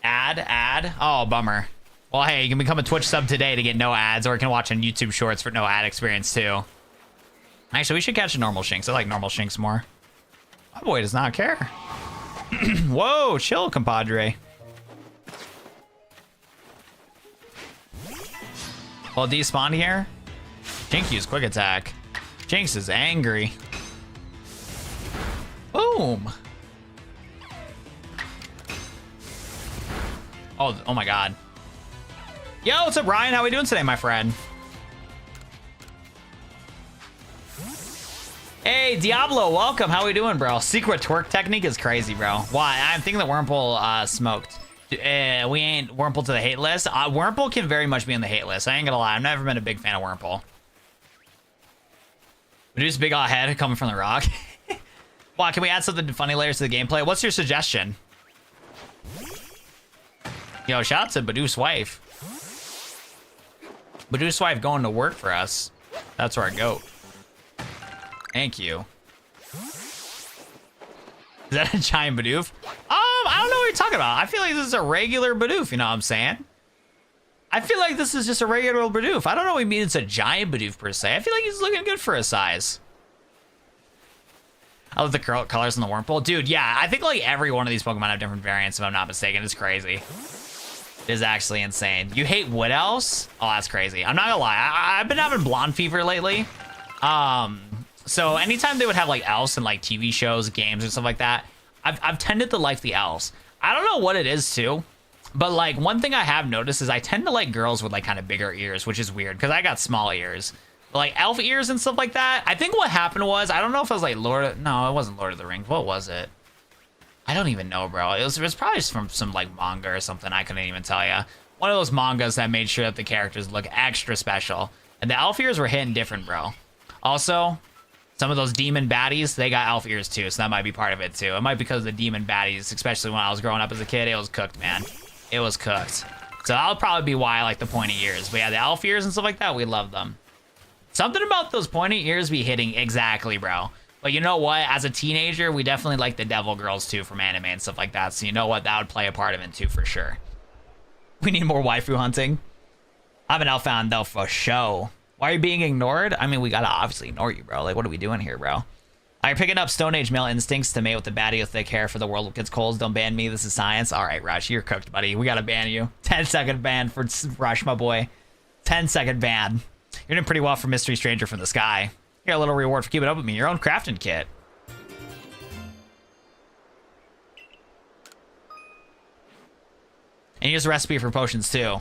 Ad. Oh, bummer. Well, hey, you can become a Twitch sub today to get no ads, or you can watch on YouTube Shorts for no ad experience too. Actually, we should catch a normal Shinx. I like normal Shinx more. My boy does not care. Whoa, chill, compadre. Well, despawn here. Jinx used quick attack. Jinx is angry. Boom. Oh my god. Yo, what's up, Ryan? How we doing today, my friend? Hey, Diablo, welcome. How we doing, bro? Secret twerk technique is crazy, bro. Why? I'm thinking that Wurmple smoked. We ain't Wurmple to the hate list. Wurmple can very much be on the hate list. I ain't gonna lie. I've never been a big fan of Wurmple. Reduce big ol' head coming from the rock. Wow, can we add something funny layers to the gameplay? What's your suggestion? Yo, shout out to Badoo's wife. Badoo's wife going to work for us. That's where I go. Thank you. Is that a giant Bidoof? I don't know what you're talking about. I feel like this is a regular Bidoof, you know what I'm saying? I feel like this is just a regular Bidoof. I don't know what you mean it's a giant Bidoof per se. I feel like he's looking good for his size. I love the colors on the Wurmple. Dude, yeah, I think like every one of these Pokemon have different variants, if I'm not mistaken. It's crazy. It is actually insane. You hate Wood Elves? Oh, that's crazy. I'm not gonna lie. I've been having blonde fever lately. So anytime they would have like elves in like TV shows, games, and stuff like that, I've tended to like the elves. I don't know what it is too, but like one thing I have noticed is I tend to like girls with like kind of bigger ears, which is weird because I got small ears. But like elf ears and stuff like that. I think what happened was, I don't know if it was like no, it wasn't Lord of the Rings. What was it? I don't even know, bro. It was probably just from some like manga or something. I couldn't even tell you. One of those mangas that made sure that the characters look extra special. And the elf ears were hitting different, bro. Also, some of those demon baddies, they got elf ears too, so that might be part of it too. It might be because of the demon baddies, especially when I was growing up as a kid. It was cooked, man. It was cooked. So that'll probably be why I like the pointy ears. But yeah, the elf ears and stuff like that, we love them. Something about those pointy ears be hitting exactly, bro. But you know what? As a teenager, we definitely like the devil girls too from anime and stuff like that. So you know what? That would play a part of it too, for sure. We need more waifu hunting. I'm an elf fan though, for show. Why are you being ignored? I mean, we gotta obviously ignore you, bro. Like, what are we doing here, bro? Are you picking up Stone Age male instincts to mate with the baddie with thick hair for the world gets cold? Don't ban me. This is science. All right, Rush, you're cooked, buddy. We gotta ban you. 10-second ban for Rush, my boy. 10-second ban. You're doing pretty well for Mystery Stranger from the Sky. You got a little reward for keeping up with me. Your own crafting kit. And here's a recipe for potions too.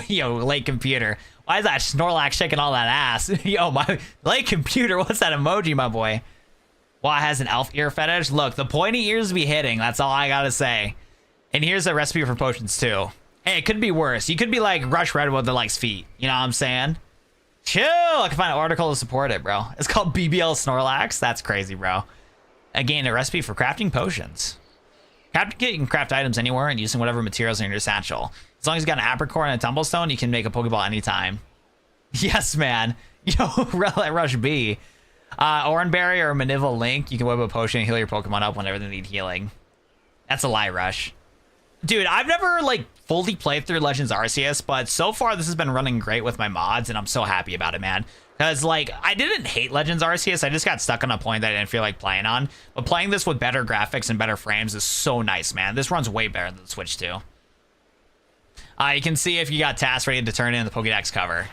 Yo, late computer. Why is that Snorlax shaking all that ass? Yo, my late computer, what's that emoji, my boy? Well, it has an elf ear fetish. Look, the pointy ears be hitting. That's all I gotta say. And here's a recipe for potions too. Hey, it could be worse. You could be like Rush Redwood that likes feet. You know what I'm saying? Chill. I can find an article to support it, bro. It's called BBL Snorlax. That's crazy, bro. Again, a recipe for crafting potions. Crafting kit, you can craft items anywhere and using whatever materials are in your satchel. As long as you got an apricorn and a tumblestone, you can make a Pokeball anytime. Yes, man. Yo, Rush B. Oranberry or Manival Link, you can whip a potion and heal your Pokemon up whenever they need healing. That's a lie, Rush. Dude, I've never, like, fully played through Legends Arceus, but so far this has been running great with my mods, and I'm so happy about it, man. Because, like, I didn't hate Legends Arceus, I just got stuck on a point that I didn't feel like playing on. But playing this with better graphics and better frames is so nice, man. This runs way better than the Switch 2. You can see if you got tasks ready to turn in the Pokédex cover.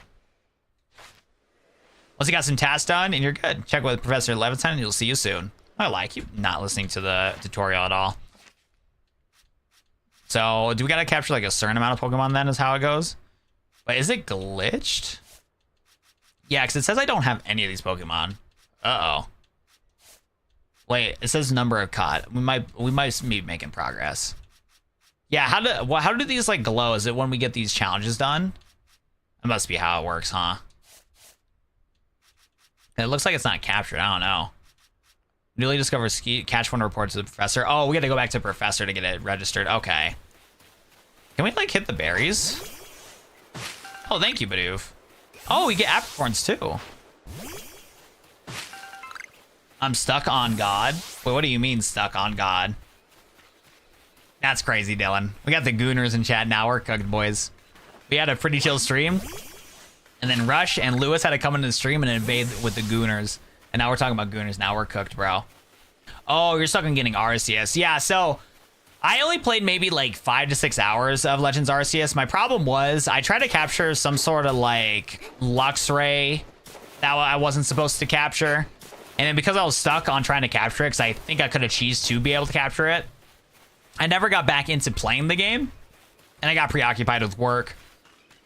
Once you got some tasks done, and you're good. Check with Professor Laventon, and you'll see you soon. I like you not listening to the tutorial at all. So, do we gotta capture like a certain amount of Pokemon then is how it goes? But is it glitched? Yeah, because it says I don't have any of these Pokemon. Uh-oh. Wait, it says number of caught. We might be making progress. Yeah, how do these like glow? Is it when we get these challenges done? That must be how it works, huh? It looks like it's not captured. I don't know. Newly discovered ski catch one report to the professor. Oh, we got to go back to professor to get it registered. Okay. Can we like hit the berries? Oh, thank you, Bidoof. Oh, we get apricorns too. I'm stuck on God. Wait, what do you mean stuck on God? That's crazy, Dylan. We got the Gooners in chat now. We're cooked, boys. We had a pretty chill stream. And then Rush and Lewis had to come into the stream and invade with the Gooners. And now we're talking about Gooners. Now we're cooked, bro. Oh, you're stuck on getting Arceus. Yeah, so I only played maybe like 5 to 6 hours of Legends Arceus. My problem was I tried to capture some sort of like Luxray that I wasn't supposed to capture. And then because I was stuck on trying to capture it, because I think I could have cheesed to be able to capture it, I never got back into playing the game. And I got preoccupied with work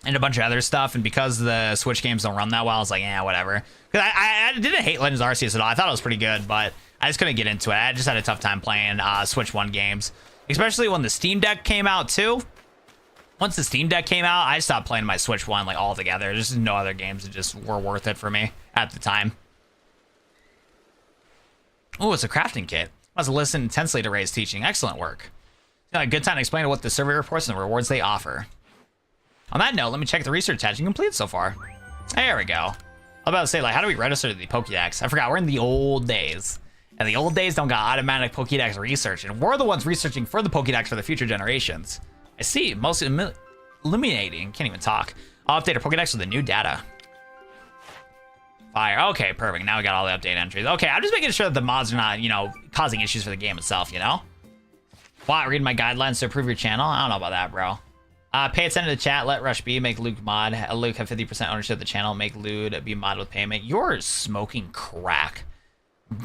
and a bunch of other stuff. And because the Switch games don't run that well, I was like, yeah, whatever. Because I didn't hate Legends Arceus at all. I thought it was pretty good, but I just couldn't get into it. I just had a tough time playing Switch 1 games. Especially when the Steam Deck came out, too. Once the Steam Deck came out, I stopped playing my Switch 1 like altogether. There's just no other games that just were worth it for me at the time. Oh, it's a crafting kit. Must listen intensely to Ray's teaching. Excellent work. A good time to explain what the survey reports and the rewards they offer. On that note, let me check the research tab you completed so far. There we go. I was about to say, like, how do we register the Pokédex? I forgot, we're in the old days. And the old days don't got automatic Pokédex research. And we're the ones researching for the Pokédex for the future generations. I see, most illuminating. Can't even talk. I'll update our Pokédex with the new data. Fire. Okay, perfect. Now we got all the update entries. Okay, I'm just making sure that the mods are not, you know, causing issues for the game itself, you know? Wow, read my guidelines to improve your channel? I don't know about that, bro. Pay attention to the chat. Let Rush be. Make Luke mod. Luke have 50% ownership of the channel. Make Lude be mod with payment. You're smoking crack.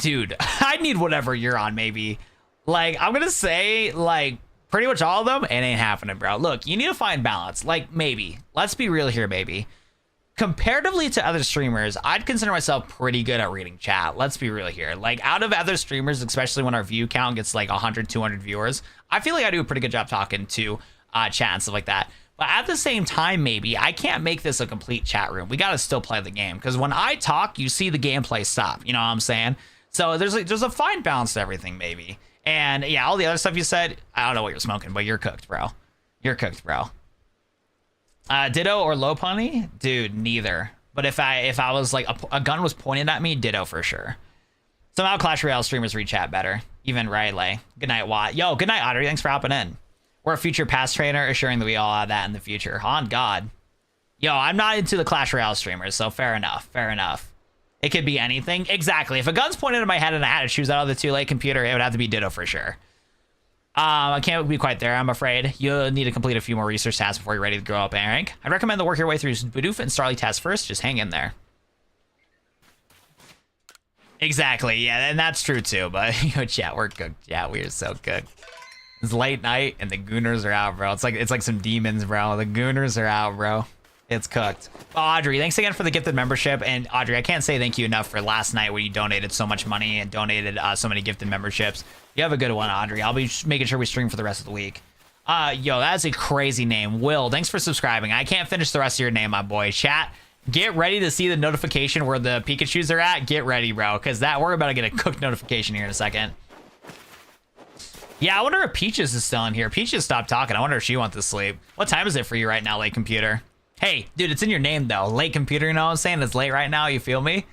Dude, I need whatever you're on, maybe. Like, I'm gonna say, like, pretty much all of them, it ain't happening, bro. Look, you need to find balance. Like, maybe. Let's be real here, baby. Comparatively to other streamers, I'd consider myself pretty good at reading chat. Let's be real here. Like, out of other streamers, especially when our view count gets like 100, 200 viewers, I feel like I do a pretty good job talking to chat and stuff like that. But at the same time, maybe, I can't make this a complete chat room. We gotta still play the game. Because when I talk, you see the gameplay stop. You know what I'm saying? So there's a fine balance to everything, maybe. And yeah, all the other stuff you said, I don't know what you're smoking, but you're cooked, bro. You're cooked, bro. Ditto or low pony? Dude, neither. But if I was like a gun was pointed at me, ditto for sure. Somehow Clash Royale streamers read chat better. Even Riley. Good night, Watt. Yo, good night, Audrey. Thanks for hopping in. We're a future pass trainer, assuring that we all have that in the future. On God. Yo, I'm not into the Clash Royale streamers, so fair enough. Fair enough. It could be anything. Exactly. If a gun's pointed at my head and I had to choose out of the two, late computer, it would have to be ditto for sure. I can't be quite there, I'm afraid. You'll need to complete a few more research tasks before you're ready to grow up in rank. I'd recommend to work your way through Bidoof and Starly tasks first. Just hang in there. Exactly, yeah, and that's true too, but yo, chat, we're cooked. Yeah, we are so cooked. It's late night and the Gooners are out, bro. It's like some demons, bro. The Gooners are out, bro. It's cooked. Oh, Audrey, thanks again for the gifted membership. And Audrey, I can't say thank you enough for last night when you donated so much money and donated so many gifted memberships. You have a good one, Audrey. I'll be making sure we stream for the rest of the week. Yo, that's a crazy name. Will, thanks for subscribing. I can't finish the rest of your name, my boy. Chat, get ready to see the notification where the Pikachus are at. Get ready, bro, because we're about to get a cooked notification here in a second. Yeah, I wonder if Peaches is still in here. Peaches stopped talking. I wonder if she wants to sleep. What time is it for you right now, late computer? Hey, dude, it's in your name, though. Late computer, you know what I'm saying? It's late right now, you feel me?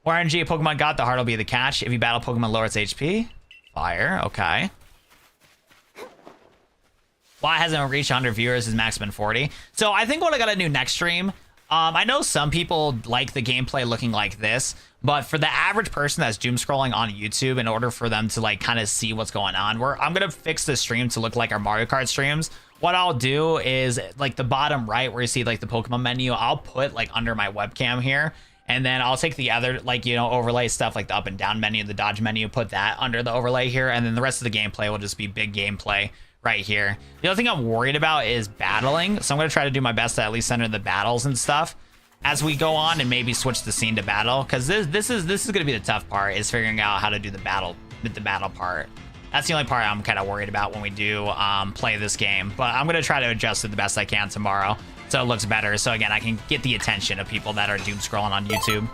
More RNG a Pokemon got, the heart will be the catch. If you battle Pokemon, lower its HP. Fire, okay. Why hasn't reached 100 viewers? His max been 40. So I think what I gotta do next stream, I know some people like the gameplay looking like this, but for the average person that's doom scrolling on YouTube, in order for them to like kind of see what's going on, I'm gonna fix the stream to look like our Mario Kart streams. What I'll do is like the bottom right where you see like the Pokemon menu, I'll put like under my webcam here, and then I'll take the other like, you know, overlay stuff like the up and down menu, the dodge menu, put that under the overlay here, and then the rest of the gameplay will just be big gameplay right here. The other thing I'm worried about is battling, so I'm gonna try to do my best to at least center the battles and stuff. as we go on and maybe switch the scene to battle, because this is going to be the tough part, is figuring out how to do the battle part. That's the only part I'm kind of worried about when we do play this game. But I'm going to try to adjust it the best I can tomorrow so it looks better. So again, I can get the attention of people that are doom scrolling on YouTube.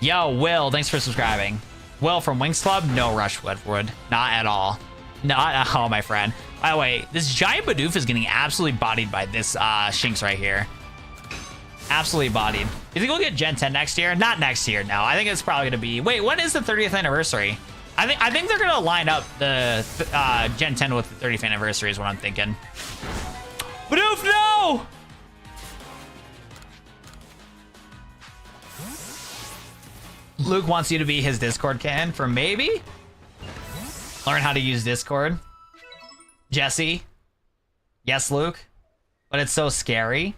Yo, Will, thanks for subscribing. Will from Wings Club, no rush Woodward, not at all. Not at all, my friend. By the way, this giant Bidoof is getting absolutely bodied by this Shinx right here. Absolutely bodied. You think we'll get Gen 10 next year? Not next year, no. I think it's probably going to be... Wait, when is the 30th anniversary? I think they're going to line up the Gen 10 with the 30th anniversary is what I'm thinking. Bidoof, no! Luke wants you to be his Discord kitten for maybe? Learn how to use Discord. Jesse. Yes, Luke. But it's so scary.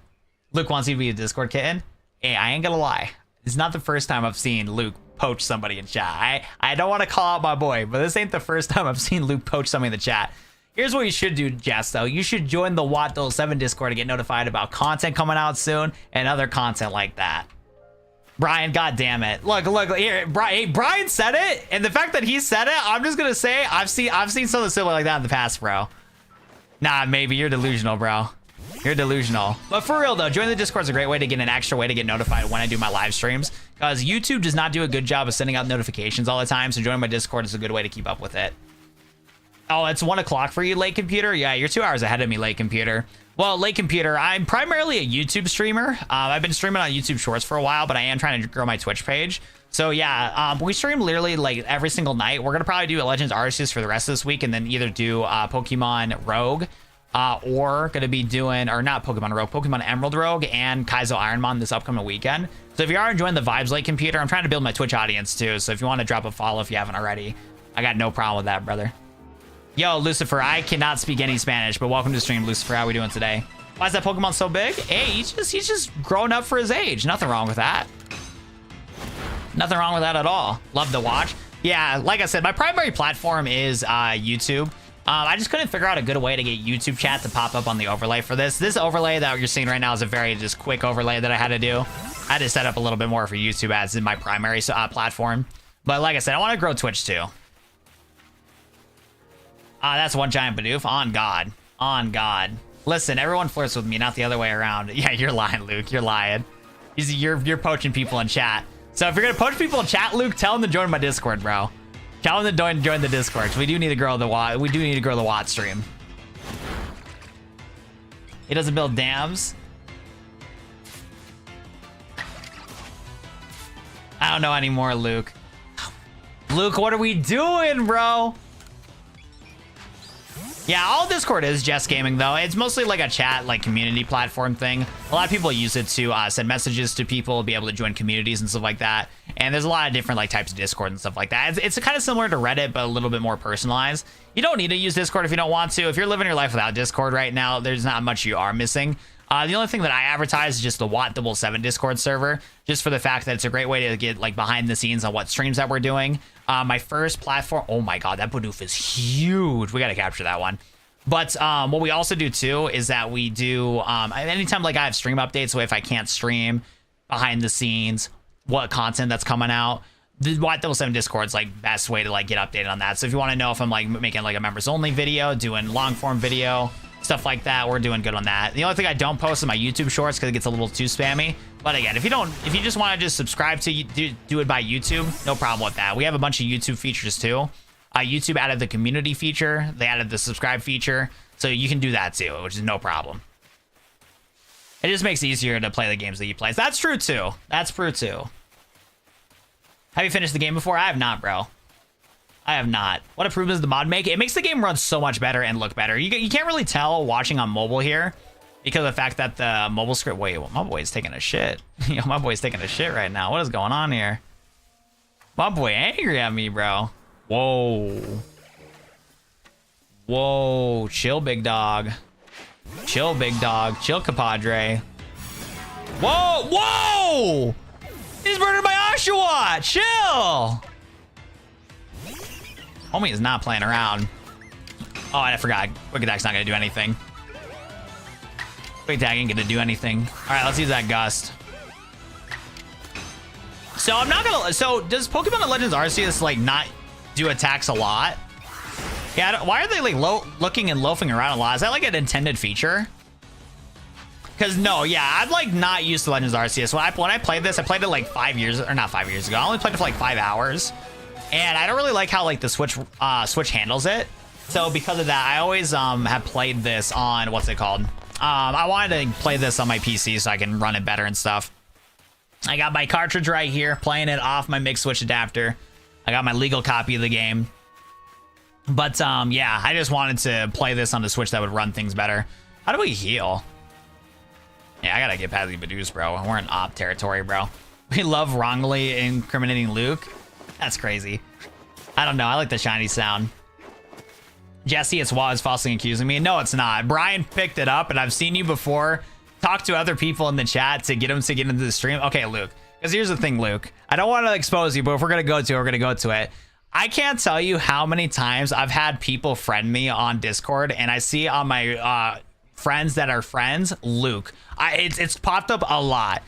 Luke wants you to be a Discord kitten. Hey, I ain't gonna lie. It's not the first time I've seen Luke poach somebody in chat. I don't want to call out my boy, but this ain't the first time I've seen Luke poach somebody in the chat. Here's what you should do, Jess, though. You should join the Watt07 Discord to get notified about content coming out soon and other content like that. Brian, goddamn it! Look here. Brian said it, and the fact that he said it, I'm just gonna say I've seen something similar like that in the past, bro. Nah, maybe you're delusional, bro. You're delusional. But for real though, joining the Discord is a great way to get an extra way to get notified when I do my live streams, because YouTube does not do a good job of sending out notifications all the time. So joining my Discord is a good way to keep up with it. Oh, it's 1 o'clock for you, late computer? Yeah, you're 2 hours ahead of me, late computer. Well, late computer, I'm primarily a YouTube streamer. I've been streaming on YouTube Shorts for a while, but I am trying to grow my Twitch page. So yeah, we stream literally like every single night. We're gonna probably do a Legends Arceus for the rest of this week, and then either do Pokemon Rogue, or gonna be doing, or not Pokemon Rogue, Pokemon Emerald Rogue and Kaizo Ironmon this upcoming weekend. So if you are enjoying the vibes, late computer, I'm trying to build my Twitch audience too. So if you want to drop a follow if you haven't already, I got no problem with that, brother. Yo, Lucifer, I cannot speak any Spanish, but welcome to the stream, Lucifer. How we doing today? Why is that Pokemon so big? Hey, he's just growing up for his age. Nothing wrong with that. Nothing wrong with that at all. Love to watch. Yeah, like I said, my primary platform is YouTube. I just couldn't figure out a good way to get YouTube chat to pop up on the overlay for this. This overlay that you're seeing right now is a very just quick overlay that I had to do. I had to set up a little bit more for YouTube ads in my primary platform. But like I said, I want to grow Twitch too. That's one giant Bidoof. On God. On God. Listen, everyone flirts with me, not the other way around. Yeah, you're lying, Luke. You're lying. You're poaching people in chat. So if you're gonna poach people in chat, Luke, tell them to join my Discord, bro. Tell them to join the Discord. We do need to grow the Watt. We do need to grow the Watt stream. He doesn't build dams. I don't know anymore, Luke. Luke, what are we doing, bro? Yeah, all Discord is Jess Gaming, though. It's mostly like a chat, like community platform thing. A lot of people use it to send messages to people, be able to join communities and stuff like that. And there's a lot of different like types of Discord and stuff like that. It's kind of similar to Reddit, but a little bit more personalized. You don't need to use Discord if you don't want to. If you're living your life without Discord right now, there's not much you are missing. The only thing that I advertise is just the Watt07 Discord server, just for the fact that it's a great way to get like behind the scenes on what streams that we're doing. My first platform, oh my God, that Bidoof is huge. We got to capture that one. But what we also do too is that we do, anytime like I have stream updates, so if I can't stream, behind the scenes, what content that's coming out, the Watt07 Discord's like best way to like get updated on that. So if you want to know if I'm like making like a members only video, doing long form video, stuff like that, we're doing good on that. The only thing I don't post is my YouTube shorts because it gets a little too spammy. But again, if you just want to just subscribe to do it by YouTube, no problem with that. We have a bunch of YouTube features too. YouTube added the community feature. They added the subscribe feature. So you can do that too, which is no problem. It just makes it easier to play the games that you play. That's true too. That's true too. Have you finished the game before? I have not, bro. I have not. What improvements does the mod make? It makes the game run so much better and look better. You can't really tell watching on mobile here because of the fact that the mobile script... Wait, my boy's taking a shit. Yo, my boy's taking a shit right now. What is going on here? My boy angry at me, bro. Whoa. Whoa. Chill, big dog. Chill, big dog. Chill, compadre. Whoa. Whoa! He's murdered my Oshawott. Chill. Homie is not playing around. Oh, I forgot. Quick Attack's not going to do anything. Quick Attack ain't going to do anything. All right, let's use that Gust. So I'm not gonna. So does Pokemon Legends Arceus like not do attacks a lot? Yeah. Why are they like looking and loafing around a lot? Is that like an intended feature? Because no, yeah, I'm like not used to Legends Arceus. When I played this, I played it like 5 years, or not 5 years ago. I only played it for like 5 hours, and I don't really like how like the Switch handles it. So because of that, I always have played this on what's it called? I wanted to play this on my PC so I can run it better and stuff. I got my cartridge right here, playing it off my mixed Switch adapter. I got my legal copy of the game. But yeah, I just wanted to play this on the Switch that would run things better. How do we heal? Yeah, I gotta get past the Badooz, bro. We're in op territory, bro. We love wrongly incriminating Luke. That's crazy. I don't know. I like the shiny sound. Jesse, it's Waz falsely accusing me. No, it's not. Brian picked it up, and I've seen you before talk to other people in the chat to get them to get into the stream. Okay, Luke. Because here's the thing, Luke. I don't want to expose you, but if we're gonna go to it, we're gonna go to it. I can't tell you how many times I've had people friend me on Discord, and I see on my friends that are friends, Luke. It's popped up a lot.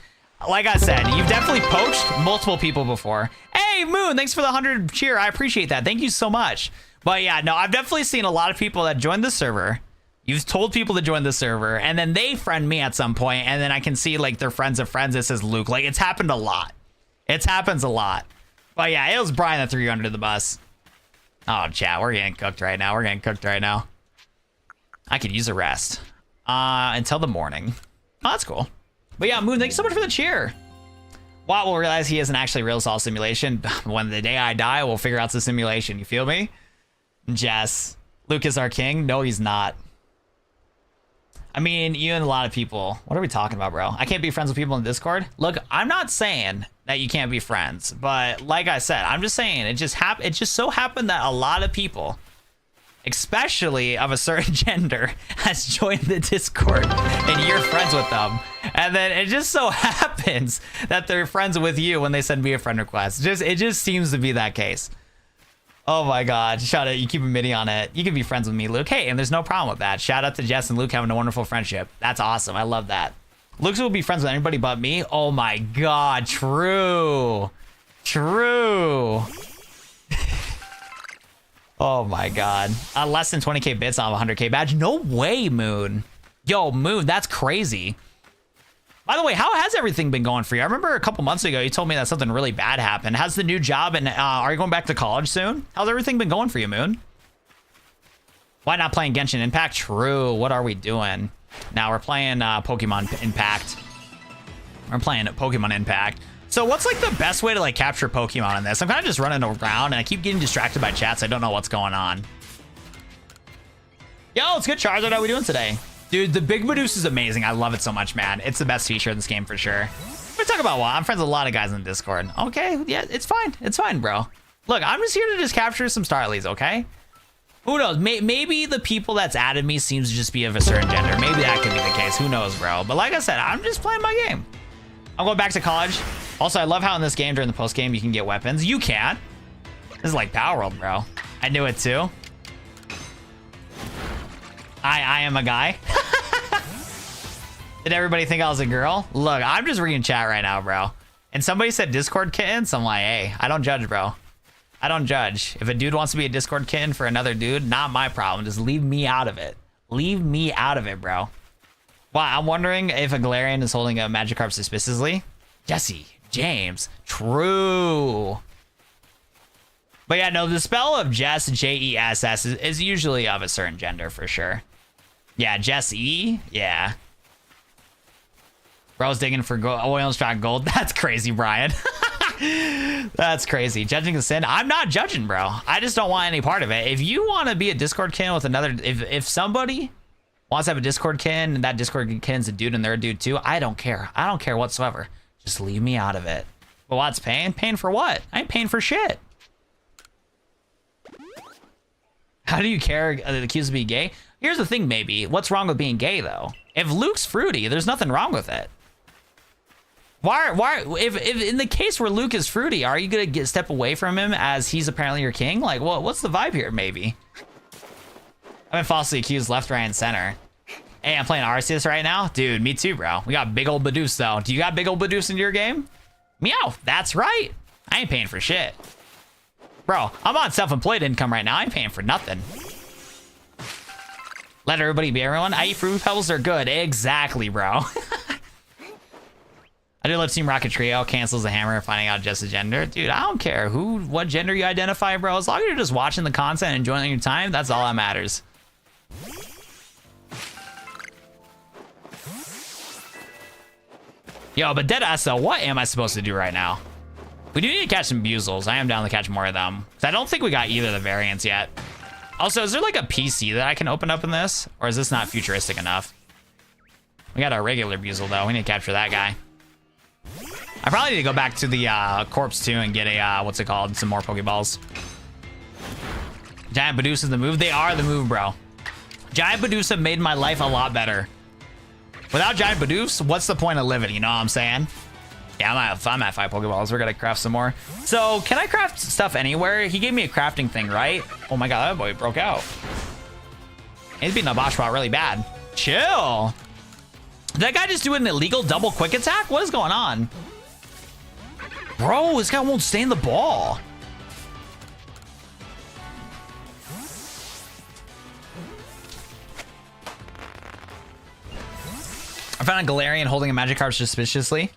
Like I said, you've definitely poached multiple people before. Hey, Moon, thanks for the 100 cheer. I appreciate that. Thank you so much. But yeah, no, I've definitely seen a lot of people that joined the server. You've told people to join the server, and then they friend me at some point, and then I can see like their friends of friends. It says Luke. Like, it's happened a lot. It happens a lot. But yeah, it was Brian that threw you under the bus. Oh, chat, we're getting cooked right now. We're getting cooked right now. I could use a rest. Until the morning. Oh, that's cool. But yeah, Moon, thanks so much for the cheer. Watt will realize he isn't actually real Saul simulation. When the day I die, we'll figure out the simulation. You feel me? Jess. Luke is our king? No, he's not. I mean, you and a lot of people. What are we talking about, bro? I can't be friends with people in Discord? Look, I'm not saying that you can't be friends. But like I said, I'm just saying it just so happened that a lot of people, especially of a certain gender, has joined the Discord and you're friends with them. And then it just so happens that they're friends with you when they send me a friend request. It just seems to be that case. Oh my God, shout out, you keep a mini on it. You can be friends with me, Luke. Hey, and there's no problem with that. Shout out to Jess and Luke having a wonderful friendship. That's awesome, I love that. Luke will be friends with anybody but me. Oh my God, true. True. Oh my God. Less than 20k bits on a 100k badge. No way, Moon. Yo, Moon, that's crazy. By the way, how has everything been going for you? I remember a couple months ago, you told me that something really bad happened. How's the new job, and are you going back to college soon? How's everything been going for you, Moon? Why not playing Genshin Impact? True. What are we doing? Now we're playing Pokemon Impact. We're playing Pokemon Impact. So what's like the best way to like capture Pokemon in this? I'm kind of just running around and I keep getting distracted by chats. I don't know what's going on. Yo, it's good, Charizard. How are we doing today? Dude, the Big Badooz is amazing. I love it so much, man. It's the best feature in this game for sure. We're talking about what? I'm friends with a lot of guys in Discord. Okay, yeah, it's fine. It's fine, bro. Look, I'm just here to just capture some Starlies, okay? Who knows? Maybe the people that's added me seems to just be of a certain gender. Maybe that could be the case. Who knows, bro? But like I said, I'm just playing my game. I'm going back to college. Also, I love how in this game, during the post game, you can get weapons. You can. This is like Power World, bro. I knew it too. I am a guy. Did everybody think I was a girl? Look, I'm just reading chat right now, bro. And somebody said Discord kittens. I'm like, hey, I don't judge, bro. I don't judge. If a dude wants to be a Discord kitten for another dude, not my problem. Just leave me out of it. Leave me out of it, bro. Wow, I'm wondering if a Galarian is holding a Magikarp suspiciously. Jesse, James, true. But yeah, no, the spell of Jess, Jess, is usually of a certain gender for sure. Yeah, Jesse, yeah. Bro's digging for oil and strong gold. That's crazy, Brian. That's crazy. Judging the sin. I'm not judging, bro. I just don't want any part of it. If you want to be a Discord kin with another, if somebody wants to have a Discord kin and that Discord kin's a dude and they're a dude too, I don't care. I don't care whatsoever. Just leave me out of it. But what's paying? Paying for what? I ain't paying for shit. How do you care accused of being gay? Here's the thing, maybe. What's wrong with being gay, though? If Luke's fruity, there's nothing wrong with it. Why, if in the case where Luke is fruity, are you gonna step away from him as he's apparently your king? Like, well, what's the vibe here, maybe? I've been falsely accused left, right, and center. Hey, I'm playing Arceus right now. Dude, me too, bro. We got big old Badooz, though. Do you got big old Badooz in your game? Meow. That's right. I ain't paying for shit. Bro, I'm on self-employed income right now. I ain't paying for nothing. Let everybody be everyone. I eat fruit pebbles. They're good. Exactly, bro. I do love Team Rocket Trio. Cancels the hammer, finding out just a gender. Dude, I don't care what gender you identify, bro. As long as you're just watching the content and enjoying your time, that's all that matters. Yo, but deadass though, what am I supposed to do right now? We do need to catch some Buzels. I am down to catch more of them. Because I don't think we got either of the variants yet. Also, is there like a PC that I can open up in this? Or is this not futuristic enough? We got our regular Buzel though. We need to capture that guy. I probably need to go back to the corpse too and get a, what's it called? Some more Pokeballs. Giant Bidoof is the move. They are the move, bro. Giant Bidoof have made my life a lot better. Without Giant Bidoofs, what's the point of living? You know what I'm saying? Yeah, I'm at 5 Pokeballs. We're gonna craft some more. So, can I craft stuff anywhere? He gave me a crafting thing, right? Oh my god, that boy broke out. He's beating a Boschbot really bad. Chill. Did that guy just do an illegal double quick attack? What is going on? Bro, this guy won't stay in the ball. I found a Galarian holding a Magikarp suspiciously.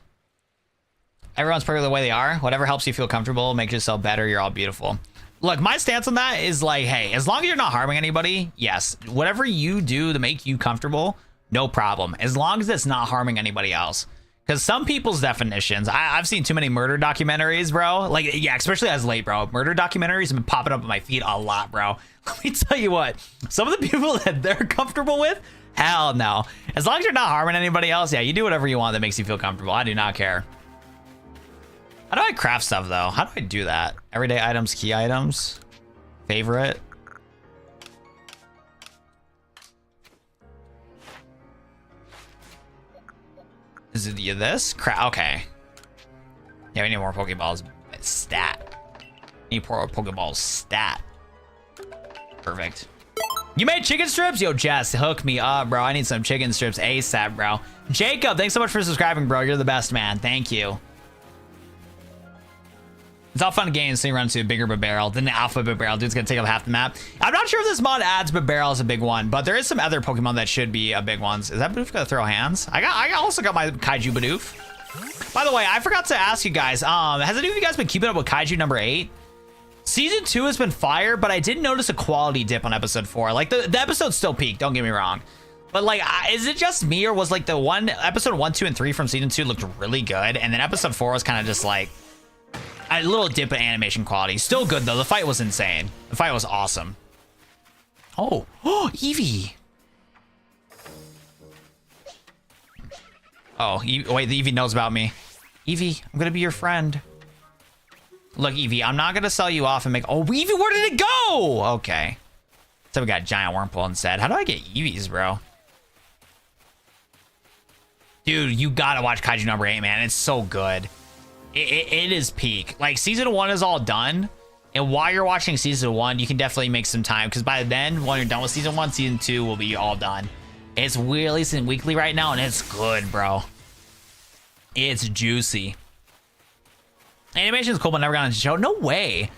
Everyone's perfect the way they are. Whatever helps you feel comfortable, makes yourself better, you're all beautiful. Look, my stance on that is like, hey, as long as you're not harming anybody, yes. Whatever you do to make you comfortable, no problem. As long as it's not harming anybody else. Because some people's definitions, I've seen too many murder documentaries, bro. Like, yeah, especially as late, bro. Murder documentaries have been popping up on my feed a lot, bro. Let me tell you what. Some of the people that they're comfortable with, hell no. As long as you're not harming anybody else, yeah, you do whatever you want that makes you feel comfortable. I do not care. How do I craft stuff, though? How do I do that? Everyday items, key items, favorite. Is it this? Okay. Yeah, we need more Pokeballs. Stat. Need more Pokeballs. Stat. Perfect. You made chicken strips? Yo, Jess, hook me up, bro. I need some chicken strips ASAP, bro. Jacob, thanks so much for subscribing, bro. You're the best, man. Thank you. It's all fun games, so you run into a bigger Barrel. Then the Alpha Barrel, dude's gonna take up half the map. I'm not sure if this mod adds Barrel as a big one, but there is some other Pokemon that should be a big ones. Is that Bidoof gonna throw hands? I also got my Kaiju Bidoof. By the way, I forgot to ask you guys, has any of you guys been keeping up with Kaiju number 8? Season 2 has been fire, but I did notice a quality dip on episode 4. Like the episode still peaked, don't get me wrong. But like, is it just me, or was like the episode 1, 2, and 3 from season 2 looked really good, and then episode 4 was kind of just like a little dip in animation quality. Still good though. The fight was insane. The fight was awesome. Oh, Eevee. Oh, wait, the Eevee knows about me. Eevee, I'm gonna be your friend. Look, Eevee, I'm not gonna sell you off and make. Oh, Eevee, where did it go? Okay. So we got Giant Wurmple instead. How do I get Eevees, bro? Dude, you gotta watch Kaiju number 8, man. It's so good. It is peak. Like, season 1 is all done, and while you're watching season 1, you can definitely make some time, because by then, when you're done with season 1, season 2 will be all done. It's releasing weekly right now, and it's good, bro. It's juicy. Animation is cool, but never got on the show. No way.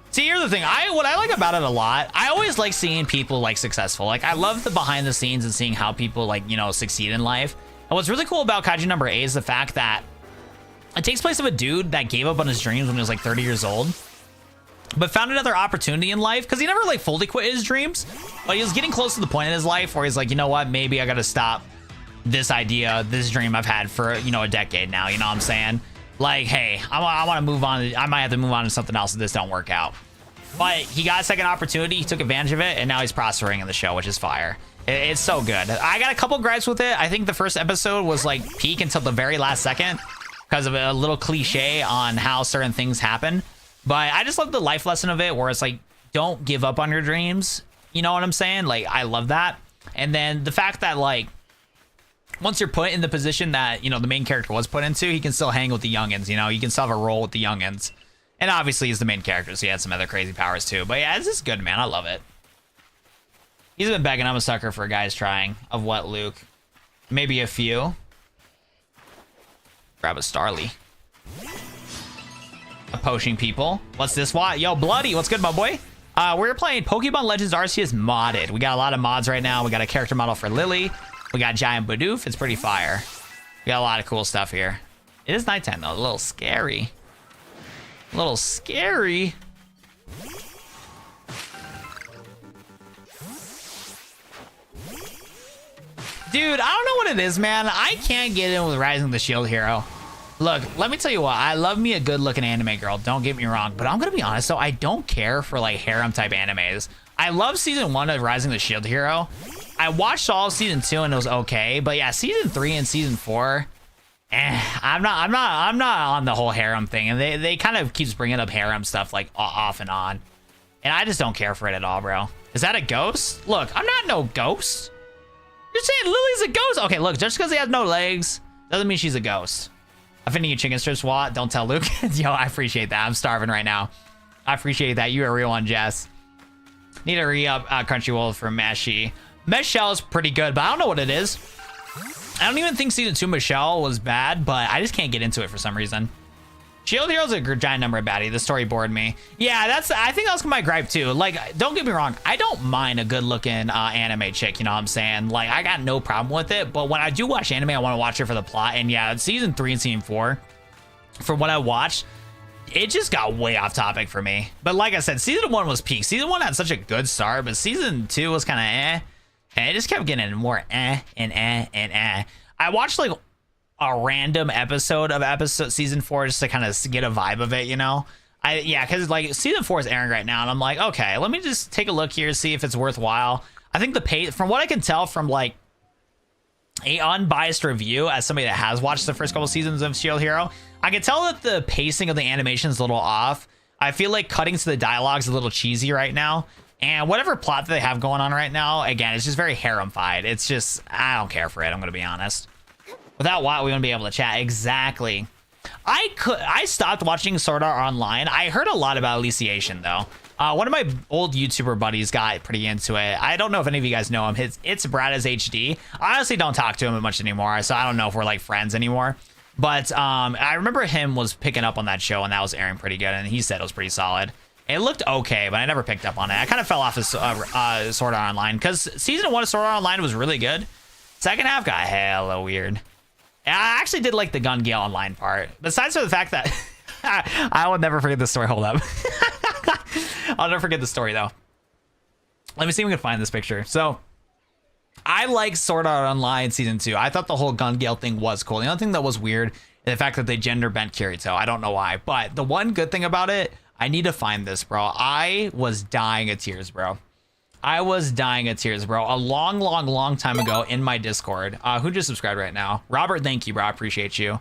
See, here's the thing. What I like about it a lot, I always like seeing people like successful. Like, I love the behind the scenes and seeing how people like, you know, succeed in life. And what's really cool about Kaiju number 8 is the fact that it takes place of a dude that gave up on his dreams when he was like 30 years old, but found another opportunity in life, because he never like fully quit his dreams, but he was getting close to the point in his life where he's like, you know what, maybe I gotta stop this idea, this dream I've had for, you know, a decade now. You know what I'm saying? Like, hey, I want to move on. I might have to move on to something else if this don't work out. But he got a second opportunity, he took advantage of it, and now he's prospering in the show, which is fire. It's so good. I got a couple gripes with it. I think the first episode was like peak until the very last second, because of a little cliche on how certain things happen. But I just love the life lesson of it, where it's like, don't give up on your dreams. You know what I'm saying? Like, I love that. And then the fact that, like, once you're put in the position that, you know, the main character was put into, he can still hang with the youngins, you know? You can still have a role with the youngins. And obviously, he's the main character, so he had some other crazy powers, too. But yeah, this is good, man. I love it. He's been begging. I'm a sucker for guys trying. Of what, Luke? Maybe a few. Grab a Starly. Poaching people. What's this? What? Yo, Bloody, what's good, my boy? We're playing Pokemon Legends Arceus modded. We got a lot of mods right now. We got a character model for Lily. We got Giant Bidoof. It's pretty fire. We got a lot of cool stuff here. It is nighttime though. A little scary. A little scary. Dude, I don't know what it is, man. I can't get in with Rising the Shield Hero. Look, let me tell you what. I love me a good-looking anime girl. Don't get me wrong. But I'm going to be honest, though. I don't care for, like, harem-type animes. I love Season 1 of Rising the Shield Hero. I watched all of Season 2, and it was okay. But, yeah, Season 3 and Season 4... I'm not on the whole harem thing. And they kind of keeps bringing up harem stuff, like, off and on. And I just don't care for it at all, bro. Is that a ghost? Look, I'm not no ghost. You're saying Lily's a ghost? Okay, look, just because he has no legs doesn't mean she's a ghost. I'm finna eat chicken strips, what? Don't tell Luke. Yo, I appreciate that. I'm starving right now. I appreciate that. You are a real one, Jess. Need to re-up Crunchyroll for Meshi. Michelle is pretty good, but I don't know what it is. I don't even think Season 2 Michelle was bad, but I just can't get into it for some reason. Shield Hero's a giant number of baddie. The story bored me. Yeah, I think that's my gripe too. Like, don't get me wrong. I don't mind a good looking anime chick. You know what I'm saying? Like, I got no problem with it. But when I do watch anime, I want to watch it for the plot. And yeah, Season 3 and Season 4, from what I watched, it just got way off topic for me. But like I said, Season 1 was peak. Season 1 had such a good start, but Season 2 was kind of eh. And it just kept getting more eh and eh and eh. I watched like a random episode of Season 4 just to kind of get a vibe of it, you know? Yeah, because like Season 4 is airing right now, and I'm like, okay, let me just take a look here, see if it's worthwhile. I think the pace, from what I can tell from like a unbiased review as somebody that has watched the first couple seasons of Shield Hero, I can tell that the pacing of the animation is a little off. I feel like cutting to the dialogue is a little cheesy right now. And whatever plot that they have going on right now, again, it's just very harem-fied. It's just, I don't care for it, I'm going to be honest. Without what, we wouldn't be able to chat. Exactly. I stopped watching Sword Art Online. I heard a lot about Elysiation, though. One of my old YouTuber buddies got pretty into it. I don't know if any of you guys know him. It's Brad as HD. I honestly don't talk to him much anymore, so I don't know if we're like friends anymore. But I remember him was picking up on that show, and that was airing pretty good, and he said it was pretty solid. It looked okay, but I never picked up on it. I kind of fell off of Sword Art Online, because Season 1 of Sword Art Online was really good. Second half got hella weird. I actually did like the Gun Gale Online part. Besides for the fact that I will never forget this story. Hold up. I'll never forget the story though. Let me see if we can find this picture. So I like Sword Art Online Season 2. I thought the whole Gun Gale thing was cool. The only thing that was weird is the fact that they gender bent Kirito. I don't know why, but the one good thing about it, I need to find this, bro. I was dying of tears, bro. I was dying of tears, bro. A long time ago in my Discord. Who just subscribed right now? Robert, thank you, bro. I appreciate you.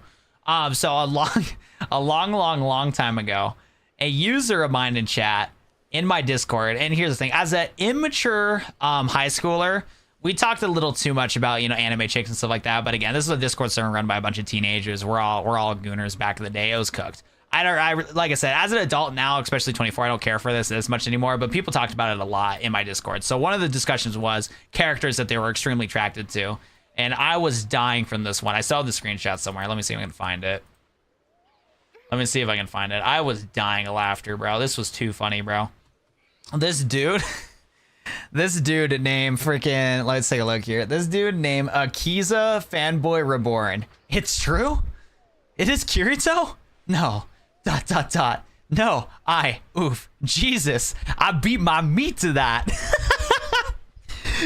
So a long time ago, a user of mine in chat in my Discord. And here's the thing: as an immature high schooler, we talked a little too much about, you know, anime chicks and stuff like that. But again, this is a Discord server run by a bunch of teenagers. We're all gooners back in the day. It was cooked. Like I said, as an adult now, especially 24, I don't care for this as much anymore, but people talked about it a lot in my Discord. So one of the discussions was characters that they were extremely attracted to. And I was dying from this one. I saw the screenshot somewhere. Let me see if I can find it. Let me see if I can find it. I was dying of laughter, bro. This was too funny, bro. This dude, this dude named freaking, let's take a look here. This dude named Akiza Fanboy Reborn. It's true? It is Kirito? No. ... No, oof, Jesus, I beat my meat to that.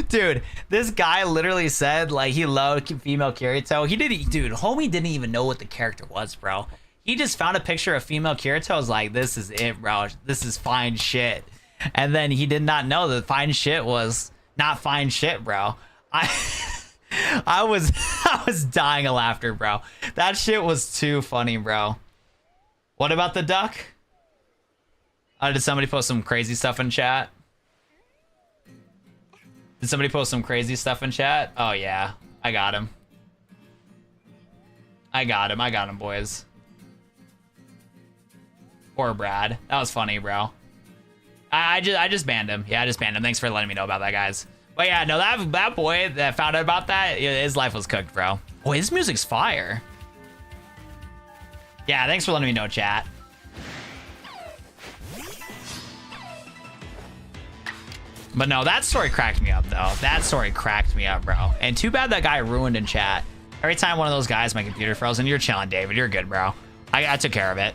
Dude, this guy literally said like he loved female Kirito. Homie didn't even know what the character was, bro. He just found a picture of female Kirito. I was like, this is it, bro. This is fine shit. And then he did not know that fine shit was not fine shit, bro. I was dying of laughter, bro. That shit was too funny, bro. What about the duck? Did somebody post some crazy stuff in chat? Did somebody post some crazy stuff in chat? Oh, yeah. I got him. I got him, boys. Poor Brad. That was funny, bro. I just banned him. Yeah, I just banned him. Thanks for letting me know about that, guys. But yeah, no, that boy that found out about that, his life was cooked, bro. Boy, this music's fire. Yeah, thanks for letting me know, chat. But no, that story cracked me up, though. That story cracked me up, bro. And too bad that guy ruined in chat. Every time one of those guys, my computer froze, and you're chilling, David. You're good, bro. I took care of it.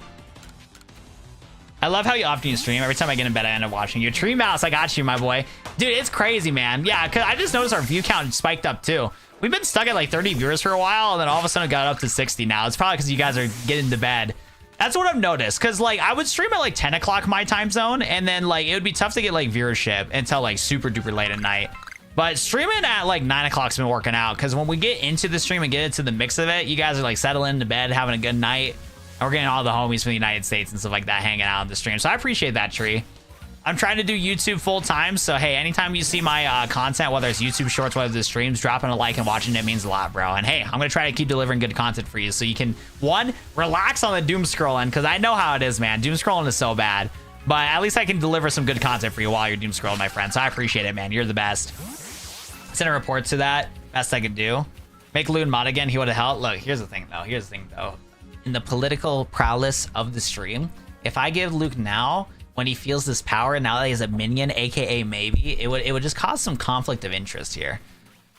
I love how you often you stream. Every time I get in bed, I end up watching you. Tree Mouse, I got you, my boy. Dude, it's crazy, man. Yeah, because I just noticed our view count spiked up, too. We've been stuck at like 30 viewers for a while, and then all of a sudden it got up to 60 now. It's probably because you guys are getting to bed. That's what I've noticed, because like I would stream at like 10 o'clock my time zone, and then like it would be tough to get like viewership until like super duper late at night. But streaming at like 9 o'clock's been working out, because when we get into the stream and get into the mix of it, you guys are like settling into bed, having a good night. And we're getting all the homies from the United States and stuff like that hanging out on the stream. So I appreciate that, Tree. I'm trying to do YouTube full time. So, hey, anytime you see my content, whether it's YouTube shorts, whether it's streams, dropping a like and watching it means a lot, bro. And hey, I'm going to try to keep delivering good content for you so you can, one, relax on the doom scrolling, because I know how it is, man. Doom scrolling is so bad. But at least I can deliver some good content for you while you're doom scrolling, my friend. So I appreciate it, man. You're the best. Send a report to that. Best I could do. Make Loon mod again. He would have helped. Look, here's the thing, though. In the political prowess of the stream, if I give Luke now, when he feels this power, now that he has a minion, aka maybe, it would just cause some conflict of interest here.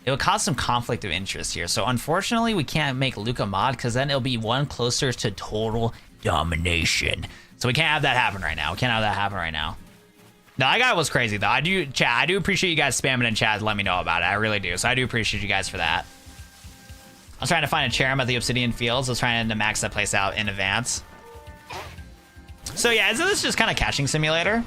It would cause some conflict of interest here. So unfortunately, we can't make Luke a mod, because then it'll be one closer to total domination. So we can't have that happen right now. No, that guy was crazy though. I do appreciate you guys spamming in chat to let me know about it. I really do. So I do appreciate you guys for that. I was trying to find a Cherrim at the Obsidian Fields. I was trying to max that place out in advance. So yeah, isn't this just kind of caching simulator?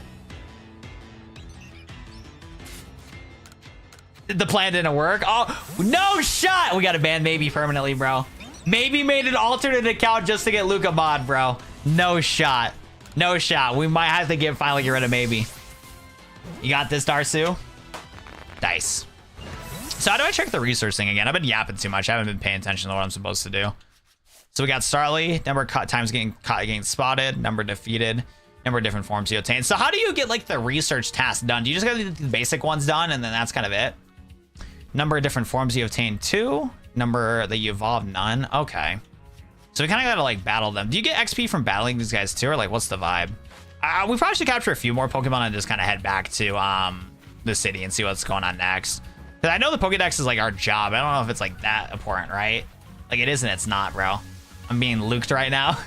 The plan didn't work. Oh, no shot! We got to ban Maybe permanently, bro. Maybe made an alternate account just to get Luca mod, bro. No shot. No shot. We might have to finally get rid of Maybe. You got this, Darsu? Nice. So how do I check the research thing again? I've been yapping too much. I haven't been paying attention to what I'm supposed to do. So we got Starly, number of times getting caught, getting spotted, number defeated, number of different forms you obtain. So how do you get like the research task done? Do you just get the basic ones done and then that's kind of it? Number of different forms you obtain 2, number that you evolve none. Okay. So we kind of got to like battle them. Do you get XP from battling these guys too, or like what's the vibe? We probably should capture a few more Pokemon and just kind of head back to the city and see what's going on next. Because I know the Pokedex is like our job. I don't know if it's like that important, right? Like it is and it's not, bro. I'm being luked right now.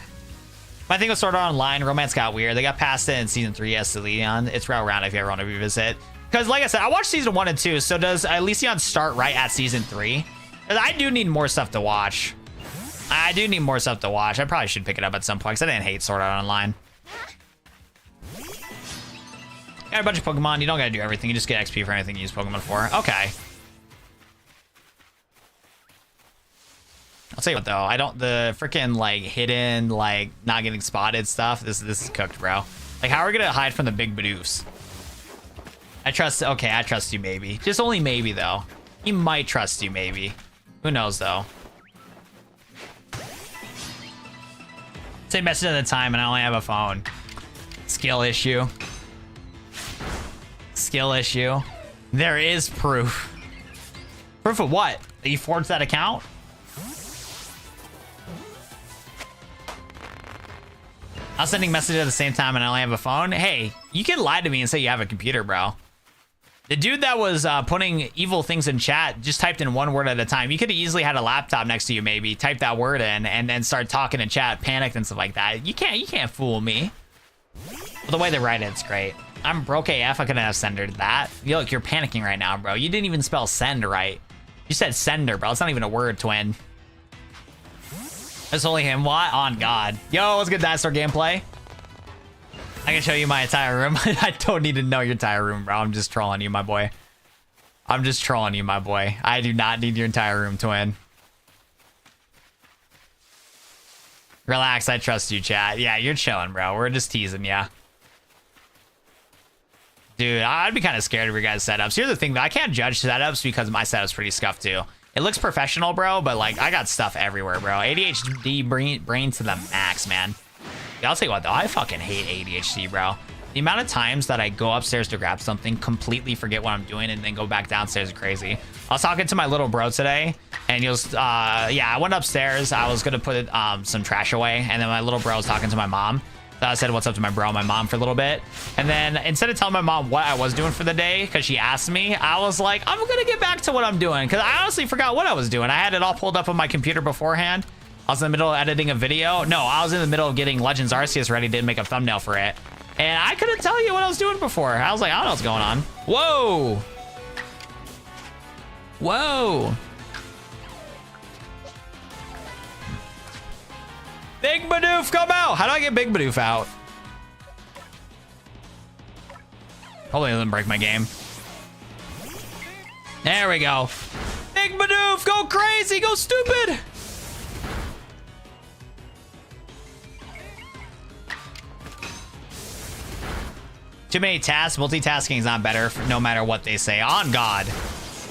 My thing was Sword Art Online. Romance got weird. They got past it in season 3 as Leon. It's route round if you ever want to revisit. Because like I said, I watched season 1 and 2. So does Elysion start right at season 3? Because I do need more stuff to watch. I probably should pick it up at some point because I didn't hate Sword Art Online. Got a bunch of Pokemon. You don't gotta do everything. You just get XP for anything you use Pokemon for. Okay. I'll tell you what though, the freaking like hidden, like not getting spotted stuff, this is cooked, bro. Like how are we gonna hide from the big Badoofs? I trust you maybe. Just only maybe though. He might trust you maybe. Who knows though. Say message at a time and I only have a phone. Skill issue. There is proof. Proof of what? That you forged that account? I was sending messages at the same time and I only have a phone. Hey, you can lie to me and say you have a computer, bro. The dude that was putting evil things in chat just typed in one word at a time. You could have easily had a laptop next to you, maybe type that word in and then start talking in chat, panicked and stuff like that. You can't fool me. Well, the way they write it's great. I'm broke AF. I couldn't have sendered that. Look, you're panicking right now, bro. You didn't even spell send right. You said sender, bro. It's not even a word, twin. It's only him. What? On God. Yo, what's good, Dinosaur gameplay? I can show you my entire room. I don't need to know your entire room, bro. I'm just trolling you, my boy. I do not need your entire room, twin. Relax. I trust you, chat. Yeah, you're chilling, bro. We're just teasing ya. Dude, I'd be kind of scared of your guys' setups. Here's the thing, though. I can't judge setups because my setup's pretty scuffed, too. It looks professional, bro, but, like, I got stuff everywhere, bro. ADHD brain to the max, man. Yeah, I'll tell you what, though. I fucking hate ADHD, bro. The amount of times that I go upstairs to grab something, completely forget what I'm doing, and then go back downstairs is crazy. I was talking to my little bro today, and he was, yeah, I went upstairs. I was gonna put some trash away, and then my little bro was talking to my mom. So I said what's up to my bro and my mom for a little bit, and then instead of telling my mom what I was doing for the day, because she asked me, I was like, I'm gonna get back to what I'm doing, because I honestly forgot what I was doing. I had it all pulled up on my computer beforehand. I was in the middle of editing a video. No, I was in the middle of getting Legends Arceus ready to make a thumbnail for it. And I couldn't tell you what I was doing before. I was like, I don't know what's going on. Whoa. Whoa. Big Bidoof, come out. How do I get Big Bidoof out? Hopefully it doesn't break my game. There we go. Big Bidoof, go crazy, go stupid. Too many tasks. Multitasking is not better no matter what they say. On God.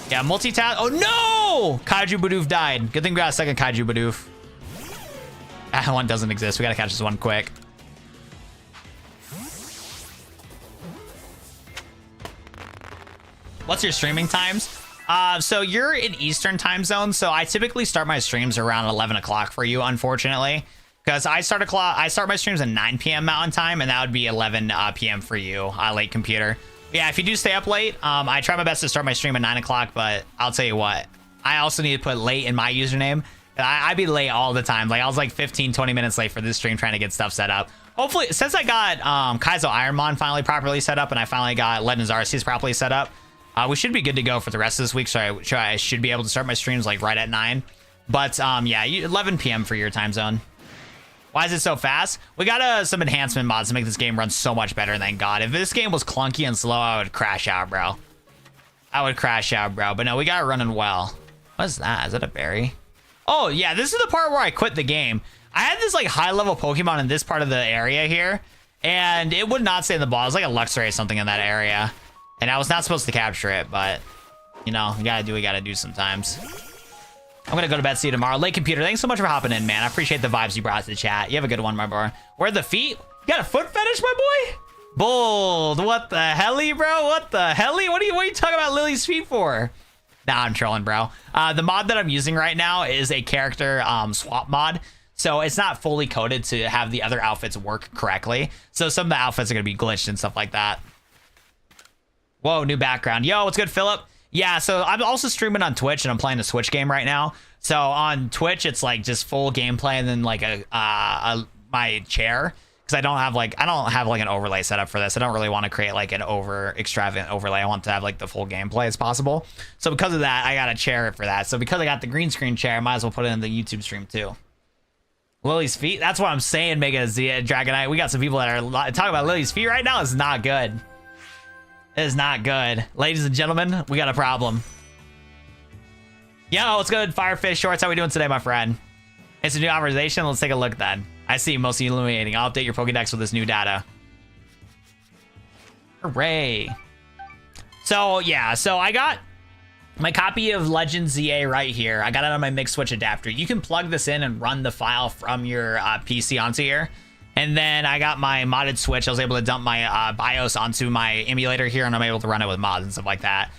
Yeah, multitask. Oh, no! Kaiju Bidoof died. Good thing we got a second Kaiju Bidoof. That one doesn't exist. We gotta catch this one quick. What's your streaming times? So you're in Eastern time zone, so I typically start my streams around 11 o'clock for you, unfortunately. Because I start my streams at 9 p.m. Mountain Time, and that would be 11 p.m. for you, late computer. Yeah, if you do stay up late, I try my best to start my stream at 9 o'clock, but I'll tell you what, I also need to put late in my username. I be late all the time. Like, I was like 15, 20 minutes late for this stream trying to get stuff set up. Hopefully, since I got Kaizo Ironmon finally properly set up, and I finally got Legends Arceus properly set up, we should be good to go for the rest of this week, so I should be able to start my streams like right at 9. But yeah, 11 p.m. for your time zone. Why is it so fast? We got some enhancement mods to make this game run so much better, than God. If this game was clunky and slow, I would crash out, bro. I would crash out, bro. But no, we got it running well. What is that? Is that a berry? Oh, yeah, this is the part where I quit the game. I had this, like, high-level Pokemon in this part of the area here, and it would not stay in the ball. It was like a Luxray or something in that area. And I was not supposed to capture it, but, you know, we gotta do what we gotta do sometimes. I'm gonna go to bed, see you tomorrow. Late computer, thanks so much for hopping in, man. I appreciate the vibes you brought to the chat. You have a good one, my boy. Where are the feet? You got a foot fetish, my boy? Bold. What the helly, bro? What the helly? What are you talking about Lily's feet for? Nah, I'm trolling, bro. The mod that I'm using right now is a character swap mod. So it's not fully coded to have the other outfits work correctly. So some of the outfits are gonna be glitched and stuff like that. Whoa, new background. Yo, what's good, Philip? Yeah, so I'm also streaming on Twitch, and I'm playing a Switch game right now. So on Twitch, it's like just full gameplay, and then like my chair, because I don't have like an overlay set up for this. I don't really want to create like an extravagant overlay. I want to have like the full gameplay as possible. So because of that, I got a chair for that. So because I got the green screen chair, I might as well put it in the YouTube stream too. Lily's feet. That's what I'm saying, Mega Z Dragonite. We got some people that are talking about Lily's feet right now. It's not good. It is not good. Ladies and gentlemen, we got a problem. Yo, what's good, Firefish Shorts? How we doing today, my friend? It's a new conversation. Let's take a look then. I see mostly illuminating. I'll update your Pokédex with this new data. Hooray. So, yeah. So, I got my copy of Legends ZA right here. I got it on my mix switch adapter. You can plug this in and run the file from your PC onto here. And then I got my modded Switch. I was able to dump my BIOS onto my emulator here, and I'm able to run it with mods and stuff like that.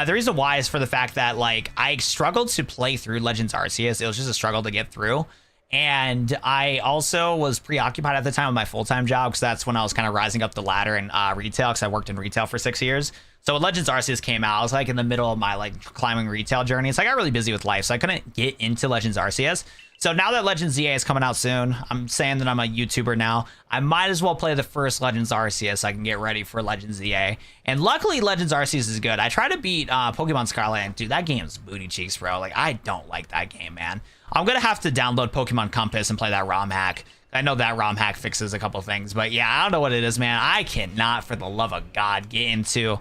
The reason why is for the fact that, like, I struggled to play through Legends Arceus. It was just a struggle to get through. And I also was preoccupied at the time with my full-time job, because that's when I was kind of rising up the ladder in retail, because I worked in retail for 6 years. So when Legends Arceus came out, I was like in the middle of my like climbing retail journey. So I got really busy with life, so I couldn't get into Legends Arceus. So now that Legends ZA is coming out soon, I'm saying that I'm a YouTuber now. I might as well play the first Legends Arceus so I can get ready for Legends ZA. And luckily, Legends Arceus is good. I tried to beat Pokemon Scarlet, and dude, that game's booty cheeks, bro. Like, I don't like that game, man. I'm gonna have to download Pokemon Compass and play that ROM hack. I know that ROM hack fixes a couple things, but yeah, I don't know what it is, man. I cannot, for the love of God, get into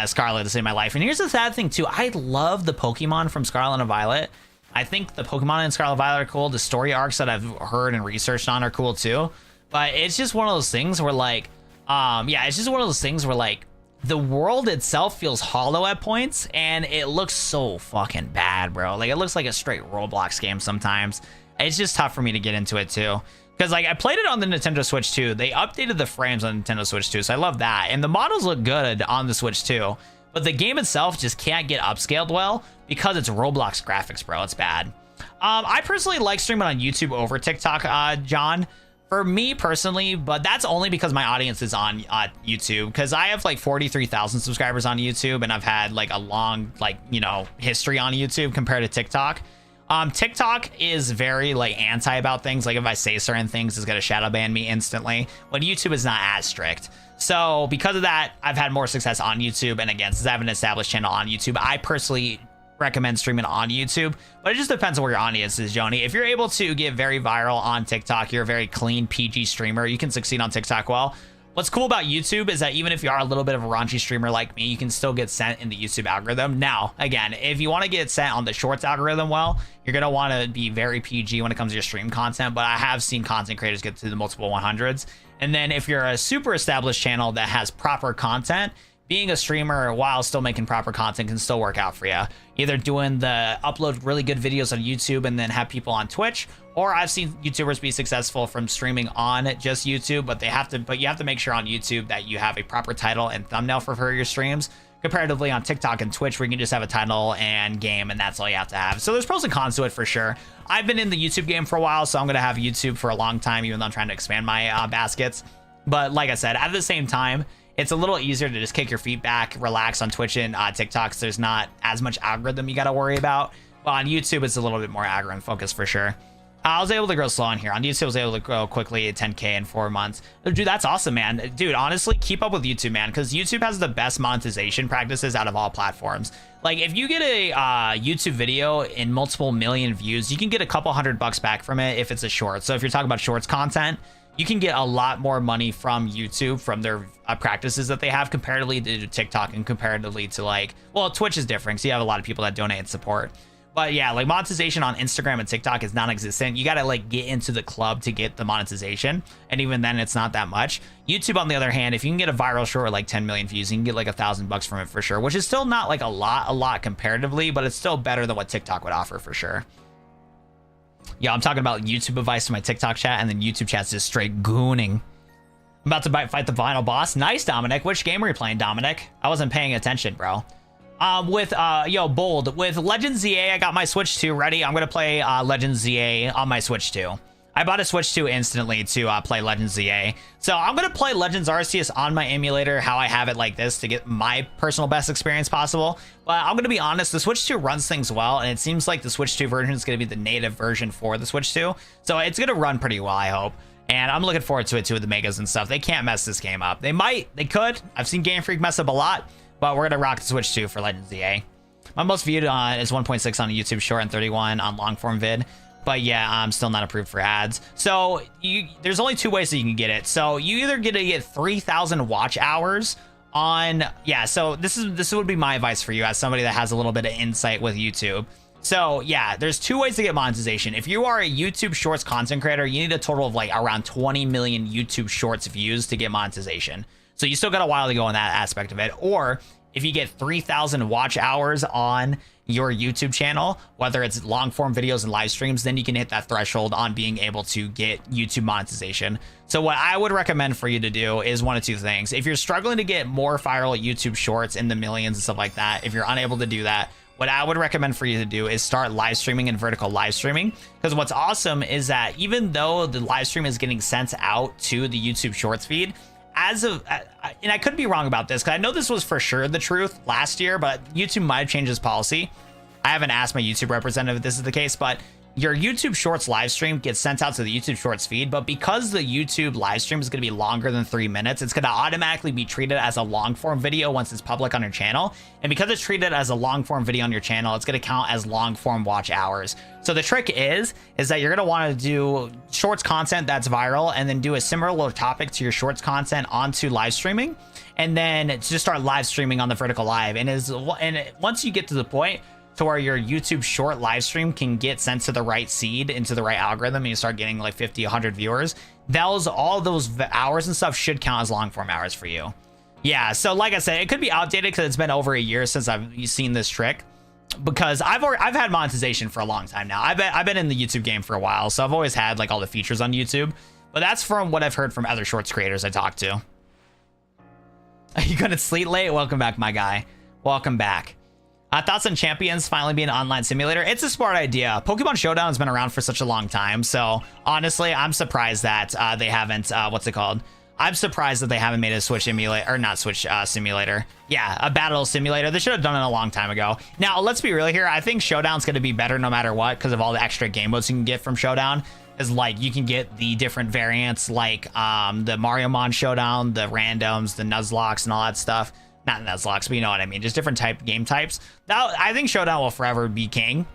Scarlet to save my life. And here's the sad thing, too. I love the Pokemon from Scarlet and Violet. I think the Pokemon in Scarlet Violet are cool. The story arcs that I've heard and researched on are cool too. But it's just one of those things where like, yeah, it's just one of those things where like the world itself feels hollow at points, and it looks so fucking bad, bro. Like, it looks like a straight Roblox game sometimes. It's just tough for me to get into it too. Because like I played it on the Nintendo Switch 2. They updated the frames on Nintendo Switch 2, so I love that. And the models look good on the Switch 2. But the game itself just can't get upscaled well because it's Roblox graphics, bro. It's bad. I personally like streaming on YouTube over TikTok, John. For me personally, but that's only because my audience is on YouTube, because I have like 43,000 subscribers on YouTube, and I've had like a long, like, you know, history on YouTube compared to TikTok. TikTok is very like anti about things. Like if I say certain things, it's gonna shadow ban me instantly, when YouTube is not as strict. So because of that, I've had more success on YouTube. And again, since I have an established channel on YouTube, I personally recommend streaming on YouTube, but it just depends on where your audience is, Joni. If you're able to get very viral on TikTok, you're a very clean PG streamer, you can succeed on TikTok well. What's cool about YouTube is that even if you are a little bit of a raunchy streamer like me, you can still get sent in the YouTube algorithm. Now, again, if you want to get sent on the Shorts algorithm well, you're going to want to be very PG when it comes to your stream content, but I have seen content creators get to the multiple 100s. And then if you're a super established channel that has proper content, being a streamer while still making proper content can still work out for you. Either doing the upload really good videos on YouTube and then have people on Twitch, or I've seen YouTubers be successful from streaming on just YouTube, but you have to make sure on YouTube that you have a proper title and thumbnail for your streams. Comparatively on TikTok and Twitch, where you can just have a title and game, and that's all you have to have. So there's pros and cons to it for sure. I've been in the YouTube game for a while, so I'm gonna have YouTube for a long time, even though I'm trying to expand my baskets. But like I said, at the same time, it's a little easier to just kick your feet back, relax on Twitch and TikTok, so there's not as much algorithm you got to worry about. But on YouTube, it's a little bit more algorithm focused for sure. I was able to grow slow on here. On YouTube, I was able to grow quickly at 10K in 4 months. Dude, that's awesome, man. Dude, honestly, keep up with YouTube, man, because YouTube has the best monetization practices out of all platforms. Like, if you get a YouTube video in multiple million views, you can get a couple $100 back from it if it's a short. So if you're talking about shorts content, you can get a lot more money from YouTube from their practices that they have comparatively to TikTok and comparatively to like, well, Twitch is different, so you have a lot of people that donate and support. But yeah, like monetization on Instagram and TikTok is non-existent. You got to like get into the club to get the monetization. And even then it's not that much. YouTube, on the other hand, if you can get a viral short with like 10 million views, you can get like $1,000 from it for sure, which is still not like a lot comparatively, but it's still better than what TikTok would offer for sure. Yeah, I'm talking about YouTube advice to my TikTok chat, and then YouTube chat's just straight gooning. I'm about to fight the final boss. Nice, Dominic. Which game were you playing, Dominic? I wasn't paying attention, bro. Bold. With Legends ZA, I got my Switch 2 ready. I'm going to play Legends ZA on my Switch 2. I bought a Switch 2 instantly to play Legends ZA. So I'm going to play Legends Arceus on my emulator, how I have it like this, to get my personal best experience possible. But I'm going to be honest, the Switch 2 runs things well, and it seams like the Switch 2 version is going to be the native version for the Switch 2. So it's going to run pretty well, I hope. And I'm looking forward to it too, with the megas and stuff. They can't mess this game up. They could. I've seen Game Freak mess up a lot, but we're going to rock the Switch 2 for Legends ZA. My most viewed is 1.6 on YouTube short and 31 on long form vid. But yeah, I'm still not approved for ads. So there's only 2 ways that you can get it. So you either get to get 3,000 watch hours on, yeah, so this would be my advice for you as somebody that has a little bit of insight with YouTube. So yeah, there's 2 ways to get monetization. If you are a YouTube Shorts content creator, you need a total of like around 20 million YouTube Shorts views to get monetization. So you still got a while to go on that aspect of it. Or if you get 3,000 watch hours on your YouTube channel, whether it's long form videos and live streams, then you can hit that threshold on being able to get YouTube monetization. So what I would recommend for you to do is 1 of 2 things. If you're struggling to get more viral YouTube shorts in the millions and stuff like that, if you're unable to do that, what I would recommend for you to do is start live streaming and vertical live streaming. Because what's awesome is that even though the live stream is getting sent out to the YouTube Shorts feed, and I could be wrong about this, because I know this was for sure the truth last year, but YouTube might have changed its policy. I haven't asked my YouTube representative if this is the case, but your YouTube Shorts live stream gets sent out to the YouTube Shorts feed, but because the YouTube live stream is going to be longer than 3 minutes, it's going to automatically be treated as a long form video once it's public on your channel. And because it's treated as a long form video on your channel, it's going to count as long form watch hours. So the trick is that you're going to want to do Shorts content that's viral, and then do a similar topic to your Shorts content onto live streaming, and then just start live streaming on the vertical live. And once you get to the point to where your YouTube short live stream can get sent to the right seed into the right algorithm, and you start getting like 50, 100 viewers, all those hours and stuff should count as long form hours for you. Yeah, so like I said, it could be outdated because it's been over a year since I've seen this trick. because I've had monetization for a long time now. I've been in the YouTube game for a while, so I've always had like all the features on YouTube. But that's from what I've heard from other shorts creators I talked to. Are you gonna sleep late? Welcome back, my guy. Welcome back. Thoughts on Champions finally being an online simulator? It's a smart idea. Pokemon Showdown has been around for such a long time, so honestly, I'm surprised that they haven't. What's it called? I'm surprised that they haven't made a Switch emulator, or not Switch simulator. Yeah, a battle simulator. They should have done it a long time ago. Now, let's be real here. I think Showdown's going to be better no matter what because of all the extra game modes you can get from Showdown. Is like you can get the different variants like the Mariamon Showdown, the randoms, the Nuzlocke, and all that stuff. Not Nuzlocke, but you know what I mean. Just different game types. Now, I think Showdown will forever be king.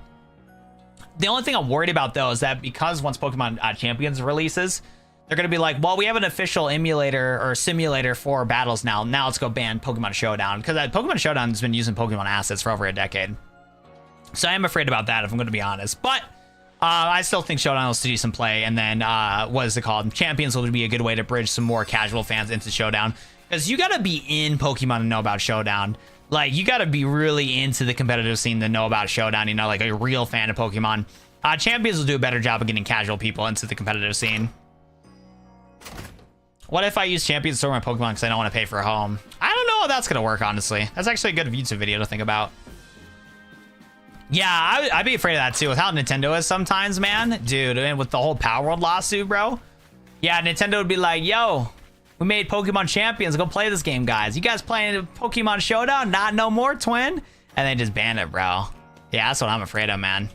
The only thing I'm worried about though is that because once Pokemon Champions releases, they're going to be like, well, we have an official emulator or simulator for battles now. Now let's go ban Pokemon Showdown. Because Pokemon Showdown has been using Pokemon assets for over a decade. So I am afraid about that if I'm going to be honest. But I still think Showdown will see some play. And then, what is it called? Champions will be a good way to bridge some more casual fans into Showdown. Because you got to be in Pokemon to know about Showdown. Like, you got to be really into the competitive scene to know about Showdown. You know, like a real fan of Pokemon. Champions will do a better job of getting casual people into the competitive scene. What if I use Champions to store my Pokemon because I don't want to pay for a home? I don't know how that's going to work, honestly. That's actually a good YouTube video to think about. Yeah, I'd be afraid of that too. With how Nintendo is sometimes, man. Dude, and with the whole Power World lawsuit, bro. Yeah, Nintendo would be like, yo, we made Pokemon Champions. Go play this game, guys. You guys playing Pokemon Showdown? Not no more, twin. And they just ban it, bro. Yeah, that's what I'm afraid of, man.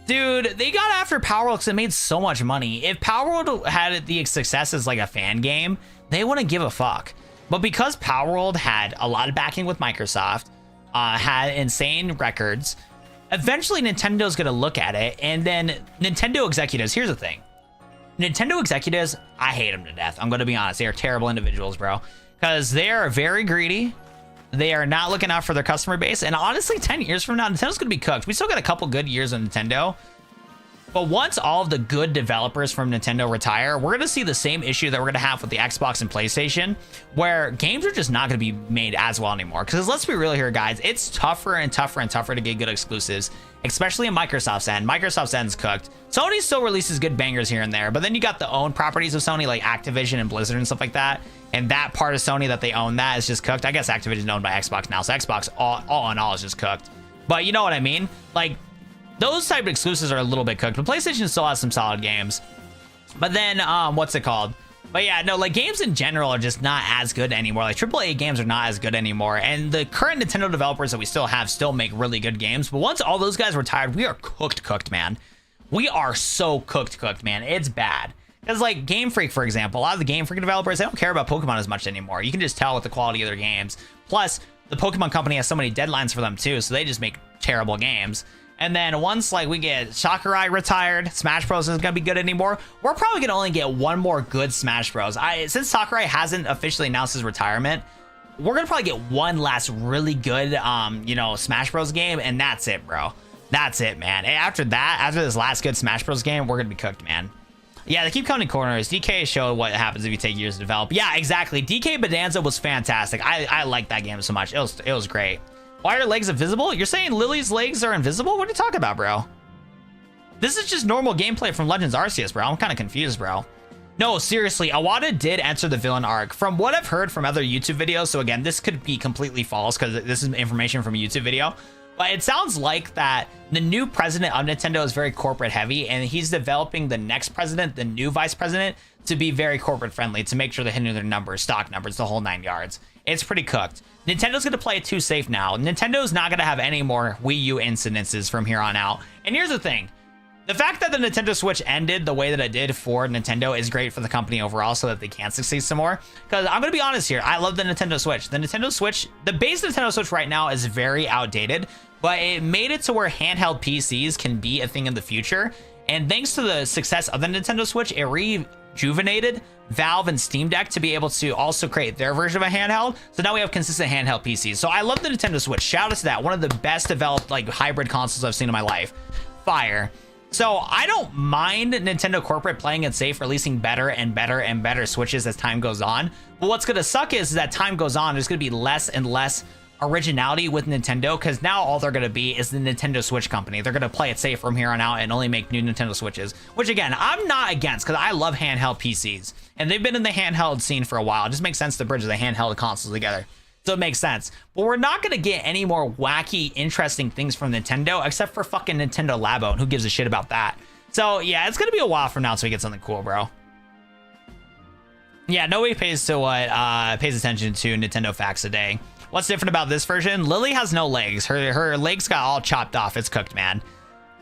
Dude, they got after Power World because it made so much money. If Power World had the success as like a fan game, they wouldn't give a fuck. But because Power World had a lot of backing with Microsoft, had insane records, eventually Nintendo's going to look at it. And then Nintendo executives, here's the thing. Nintendo executives, I hate them to death. I'm going to be honest. They are terrible individuals, bro. Because they are very greedy. They are not looking out for their customer base. And honestly, 10 years from now, Nintendo's going to be cooked. We still got a couple good years on Nintendo. But once all of the good developers from Nintendo retire, we're going to see the same issue that we're going to have with the Xbox and PlayStation, where games are just not going to be made as well anymore. Because let's be real here, guys. It's tougher and tougher and tougher to get good exclusives, especially in Microsoft's end. Microsoft's end's cooked. Sony still releases good bangers here and there, but then you got the own properties of Sony, like Activision and Blizzard and stuff like that. And that part of Sony that they own, that is just cooked. I guess Activision is owned by Xbox now, so Xbox all in all is just cooked. But you know what I mean? Like, those type of exclusives are a little bit cooked, but PlayStation still has some solid games. But then, what's it called? But yeah, no, like games in general are just not as good anymore. Like AAA games are not as good anymore. And the current Nintendo developers that we still have still make really good games. But once all those guys retired, we are cooked, man. We are so cooked, man. It's bad. Because like Game Freak, for example, a lot of the Game Freak developers, they don't care about Pokemon as much anymore. You can just tell with the quality of their games. Plus, the Pokemon company has so many deadlines for them too, so they just make terrible games. And then once like we get Sakurai retired, Smash Bros isn't gonna be good anymore. We're probably gonna only get one more good Smash Bros. Since Sakurai hasn't officially announced his retirement, we're gonna probably get one last really good, you know, Smash Bros game, and that's it, bro. That's it, man. And after that, after this last good Smash Bros game, we're gonna be cooked, man. Yeah, they keep coming corners. DK showed what happens if you take years to develop. Yeah, exactly. DK Bonanza was fantastic. I like that game so much. It was great. Why are legs invisible? You're saying Lily's legs are invisible? What are you talking about, bro? This is just normal gameplay from Legends Arceus, bro. I'm kind of confused, bro. No, seriously, Awada did enter the villain arc. From what I've heard from other YouTube videos, so again, this could be completely false because this is information from a YouTube video, but it sounds like that the new president of Nintendo is very corporate heavy, and he's developing the next president, the new vice president, to be very corporate friendly, to make sure they're hitting their numbers, stock numbers, the whole 9 yards. It's pretty cooked. Nintendo's going to play it too safe now. Nintendo's not going to have any more Wii U incidences from here on out. And here's the thing. The fact that the Nintendo Switch ended the way that it did for Nintendo is great for the company overall so that they can succeed some more. Because I'm going to be honest here. I love the Nintendo Switch. The Nintendo Switch, the base Nintendo Switch right now is very outdated, but it made it to where handheld PCs can be a thing in the future. And thanks to the success of the Nintendo Switch, it rejuvenated Valve and Steam Deck to be able to also create their version of a handheld. So now we have consistent handheld PCs. So I love the Nintendo Switch. Shout out to that. One of the best developed like hybrid consoles I've seen in my life. Fire. So I don't mind Nintendo corporate playing it safe, releasing better and better and better Switches as time goes on. But what's going to suck is that time goes on, there's going to be less and less originality with Nintendo, because now all they're going to be is the Nintendo Switch company. They're going to play it safe from here on out and only make new Nintendo Switches, which again, I'm not against, because I love handheld PCs, and they've been in the handheld scene for a while. It just makes sense to bridge the handheld consoles together. So it makes sense. But we're not going to get any more wacky, interesting things from Nintendo, except for fucking Nintendo Labo, and who gives a shit about that? So yeah, it's going to be a while from now until we get something cool, bro. Yeah, nobody pays attention to Nintendo facts a day. What's different about this version? Lily has no legs. Her legs got all chopped off. It's cooked, man.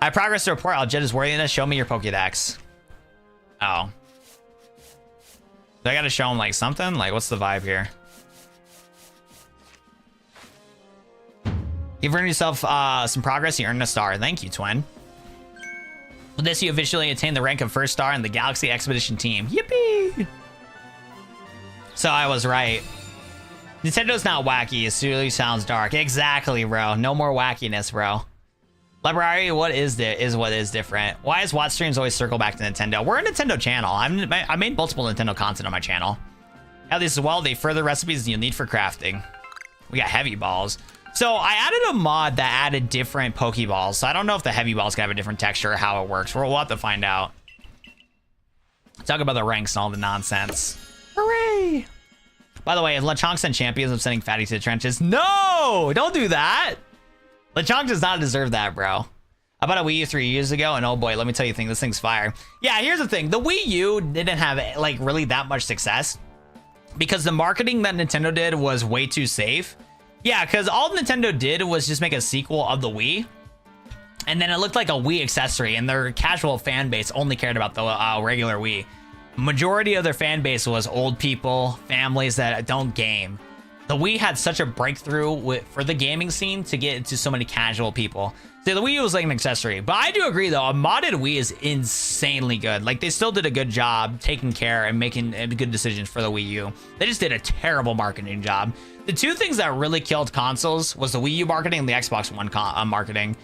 I progress to report Aljetta's worthiness. Show me your Pokédex. Oh. Do I gotta show him like something? Like, what's the vibe here? You've earned yourself some progress. You earned a star. Thank you, twin. With this, you officially attained the rank of first star in the Galaxy Expedition team. Yippee! So I was right. Nintendo's not wacky. It really sounds dark. Exactly, bro. No more wackiness, bro. Library, what is different? Why is Watt streams always circle back to Nintendo? We're a Nintendo channel. I made multiple Nintendo content on my channel. At least as well, they further recipes you'll need for crafting. We got heavy balls. So I added a mod that added different Pokeballs. So I don't know if the heavy balls can have a different texture or how it works. We'll have to find out. Talk about the ranks and all the nonsense. Hooray! By the way, is Lechonk sent champions of sending Fatty to the trenches? No! Don't do that! Lechonk does not deserve that, bro. I bought a Wii U 3 years ago, and oh boy, let me tell you, this thing's fire. Yeah, here's the thing. The Wii U didn't have, like, really that much success because the marketing that Nintendo did was way too safe. Yeah, because all Nintendo did was just make a sequel of the Wii, and then it looked like a Wii accessory, and their casual fan base only cared about the regular Wii. Majority of their fan base was old people, families that don't game. The Wii had such a breakthrough for the gaming scene to get into so many casual people. So the Wii U was like an accessory. But I do agree, though, a modded Wii is insanely good. Like, they still did a good job taking care and making good decisions for the Wii U. They just did a terrible marketing job. The two things that really killed consoles was the Wii U marketing and the Xbox One marketing.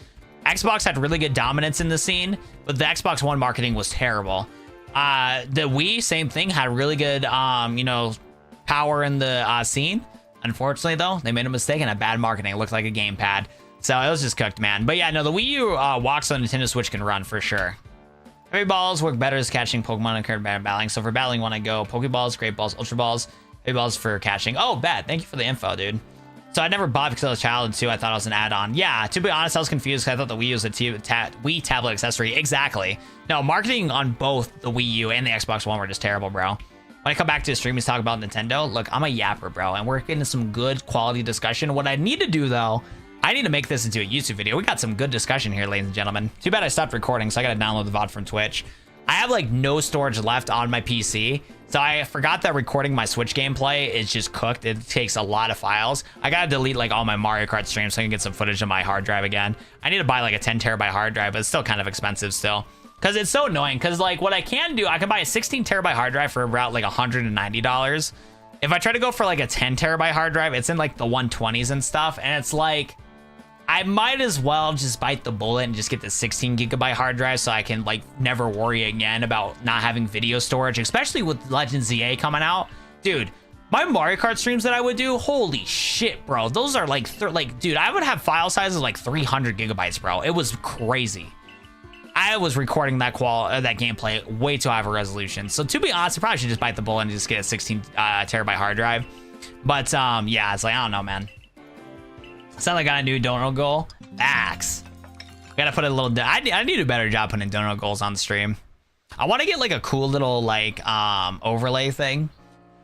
Xbox had really good dominance in the scene, but the Xbox One marketing was terrible. The Wii, same thing, had really good, power in the scene. Unfortunately, though, they made a mistake and had bad marketing. It looked like a gamepad. So it was just cooked, man. But yeah, no, the Wii U walks on Nintendo Switch can run for sure. Heavy balls work better as catching Pokemon and card battling. So for battling, when I go Pokeballs, Great Balls, Ultra Balls, Heavy balls for catching. Oh, bad. Thank you for the info, dude. So I never bought because I was a child too. I thought it was an add-on. Yeah, to be honest, I was confused because I thought the Wii was a Wii tablet accessory. Exactly. No, marketing on both the Wii U and the Xbox One were just terrible, bro. When I come back to the stream and talk about Nintendo, look, I'm a yapper, bro, and we're getting some good quality discussion. What I need to do, though, I need to make this into a YouTube video. We got some good discussion here, ladies and gentlemen. Too bad I stopped recording, so I got to download the VOD from Twitch. I have, like, no storage left on my PC, so I forgot that recording my Switch gameplay is just cooked. It takes a lot of files. I got to delete, like, all my Mario Kart streams so I can get some footage on my hard drive again. I need to buy, like, a 10 terabyte hard drive, but it's still kind of expensive still. Because it's so annoying, because, like, what I can do, I can buy a 16 terabyte hard drive for about, like, $190. If I try to go for, like, a 10 terabyte hard drive, it's in, like, the 120s and stuff, and it's, like, I might as well just bite the bullet and just get the 16 gigabyte hard drive so I can, like, never worry again about not having video storage, especially with Legends ZA coming out. Dude, my Mario Kart streams that I would do, holy shit, bro. Those are, like, dude, I would have file sizes like 300 gigabytes, bro. It was crazy. I was recording that gameplay way too high of a resolution. So to be honest, I probably should just bite the bullet and just get a 16 terabyte hard drive. But yeah, it's like, I don't know, man. Sound like I got a new donor goal. Axe. Gotta put a little. I need a better job putting donor goals on the stream. I want to get like a cool little like overlay thing,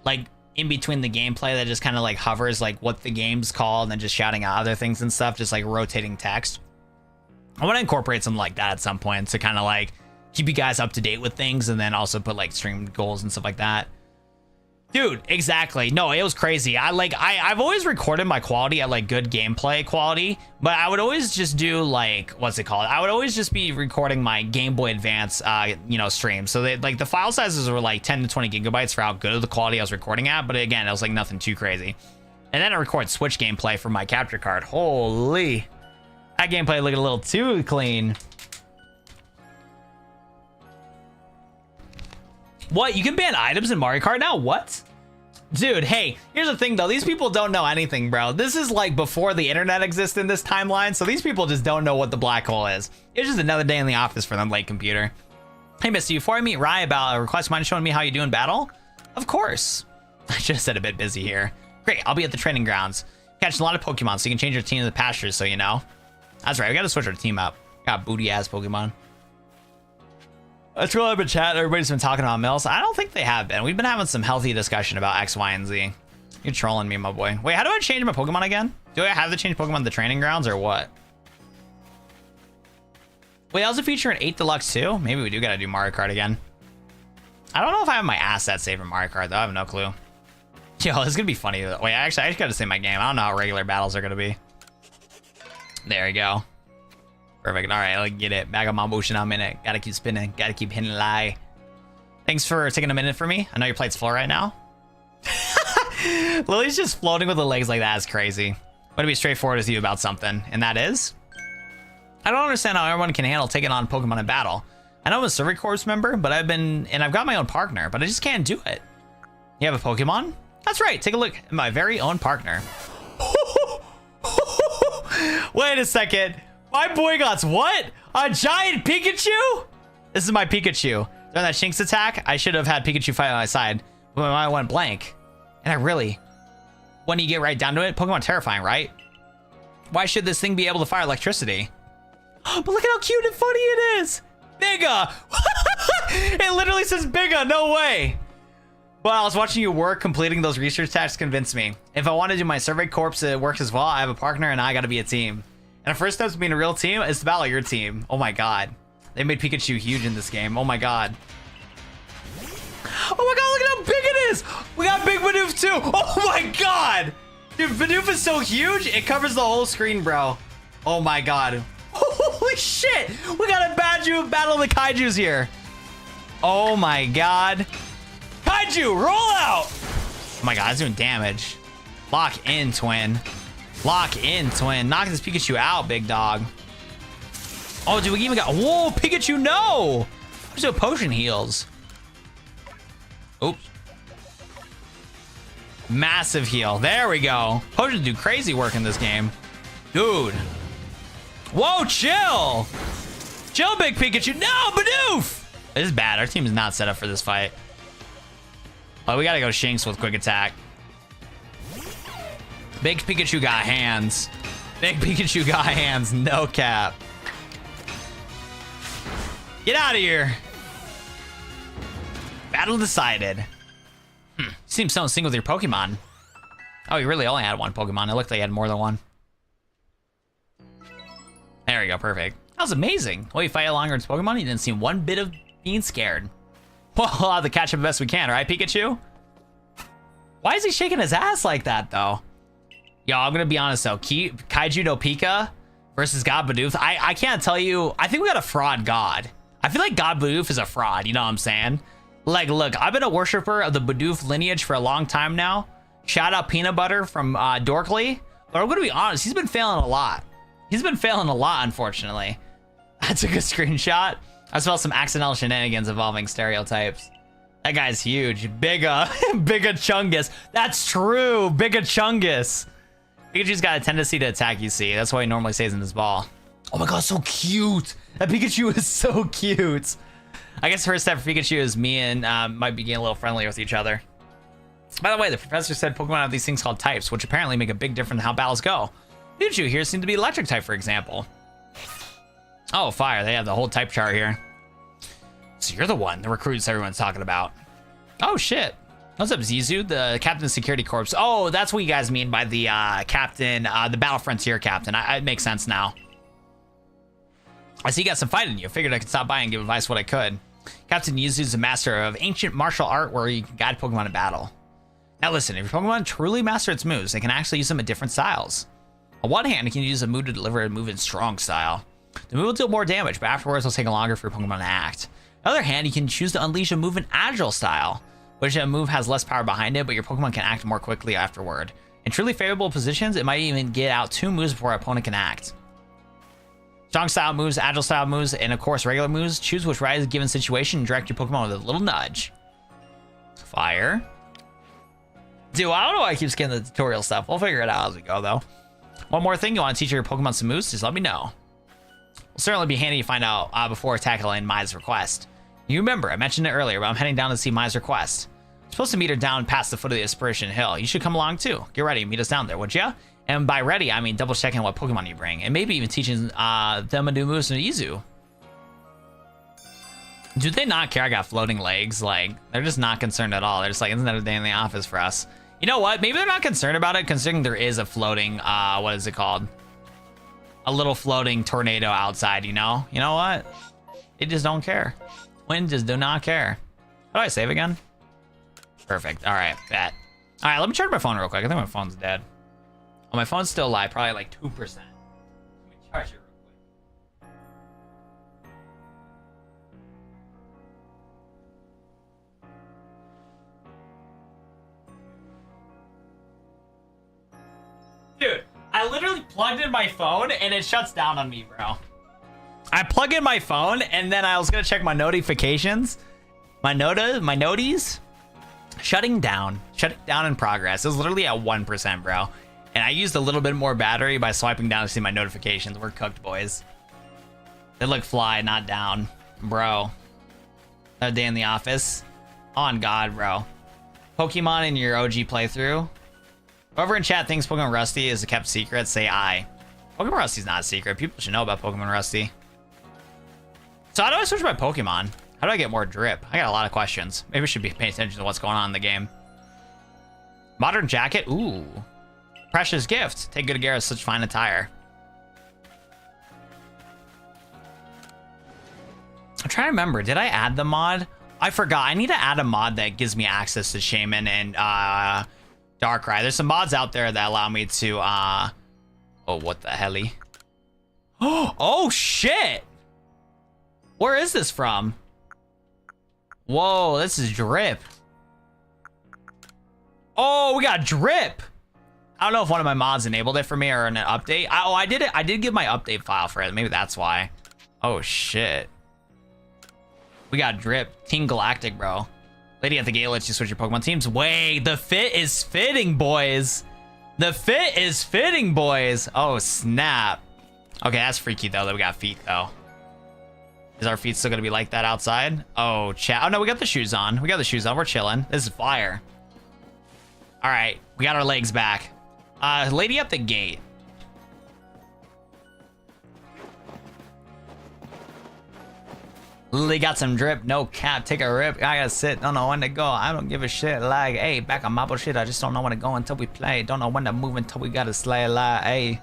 like in between the gameplay that just kind of like hovers like what the game's called and then just shouting out other things and stuff, just like rotating text. I want to incorporate something like that at some point to kind of like keep you guys up to date with things and then also put like stream goals and stuff like that. Dude, exactly. No, it was crazy. I've always recorded my quality at like good gameplay quality, but I would always just do like, what's it called? I would always just be recording my Game Boy Advance, stream. So they, like the file sizes were like 10 to 20 gigabytes for how good the quality I was recording at. But again, it was like nothing too crazy. And then I record Switch gameplay from my capture card. Holy, that gameplay looked a little too clean. What? You can ban items in Mario Kart now? What? Dude, hey, here's the thing though. These people don't know anything, bro. This is like before the internet existed in this timeline, so these people just don't know what the black hole is. It's just another day in the office for them, late computer. Hey, Misty, before I meet Rai about a request, mind showing me how you do in battle? Of course. I just said a bit busy here. Great, I'll be at the training grounds. Catching a lot of Pokemon, so you can change your team to the pastures, so you know. That's right, we gotta switch our team up. Got booty-ass Pokemon. That's really been chat. Everybody's been talking about Mills. I don't think they have been. We've been having some healthy discussion about X, Y, and Z. You're trolling me, my boy. Wait, how do I change my Pokemon again? Do I have to change Pokemon in the training grounds or what? Wait, that was a feature in 8 Deluxe too? Maybe we do gotta do Mario Kart again. I don't know if I have my assets saved in Mario Kart though. I have no clue. Yo, this is gonna be funny. Wait, actually, I just gotta save my game. I don't know how regular battles are gonna be. There we go. Perfect. All right, I'll get it. Back on my motion in a minute. Gotta keep spinning. Gotta keep hitting lie. Thanks for taking a minute for me. I know your plate's full right now. Lily's just floating with the legs like that is crazy. I'm gonna be straightforward with you about something, and that is, I don't understand how everyone can handle taking on Pokemon in battle. I know I'm a Survey Corps member, but I've got my own partner, but I just can't do it. You have a Pokemon? That's right. Take a look at my very own partner. Wait a second. My boy got what? A giant Pikachu? This is my Pikachu. During that Shinx attack, I should have had Pikachu fight on my side, but my mind went blank. And when you get right down to it, Pokemon terrifying, right? Why should this thing be able to fire electricity? But look at how cute and funny it is. Bigga. It literally says Bigga, no way. Well, I was watching you work, completing those research tasks convinced me. If I want to do my Survey Corps, it works as well. I have a partner and I gotta be a team. And the first step to being a real team is to battle your team. Oh my god. They made Pikachu huge in this game. Oh my god. Oh my god, look at how big it is! We got Big Bidoof too! Oh my god! Dude, Bidoof is so huge, it covers the whole screen, bro. Oh my god. Holy shit! We got a battle of the Kaijus here. Oh my god. Kaiju, roll out! Oh my god, that's doing damage. Lock in, twin. Lock in, twin. Knock this Pikachu out, big dog. Oh, dude, we even got... Whoa, Pikachu, no! There's no potion heals. Oops. Massive heal. There we go. Potions do crazy work in this game. Dude. Whoa, chill. Chill, big Pikachu. No, Bidoof! This is bad. Our team is not set up for this fight. Oh, we gotta go Shinx with quick attack. Big Pikachu got hands. Big Pikachu got hands. No cap. Get out of here. Battle decided. Seems so in sync with your Pokemon. Oh, you really only had one Pokemon. It looked like you had more than one. There we go. Perfect. That was amazing. Well, you fight along with Pokemon. You didn't seem one bit of being scared. Well, we'll have to catch up the best we can, right, Pikachu? Why is he shaking his ass like that, though? Yo, I'm gonna be honest though. Kaiju no Pika versus God Bidoof. I can't tell you. I think we got a fraud God. I feel like God Bidoof is a fraud. You know what I'm saying? Like, look, I've been a worshiper of the Bidoof lineage for a long time now. Shout out Peanut Butter from Dorkly. But I'm gonna be honest. He's been failing a lot. He's been failing a lot, unfortunately. I took a screenshot. I saw some accidental shenanigans involving stereotypes. That guy's huge. Bigga Chungus. That's true. Bigga Chungus. Pikachu's got a tendency to attack, you see. That's why he normally stays in his ball. Oh my god, so cute. That Pikachu is so cute. I guess first step for Pikachu is me and might be getting a little friendlier with each other. By the way, the professor said Pokemon have these things called types, which apparently make a big difference in how battles go. Pikachu here seemed to be electric type, for example. Oh, fire. They have the whole type chart here. So you're the one, the recruits everyone's talking about. Oh, shit. What's up, Zizu? The Captain of Security Corps. Oh, that's what you guys mean by the captain, the Battle Frontier captain. It makes sense now. I see you got some fight in you. Figured I could stop by and give advice what I could. Captain Yuzu is a master of ancient martial art where you can guide Pokemon in battle. Now listen, if your Pokemon truly master its moves, they can actually use them in different styles. On one hand, you can use a move to deliver a move in strong style. The move will deal more damage, but afterwards it'll take longer for your Pokemon to act. On the other hand, you can choose to unleash a move in agile style, which a move has less power behind it, but your Pokemon can act more quickly afterward. In truly favorable positions, it might even get out 2 moves before an opponent can act. Strong style moves, agile style moves, and of course regular moves. Choose which rise a given situation and direct your Pokemon with a little nudge. Fire. Dude, I don't know why I keep skipping the tutorial stuff. We'll figure it out as we go, though. One more thing, you want to teach your Pokemon some moves? Just let me know. It'll certainly be handy to find out before tackling Mai's request. You remember, I mentioned it earlier, but I'm heading down to see Mai's request. I'm supposed to meet her down past the foot of the Aspiration Hill. You should come along, too. Get ready, meet us down there, would ya? And by ready, I mean double-checking what Pokemon you bring, and maybe even teaching them a new moves in Izu. Do they not care I got floating legs? Like, they're just not concerned at all. They're just like, isn't that a day in the office for us? You know what? Maybe they're not concerned about it, considering there is a floating, what is it called? A little floating tornado outside, you know? You know what? They just don't care. Twins just do not care. How do I save again? Perfect. All right, bet. All right, let me charge my phone real quick. I think my phone's dead. Oh, my phone's still alive, probably like 2%. Let me charge it real quick. Dude, I literally plugged in my phone and it shuts down on me, bro. I plug in my phone and then I was gonna check my notifications. My noties. Shutting down in progress. It was literally at 1%, bro. And I used a little bit more battery by swiping down to see my notifications. We're cooked, boys. They look fly, not down. Bro. Another day in the office. On God, bro. Pokemon in your OG playthrough. Whoever in chat thinks Pokemon Rusty is a kept secret, say aye. Pokemon Rusty's not a secret. People should know about Pokemon Rusty. So how do I switch my Pokemon? How do I get more drip? I got a lot of questions. Maybe we should be paying attention to what's going on in the game. Modern jacket? Ooh. Precious gift. Take good care of such fine attire. I'm trying to remember. Did I add the mod? I forgot. I need to add a mod that gives me access to Shaman and Darkrai. There's some mods out there that allow me to oh, what the helly? Oh shit! Where is this from? Whoa, this is drip. Oh, we got drip. I don't know if one of my mods enabled it for me or an update. I did it. I did give my update file for it. Maybe that's why. Oh shit. We got drip. Team Galactic, bro. Lady at the gate lets you switch your Pokemon teams. Wait, the fit is fitting, boys. The fit is fitting, boys. Oh, snap. Okay, that's freaky, though, that we got feet, though. Is our feet still going to be like that outside? Oh, chat. Oh, no, we got the shoes on. We got the shoes on. We're chilling. This is fire. All right, we got our legs back. Lady at the gate. Lily got some drip, no cap, take a rip. I gotta sit, don't know when to go. I don't give a shit. Like, hey, back on my bullshit. I just don't know when to go until we play. Don't know when to move until we gotta slay a lie. Hey,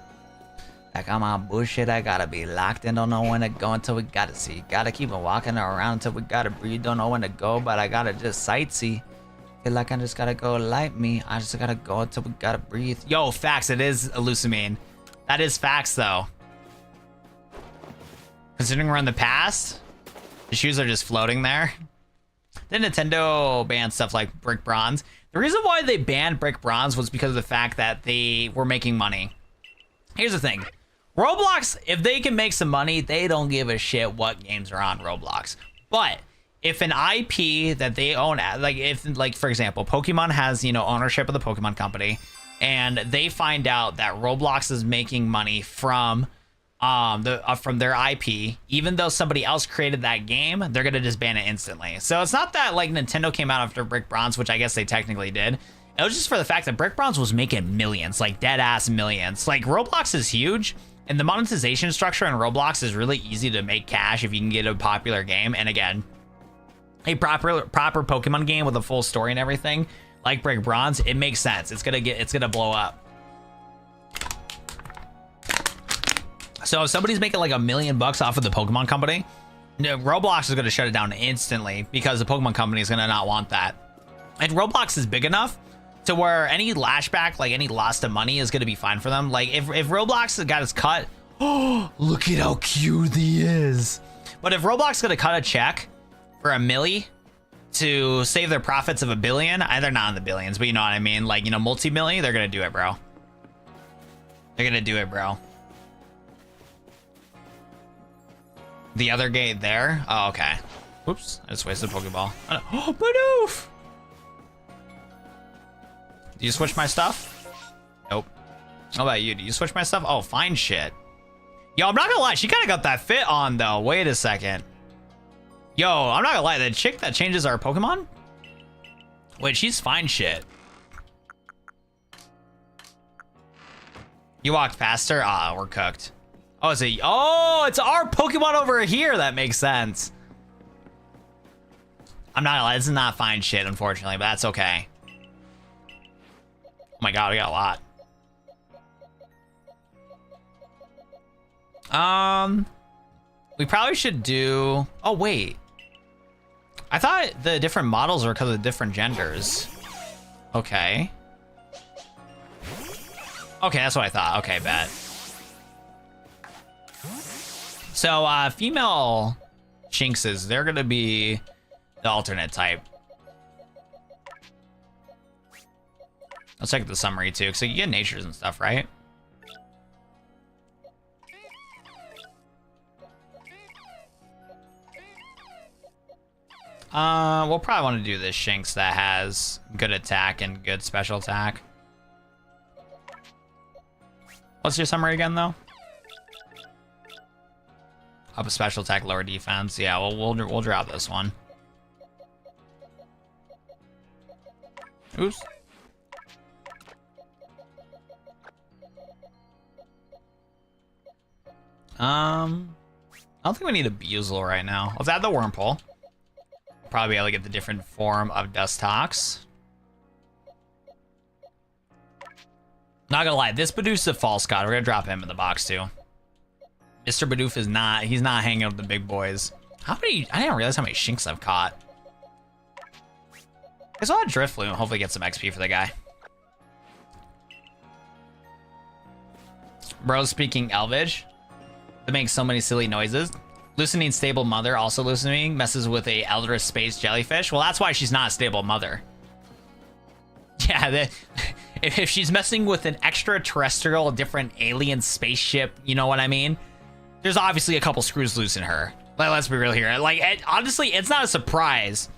back on my bullshit. I gotta be locked in. Don't know when to go until we gotta see. Gotta keep on walking around until we gotta breathe. Don't know when to go, but I gotta just sightsee. Feel like I just gotta go light me. I just gotta go until we gotta breathe. Yo, facts. It is Elucimine. That is facts, though. Considering we're in the past. The shoes are just floating there. Did Nintendo ban stuff like Brick Bronze? The reason why they banned Brick Bronze was because of the fact that they were making money. Here's the thing. Roblox, if they can make some money, they don't give a shit what games are on Roblox. But if an IP that they own, like for example, Pokemon has, you know, ownership of the Pokemon company, and they find out that Roblox is making money from their IP, even though somebody else created that game, they're gonna just ban it instantly. So it's not that like Nintendo came out after Brick Bronze, which I guess they technically did. It was just for the fact that Brick Bronze was making millions, like dead ass millions. Like Roblox is huge, and the monetization structure in Roblox is really easy to make cash if you can get a popular game. And again, a proper Pokemon game with a full story and everything, like Brick Bronze, it makes sense. It's gonna blow up. So if somebody's making like $1 million off of the Pokemon company, Roblox is going to shut it down instantly because the Pokemon company is going to not want that. And Roblox is big enough to where any lashback, like any loss of money, is going to be fine for them. Like if Roblox has got his cut, oh, look at how cute he is. But if Roblox is going to cut a check for $1 million to save their profits of $1 billion, they're not in the billions, but you know what I mean? Like, you know, multi-million, they're going to do it, bro. They're going to do it, bro. The other gate there? Oh, okay. Whoops. I just wasted a Pokeball. Oh, Bidoof! Do you switch my stuff? Nope. How about you? Do you switch my stuff? Oh, fine shit. Yo, I'm not gonna lie. She kind of got that fit on, though. Wait a second. Yo, I'm not gonna lie. The chick that changes our Pokemon? Wait, she's fine shit. You walked past her? Ah, we're cooked. Oh, it's our Pokemon over here. That makes sense. I'm not gonna lie. This is not fine shit, unfortunately, but that's okay. Oh my god, we got a lot. We probably should do... Oh, wait. I thought the different models were because of different genders. Okay. Okay, that's what I thought. Okay, bet. So, female Shinxes, they're gonna be the alternate type. Let's check the summary, too, because you get natures and stuff, right? We'll probably want to do this Shinx that has good attack and good special attack. What's your summary again, though? Up a special attack, lower defense. Yeah, we'll drop this one. Oops. I don't think we need a Buzzle right now. Let's add the Wurmple. Probably be able to get the different form of Dustox. Not gonna lie, this Bidoof's a false god. We're gonna drop him in the box too. Mr. Bidoof is not, he's not hanging out with the big boys. How many, I didn't realize how many Shinx I've caught. Guess I'll add Drifloon and hopefully get some XP for the guy. Bro's speaking Elvish. That makes so many silly noises. Loosening stable mother, also loosening, messes with a Eldritch space jellyfish. Well, that's why she's not a stable mother. Yeah, if she's messing with an extraterrestrial, different alien spaceship, you know what I mean? There's obviously a couple screws loose in her. Let's be real here. Like, honestly, it's not a surprise.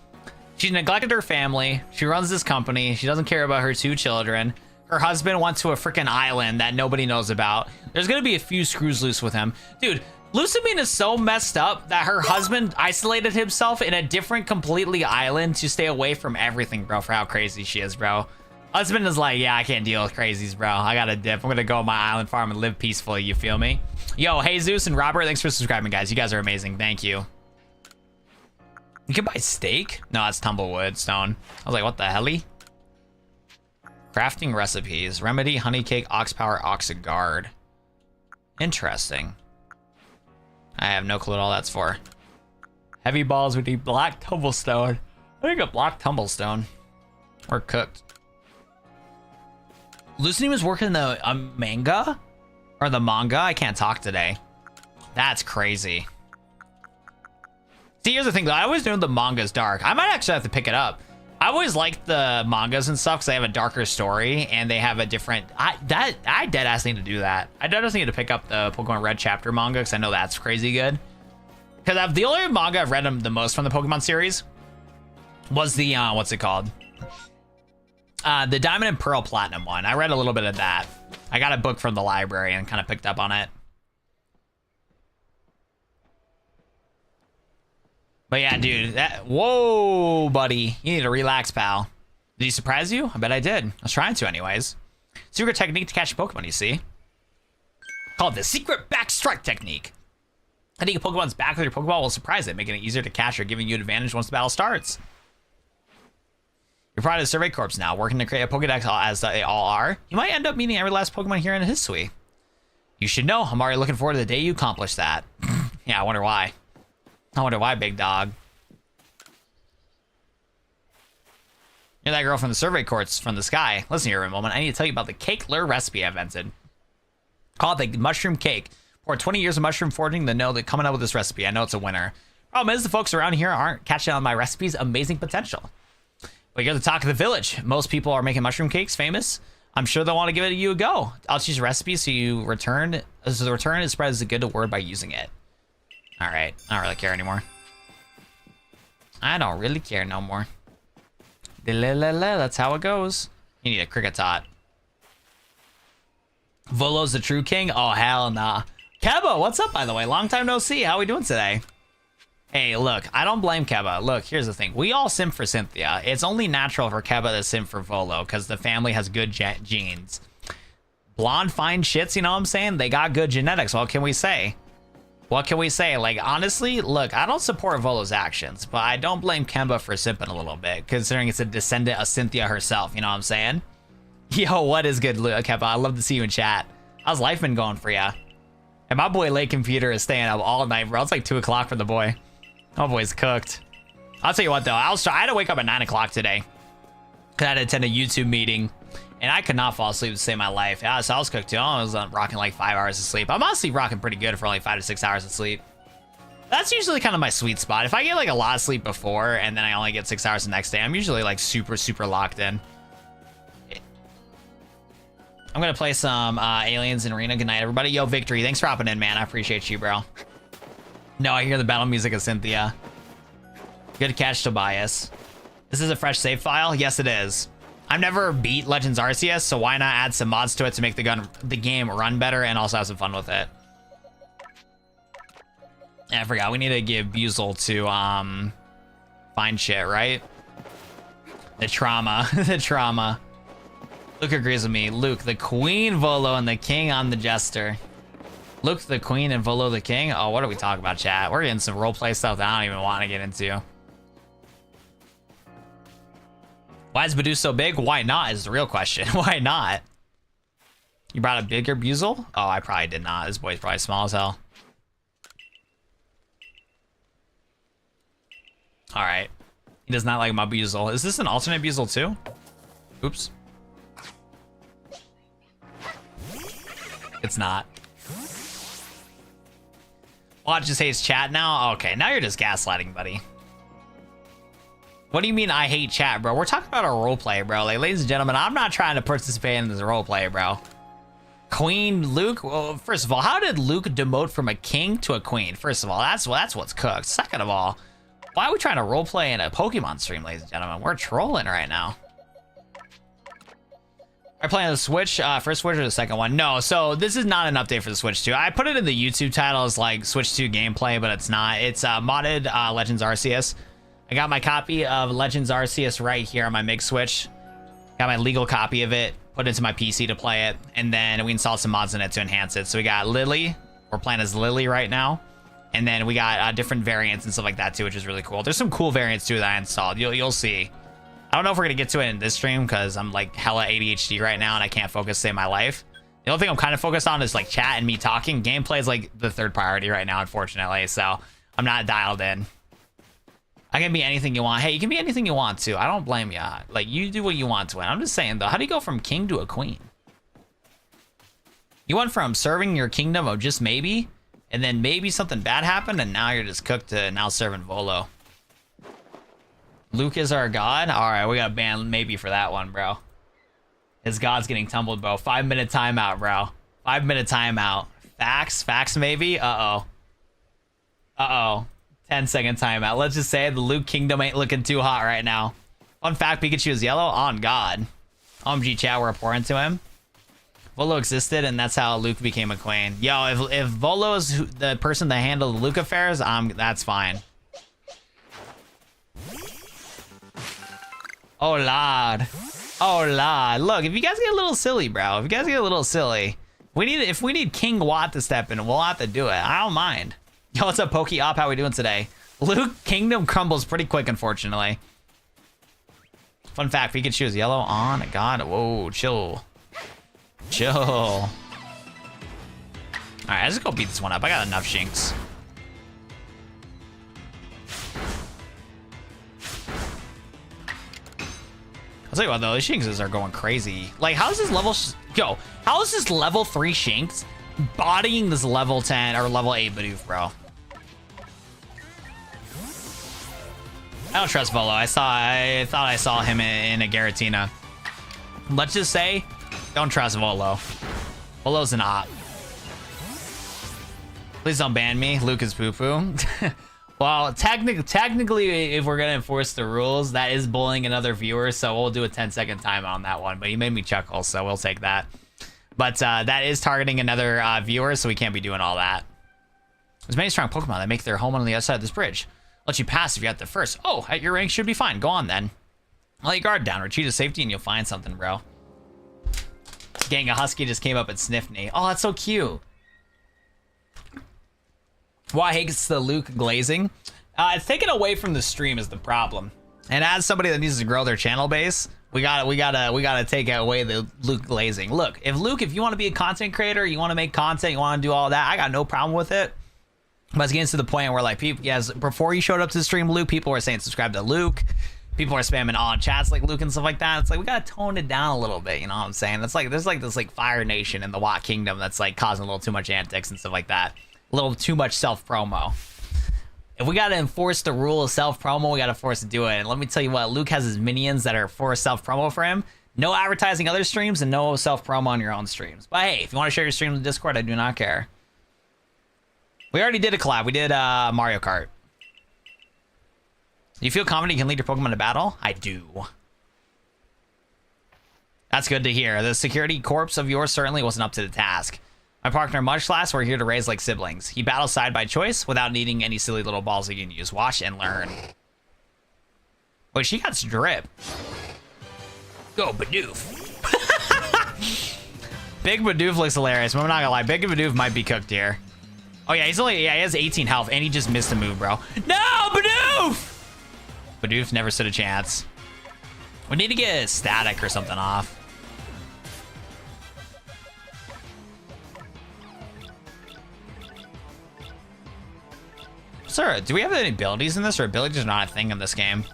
She's neglected her family. She runs this company. She doesn't care about her 2 children. Her husband went to a freaking island that nobody knows about. There's gonna be a few screws loose with him. Dude, Lusamine is so messed up that her husband isolated himself in a different completely island to stay away from everything, bro, for how crazy she is, bro. Husband is like, yeah, I can't deal with crazies, bro. I gotta dip. I'm gonna go on my island farm and live peacefully, you feel me? Yo, Jesus and Robert, thanks for subscribing, guys. You guys are amazing. Thank you. You can buy steak? No, it's tumblewood stone. I was like, what the helly? Crafting recipes. Remedy, honey cake, ox power, oxiguard. Interesting. I have no clue what all that's for. Heavy balls would need black tumblestone. I think a black tumblestone. We're cooked. Lucini was working the manga? Or the manga? I can't talk today. That's crazy. See, here's the thing though. I always knew the manga's dark. I might actually have to pick it up. I always liked the mangas and stuff because they have a darker story and they have a different... I dead ass need to do that. I dead ass need to pick up the Pokemon Red chapter manga because I know that's crazy good. Because the only manga I've read the most from the Pokemon series was the, what's it called? The Diamond and Pearl Platinum one. I read a little bit of that. I got a book from the library and kind of picked up on it. But yeah, dude, whoa, buddy. You need to relax, pal. Did he surprise you? I bet I did. I was trying to anyways. Secret technique to catch a Pokemon, you see? Called the secret back strike technique. Hitting a Pokemon's back with your Pokeball will surprise it, making it easier to catch or giving you an advantage once the battle starts. You're part of the Survey Corps now, working to create a Pokedex as they all are. You might end up meeting every last Pokemon here in Hisui. You should know, I'm already looking forward to the day you accomplish that. Yeah, I wonder why. I wonder why, big dog. You're that girl from the survey courts from the sky. Listen here a moment. I need to tell you about the cake lure recipe I invented. Call it the mushroom cake. For 20 years of mushroom foraging, they know that coming up with this recipe, I know it's a winner. Problem is, the folks around here aren't catching on my recipe's amazing potential. But you're the talk of the village. Most people are making mushroom cakes famous. I'm sure they'll want to give it you a go. I'll choose a recipe so the return is spread as a good word by using it. All right, I don't really care anymore. I don't really care no more. That's how it goes. You need a cricket tot. Volo's the true king? Oh, hell nah. Keba, what's up, by the way? Long time no see. How we doing today? Hey, look, I don't blame Keba. Look, here's the thing. We all simp for Cynthia. It's only natural for Keba to simp for Volo because the family has good genes. Blonde, fine shits, you know what I'm saying? They got good genetics. What can we say? What can we say? Like, honestly, look, I don't support Volo's actions, but I don't blame Kemba for simping a little bit, considering it's a descendant of Cynthia herself, you know what I'm saying? Yo, what is good, Kemba? I love to see you in chat. How's life been going for ya? And my boy Late Computer is staying up all night, bro. It's like 2 o'clock for the boy. My boy's cooked. I'll tell you what, though. I had to wake up at 9 o'clock today. I had to attend a YouTube meeting, and I could not fall asleep to save my life. Yeah, so I was cooked, too. I was rocking like 5 hours of sleep. I'm honestly rocking pretty good for only 5 to 6 hours of sleep. That's usually kind of my sweet spot. If I get like a lot of sleep before, and then I only get 6 hours the next day, I'm usually like super, super locked in. I'm gonna play some Aliens in Arena. Good night, everybody. Yo, Victory, thanks for hopping in, man. I appreciate you, bro. No, I hear the battle music of Cynthia. Good catch, Tobias. This is a fresh save file? Yes, it is. I've never beat Legends Arceus, so why not add some mods to it to make the game run better and also have some fun with it? Yeah, I forgot. We need to give Buzel to find shit, right? The trauma. The trauma. Luke agrees with me. Luke, the queen, Volo, and the king on the jester. Luke, the queen, and Volo, the king? Oh, what are we talking about, chat? We're getting some roleplay stuff that I don't even want to get into. Why is Badu so big? Why not is the real question. Why not? You brought a bigger Buzel? Oh, I probably did not. This boy's probably small as hell. All right. He does not like my Buzel. Is this an alternate Buzel too? Oops. It's not. Watch just hates chat now? Okay, now you're just gaslighting, buddy. What do you mean I hate chat, bro? We're talking about a roleplay, bro. Like, ladies and gentlemen, I'm not trying to participate in this roleplay, bro. Queen Luke? Well, first of all, how did Luke demote from a king to a queen? First of all, that's what's cooked. Second of all, why are we trying to roleplay in a Pokemon stream, ladies and gentlemen? We're trolling right now. Are you playing the Switch? First Switch or the second one? No, so this is not an update for the Switch 2. I put it in the YouTube title as like Switch 2 gameplay, but it's not. It's modded Legends Arceus. I got my copy of Legends Arceus right here on my MIG Switch. Got my legal copy of it, put it into my PC to play it, and then we installed some mods in it to enhance it. So we got Lily. We're playing as Lily right now. And then we got different variants and stuff like that too, which is really cool. There's some cool variants too that I installed. You'll see. I don't know if we're gonna get to it in this stream because I'm like hella ADHD right now and I can't focus to save my life. The only thing I'm kind of focused on is like chat and me talking. Gameplay is like the third priority right now, unfortunately. So I'm not dialed in. I can be anything you want. Hey, you can be anything you want to. I don't blame you. Like, you do what you want to win. I'm just saying though, how do you go from king to a queen? You went from serving your kingdom of just maybe, and then maybe something bad happened, and now you're just cooked to now serving Volo. Luke is our god? Alright, we gotta ban maybe for that one, bro. His god's getting tumbled, bro. 5-minute timeout, bro. 5-minute timeout. Facts? Facts maybe? Uh-oh. Uh-oh. 10-second timeout. Let's just say the Luke kingdom ain't looking too hot right now. Fun fact, Pikachu is yellow? On God. OMG chat, we're reporting to him. Volo existed, and that's how Luke became a queen. Yo, if Volo is the person that handled the Luke affairs, that's fine. Oh, Lord. Oh, Lord. Look, if you guys get a little silly, bro. If you guys get a little silly. If we need King Watt to step in, we'll have to do it. I don't mind. Yo, what's up, Poke Op? How we doing today? Luke Kingdom crumbles pretty quick, unfortunately. Fun fact, Pikachu is yellow. On God. Whoa, chill. Chill. Alright, let's just go beat this one up. I got enough Shinx. I'll tell you what though, these Shinxes are going crazy. Like, how is this level... Yo, how is this level 3 Shinx bodying this level 10 or level 8 Bidoof, bro? I don't trust Volo. I thought I saw him in a Giratina. Let's just say, don't trust Volo. Volo's an op. Please don't ban me. Luke is poo-poo. Well, technically, if we're gonna enforce the rules, that is bullying another viewer, so we'll do a 10-second timeout on that one. But he made me chuckle, so we'll take that. But that is targeting another viewer, so we can't be doing all that. There's many strong Pokemon that make their home on the other side of this bridge. Let you pass if you're at the first. Oh, at your rank should be fine. Go on then. Let your guard down. Retreat to safety, and you'll find something, bro. Gang, a husky just came up and sniffed me. Oh, that's so cute. Why hates the Luke glazing? It's taken away from the stream is the problem. And as somebody that needs to grow their channel base, we gotta take away the Luke glazing. Look, if you want to be a content creator, you want to make content, you want to do all that, I got no problem with it. But it's getting to the point where like people, yes, before you showed up to the stream, Luke, people were saying subscribe to Luke. People are spamming on chats like Luke and stuff like that. It's like we gotta tone it down a little bit, you know what I'm saying? It's like there's like this like Fire Nation in the Watt Kingdom that's like causing a little too much antics and stuff like that. A little too much self-promo. If we gotta enforce the rule of self-promo, we gotta force to do it. And let me tell you what, Luke has his minions that are for self-promo for him. No advertising other streams and no self-promo on your own streams. But hey, if you want to share your stream in Discord, I do not care. We already did a collab. We did Mario Kart. You feel confident you can lead your Pokemon to battle? I do. That's good to hear. The security corpse of yours certainly wasn't up to the task. My partner Munchlass, we're here to raise like siblings. He battles side by choice without needing any silly little balls he can use. Watch and learn. Wait, she got drip. Go Bidoof. Big Bidoof looks hilarious, but I'm not gonna lie. Big Bidoof might be cooked here. Oh yeah, he has 18 health and he just missed a move, bro. No, Bidoof! Bidoof never stood a chance. We need to get static or something off. Sir, do we have any abilities in this, or abilities are not a thing in this game?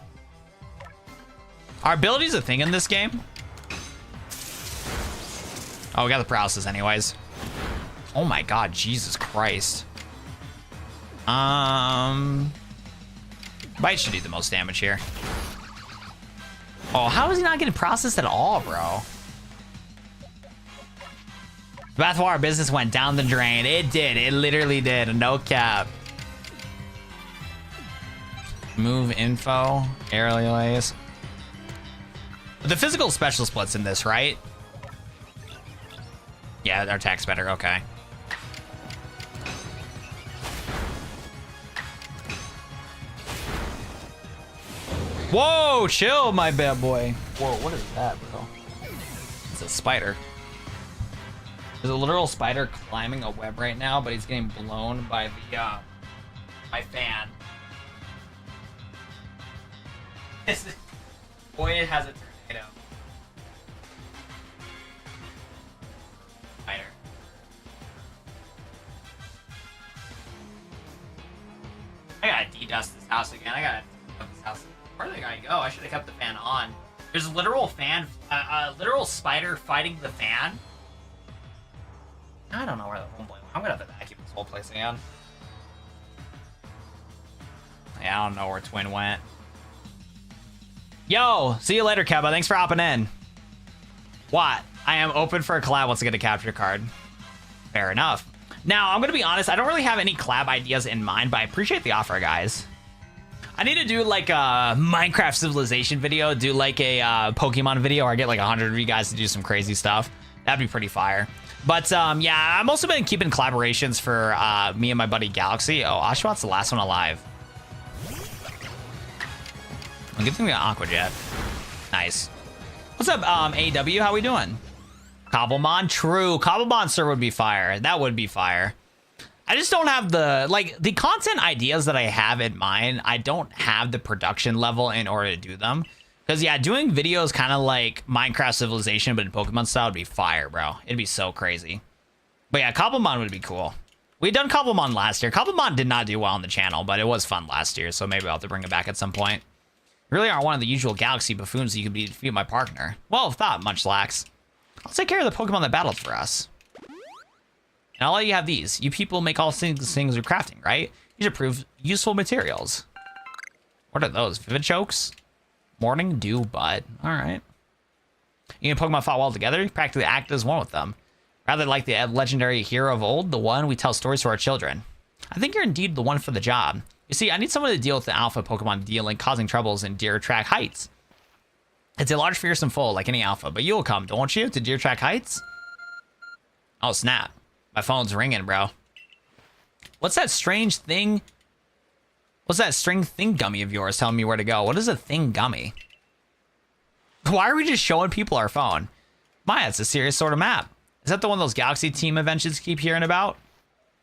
Are abilities a thing in this game? Oh, we got the paralysis anyways. Oh my god, Jesus Christ. Bite should do the most damage here. Oh, how is he not getting processed at all, bro? Bathwater business went down the drain. It did. It literally did. No cap. Move info. Aerial ways. The physical special splits in this, right? Yeah, our attack's better. Okay. Whoa, chill, my bad boy. Whoa, what is that, bro? It's a spider. There's a literal spider climbing a web right now, but he's getting blown by the my fan. Boy, it has a tornado. Spider. I gotta de-dust this house again. I gotta de-dust this house. Where did I go? I should have kept the fan on. There's a literal fan, literal spider fighting the fan. I don't know where the homeboy went. I'm gonna have to vacuum this whole place again. Yeah, I don't know where Twin went. Yo, see you later, Keba. Thanks for hopping in. What? I am open for a collab once I get a capture card. Fair enough. Now, I'm gonna be honest, I don't really have any collab ideas in mind, but I appreciate the offer, guys. I need to do like a Minecraft Civilization video, do like a Pokemon video, or get like 100 of you guys to do some crazy stuff. That'd be pretty fire. But yeah, I've also been keeping collaborations for me and my buddy Galaxy. Oh, Oshawott the last one alive. Good thing we got Aqua Jet. Nice. What's up, AW? How we doing? Cobblemon? True. Cobblemon, sir, would be fire. That would be fire. I just don't have the content ideas that I have in mind. I don't have the production level in order to do them. Because, yeah, doing videos kind of like Minecraft Civilization, but in Pokemon style would be fire, bro. It'd be so crazy. But, yeah, Cobblemon would be cool. We done Cobblemon last year. Cobblemon did not do well on the channel, but it was fun last year, so maybe I'll have to bring it back at some point. You really aren't one of the usual Galaxy buffoons that you could be to defeat my partner. Well thought, Munchlax. I'll take care of the Pokemon that battled for us. And I'll let you have these. You people make all things with crafting, right? These are prove useful materials. What are those? Vivid Chokes? Morning Dew Bud. Alright. You and Pokemon fought well together, you practically act as one with them. Rather like the legendary hero of old, the one we tell stories to our children. I think you're indeed the one for the job. You see, I need someone to deal with the alpha Pokemon dealing, causing troubles in Deer Track Heights. It's a large, fearsome foe like any alpha, but you'll come, don't you, to Deer Track Heights? Oh, snap. My phone's ringing, bro. What's that strange thing? What's that string thing gummy of yours telling me where to go? What is a thing gummy? Why are we just showing people our phone? Maya, it's a serious sort of map. Is that the one those Galaxy Team inventions keep hearing about?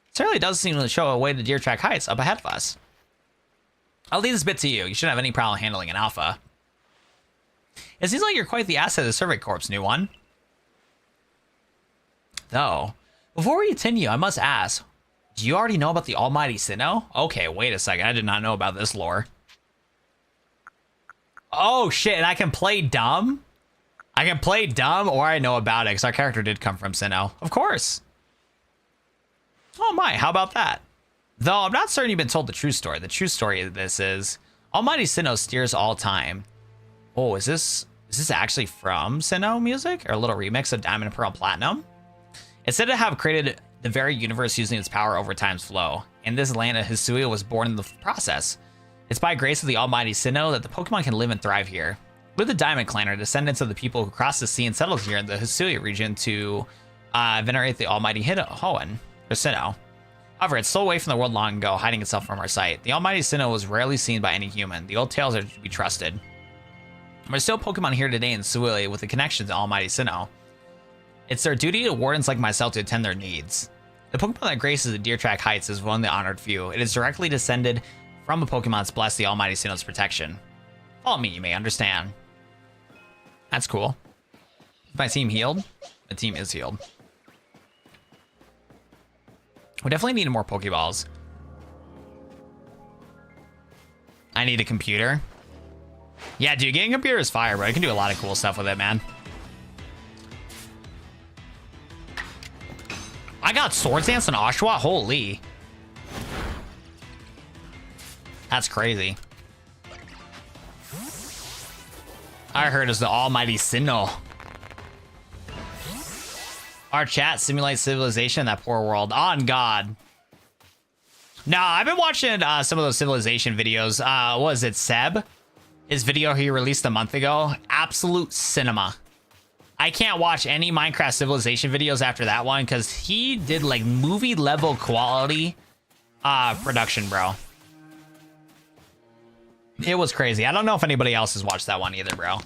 It certainly does seem to show a way to Deer Track Heights up ahead of us. I'll leave this bit to you. You shouldn't have any problem handling an alpha. It seems like you're quite the asset of the Survey Corps, new one. Though, before we continue, I must ask, do you already know about the almighty Sinnoh? Okay, wait a second. I did not know about this lore. Oh, shit, and I can play dumb? I can play dumb, or I know about it, because our character did come from Sinnoh. Of course. Oh my, how about that? Though I'm not certain you've been told the true story. The true story of this is, almighty Sinnoh steers all time. Oh, is this actually from Sinnoh music? Or a little remix of Diamond and Pearl Platinum? It's said to have created the very universe using its power over time's flow. And this land of Hisui was born in the process. It's by grace of the almighty Sinnoh that the Pokemon can live and thrive here. We're the Diamond Clan, are descendants of the people who crossed the sea and settled here in the Hisui region to venerate the almighty Hoenn, or Sinnoh. However, it stole away from the world long ago, hiding itself from our sight. The almighty Sinnoh was rarely seen by any human. The old tales are to be trusted. There's still Pokemon here today in Hisui with a connection to almighty Sinnoh. It's their duty to wardens like myself to attend their needs. The Pokemon that graces the Deer Track Heights is one of the honored few. It is directly descended from a Pokemon that's blessed the almighty Sinnoh's protection. Follow me, you may understand. That's cool. Is my team healed? The team is healed. We definitely need more Pokeballs. I need a computer. Yeah, dude, getting a computer is fire, bro. You can do a lot of cool stuff with it, man. I got Swords Dance and Oshawott? Holy. That's crazy. I heard it's the almighty Sinnoh. Our chat simulates civilization in that poor world. On God. Nah, I've been watching some of those civilization videos. What is it, Seb? His video he released a month ago. Absolute cinema. I can't watch any Minecraft civilization videos after that one because he did like movie level quality production, bro. It was crazy. I don't know if anybody else has watched that one either, bro.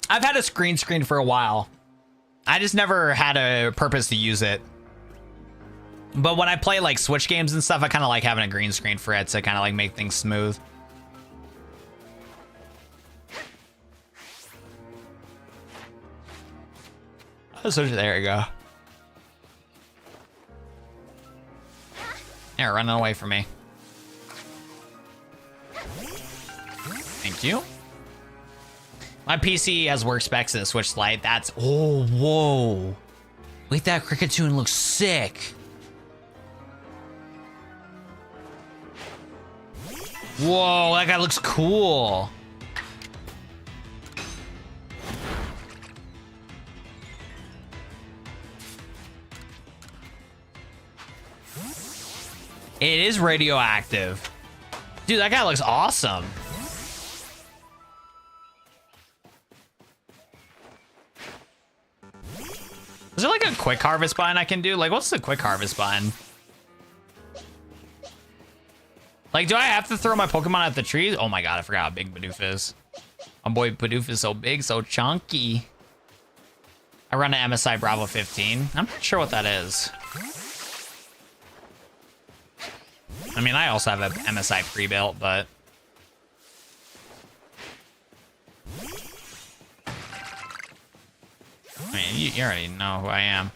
I've had a green screen for a while. I just never had a purpose to use it. But when I play like Switch games and stuff, I kind of like having a green screen for it to kind of like make things smooth. So there you go. They're running away from me. Thank you. My PC has worse specs than a Switch Lite. That's... Oh, whoa. Wait, that Cricketune looks sick. Whoa, that guy looks cool. It is radioactive. Dude, that guy looks awesome. Is there like a quick harvest button I can do? Like, what's the quick harvest button? Like, do I have to throw my Pokemon at the trees? Oh my God, I forgot how big Bidoof is. My boy Bidoof is so big, so chunky. I run an MSI Bravo 15. I'm not sure what that is. I mean, I also have an MSI pre-built, but... I mean, you already know who I am.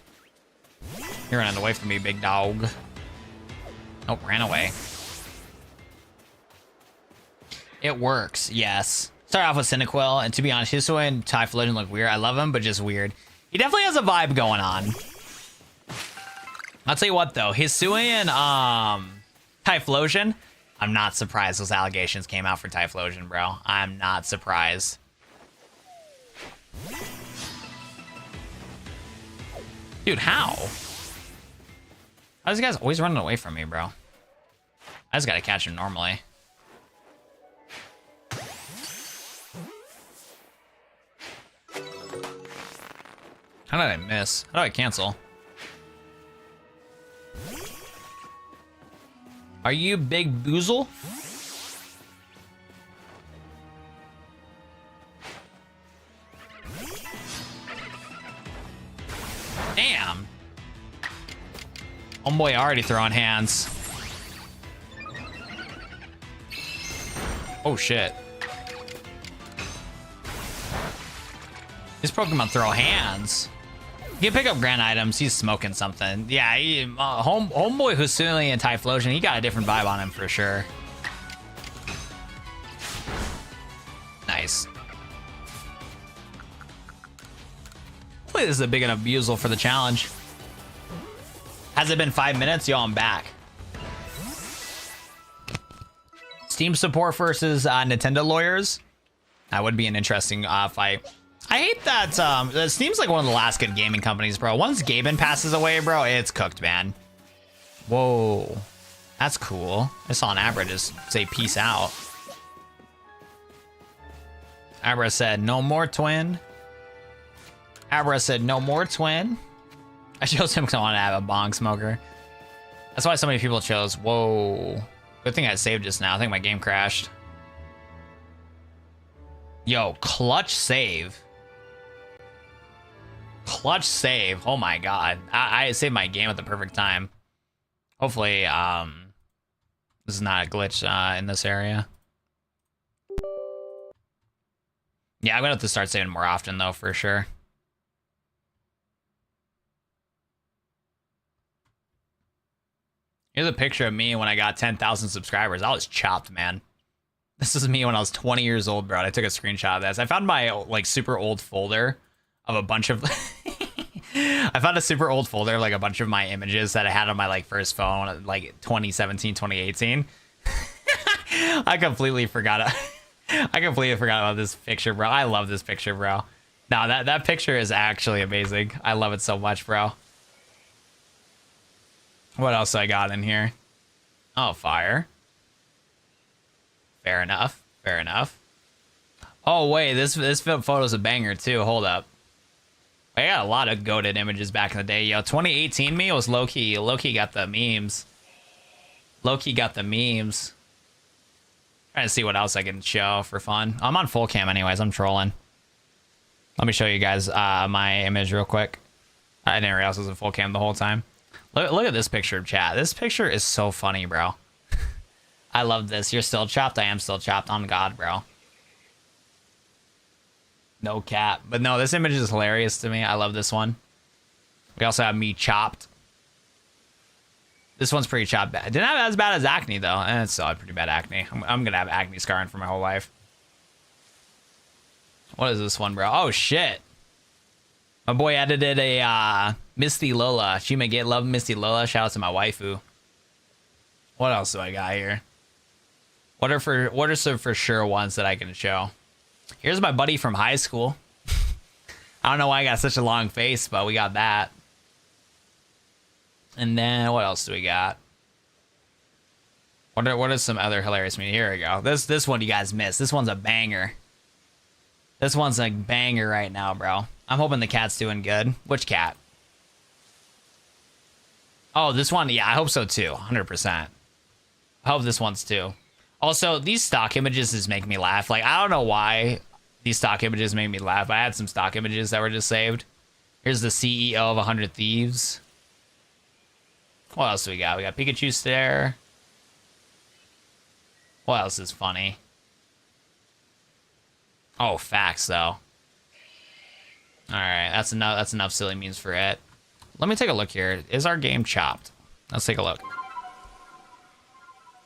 You're running away from me, big dog. Oh, ran away. It works, yes. Start off with Cyndaquil, and to be honest, Hisui and Typhlosion look weird. I love him, but just weird. He definitely has a vibe going on. I'll tell you what, though. Hisui and Typhlosion, I'm not surprised those allegations came out for Typhlosion, bro. I'm not surprised. Dude, how? How these guys always running away from me, bro? I just gotta catch him normally. How did I miss? How do I cancel? Are you Big Boozle? Damn. Homeboy already throwing hands. Oh shit. These Pokemon throw hands. You can pick up grand items. He's smoking something. Yeah, homeboy Hisui and Typhlosion, he got a different vibe on him for sure. Nice. Hopefully this is a big enough Buzzle for the challenge. Has it been 5 minutes? Yo, I'm back. Steam support versus Nintendo lawyers. That would be an interesting fight. I hate that Steam's like one of the last good gaming companies, bro. Once Gaben passes away, bro, it's cooked, man. Whoa. That's cool. I saw an Abra just say peace out. Abra said, no more twin. Abra said, no more twin. I chose him because I want to have a bong smoker. That's why so many people chose. Whoa. Good thing I saved just now. I think my game crashed. Yo, clutch save. Clutch save. Oh my god. I saved my game at the perfect time. Hopefully, this is not a glitch in this area. Yeah, I'm gonna have to start saving more often though, for sure. Here's a picture of me when I got 10,000 subscribers. I was chopped, man. This is me when I was 20 years old, bro. I took a screenshot of this. I found my like super old folder of a bunch of I found a super old folder of like a bunch of my images that I had on my like first phone, like 2017, 2018. I completely forgot about this picture, bro. I love this picture, bro. No, that picture is actually amazing. I love it so much, bro. What else I got in here? Oh, fire. Fair enough. Fair enough. Oh, wait, this photo's a banger, too. Hold up. I got a lot of goated images back in the day. Yo, 2018 me was low-key. Low-key got the memes. Low-key got the memes. Trying to see what else I can show for fun. I'm on full cam anyways. I'm trolling. Let me show you guys my image real quick. I didn't realize it was in full cam the whole time. Look at this picture of chat. This picture is so funny, bro. I love this. You're still chopped. I am still chopped. On God, bro. No cap. But no, this image is hilarious to me. I love this one. We also have me chopped. This one's pretty chopped bad. Didn't have as bad as acne, though. And it's still pretty bad acne. I'm going to have acne scarring for my whole life. What is this one, bro? Oh, shit. My boy edited a Misty Lola. She may get love Misty Lola. Shout out to my waifu. What else do I got here? What are some for sure ones that I can show? Here's my buddy from high school. I don't know why I got such a long face, but we got that. And then what else do we got? What are some other hilarious memes? Here we go. This one you guys missed. This one's a banger. This one's a banger right now, bro. I'm hoping the cat's doing good. Which cat? Oh, this one. Yeah, I hope so too. 100%. I hope this one's too. Also, these stock images just make me laugh. Like, I don't know why these stock images make me laugh. I had some stock images that were just saved. Here's the CEO of 100 Thieves. What else do we got? We got Pikachu stare. What else is funny? Oh, facts though. All right, that's enough silly memes for it. Let me take a look here. Is our game chopped? Let's take a look.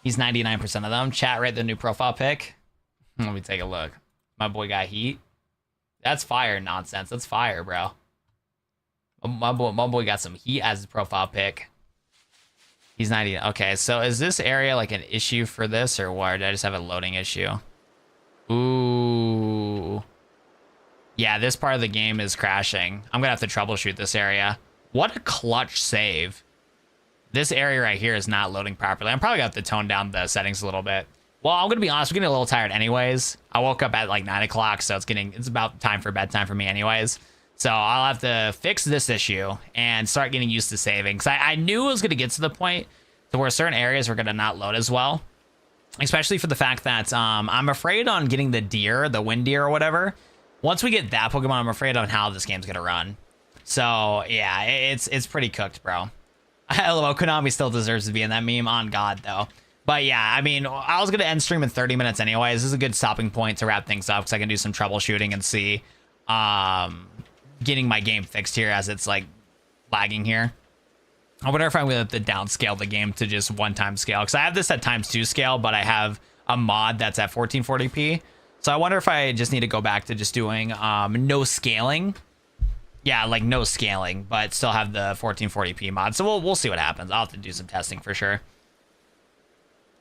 He's 99% of them. Chat, rate the new profile pic. Let me take a look. My boy got heat. That's fire nonsense. That's fire, bro. My boy got some heat as his profile pic. He's 90. Okay, so is this area like an issue for this or what? Did I just have a loading issue? Ooh. Yeah, this part of the game is crashing. I'm gonna have to troubleshoot this area. What a clutch save. This area right here is not loading properly. I'm probably gonna have to tone down the settings a little bit. Well, I'm gonna be honest, we're getting a little tired anyways. I woke up at like 9 o'clock, so it's about time for bedtime for me anyways. So I'll have to fix this issue and start getting used to saving. Because I knew it was gonna get to the point to where certain areas were gonna not load as well. Especially for the fact that I'm afraid on getting the wind deer or whatever. Once we get that Pokemon, I'm afraid on how this game's gonna run. So yeah, it's pretty cooked, bro. LOL, Konami still deserves to be in that meme, on God, though. But yeah, I mean, I was going to end stream in 30 minutes anyways. This is a good stopping point to wrap things up because I can do some troubleshooting and see getting my game fixed here as it's, like, lagging here. I wonder if I'm going to have to downscale the game to just one-time scale. Because I have this at ×2 scale, but I have a mod that's at 1440p. So I wonder if I just need to go back to just doing no scaling. Yeah, like no scaling, but still have the 1440p mod. So we'll see what happens. I'll have to do some testing for sure.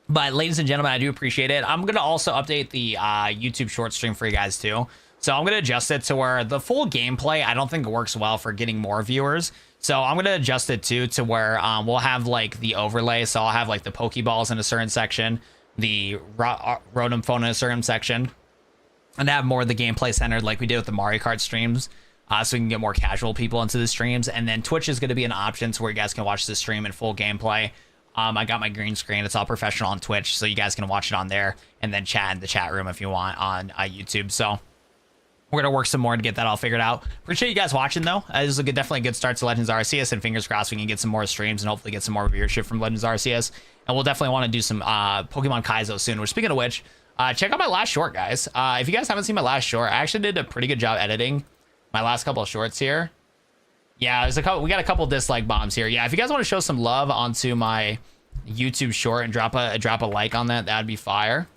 But ladies and gentlemen, I do appreciate it. I'm going to also update the YouTube short stream for you guys too. So I'm going to adjust it to where the full gameplay, I don't think it works well for getting more viewers. So I'm going to adjust it too to where we'll have like the overlay. So I'll have like the Pokeballs in a certain section, the Rotom phone in a certain section, and have more of the gameplay centered like we did with the Mario Kart streams. So we can get more casual people into the streams. And then Twitch is going to be an option to where you guys can watch the stream in full gameplay. I got my green screen. It's all professional on Twitch, so you guys can watch it on there and then chat in the chat room if you want on YouTube. So we're going to work some more to get that all figured out. Appreciate you guys watching, though. This is definitely a good start to Legends Arceus, and fingers crossed we can get some more streams and hopefully get some more viewership from Legends Arceus. And we'll definitely want to do some Pokemon Kaizo soon, which, speaking of which, check out my last short, guys. If you guys haven't seen my last short, I actually did a pretty good job editing my last couple of shorts here. Yeah, we got a couple dislike bombs here. Yeah, if you guys want to show some love onto my YouTube short and drop a like on that, that'd be fire.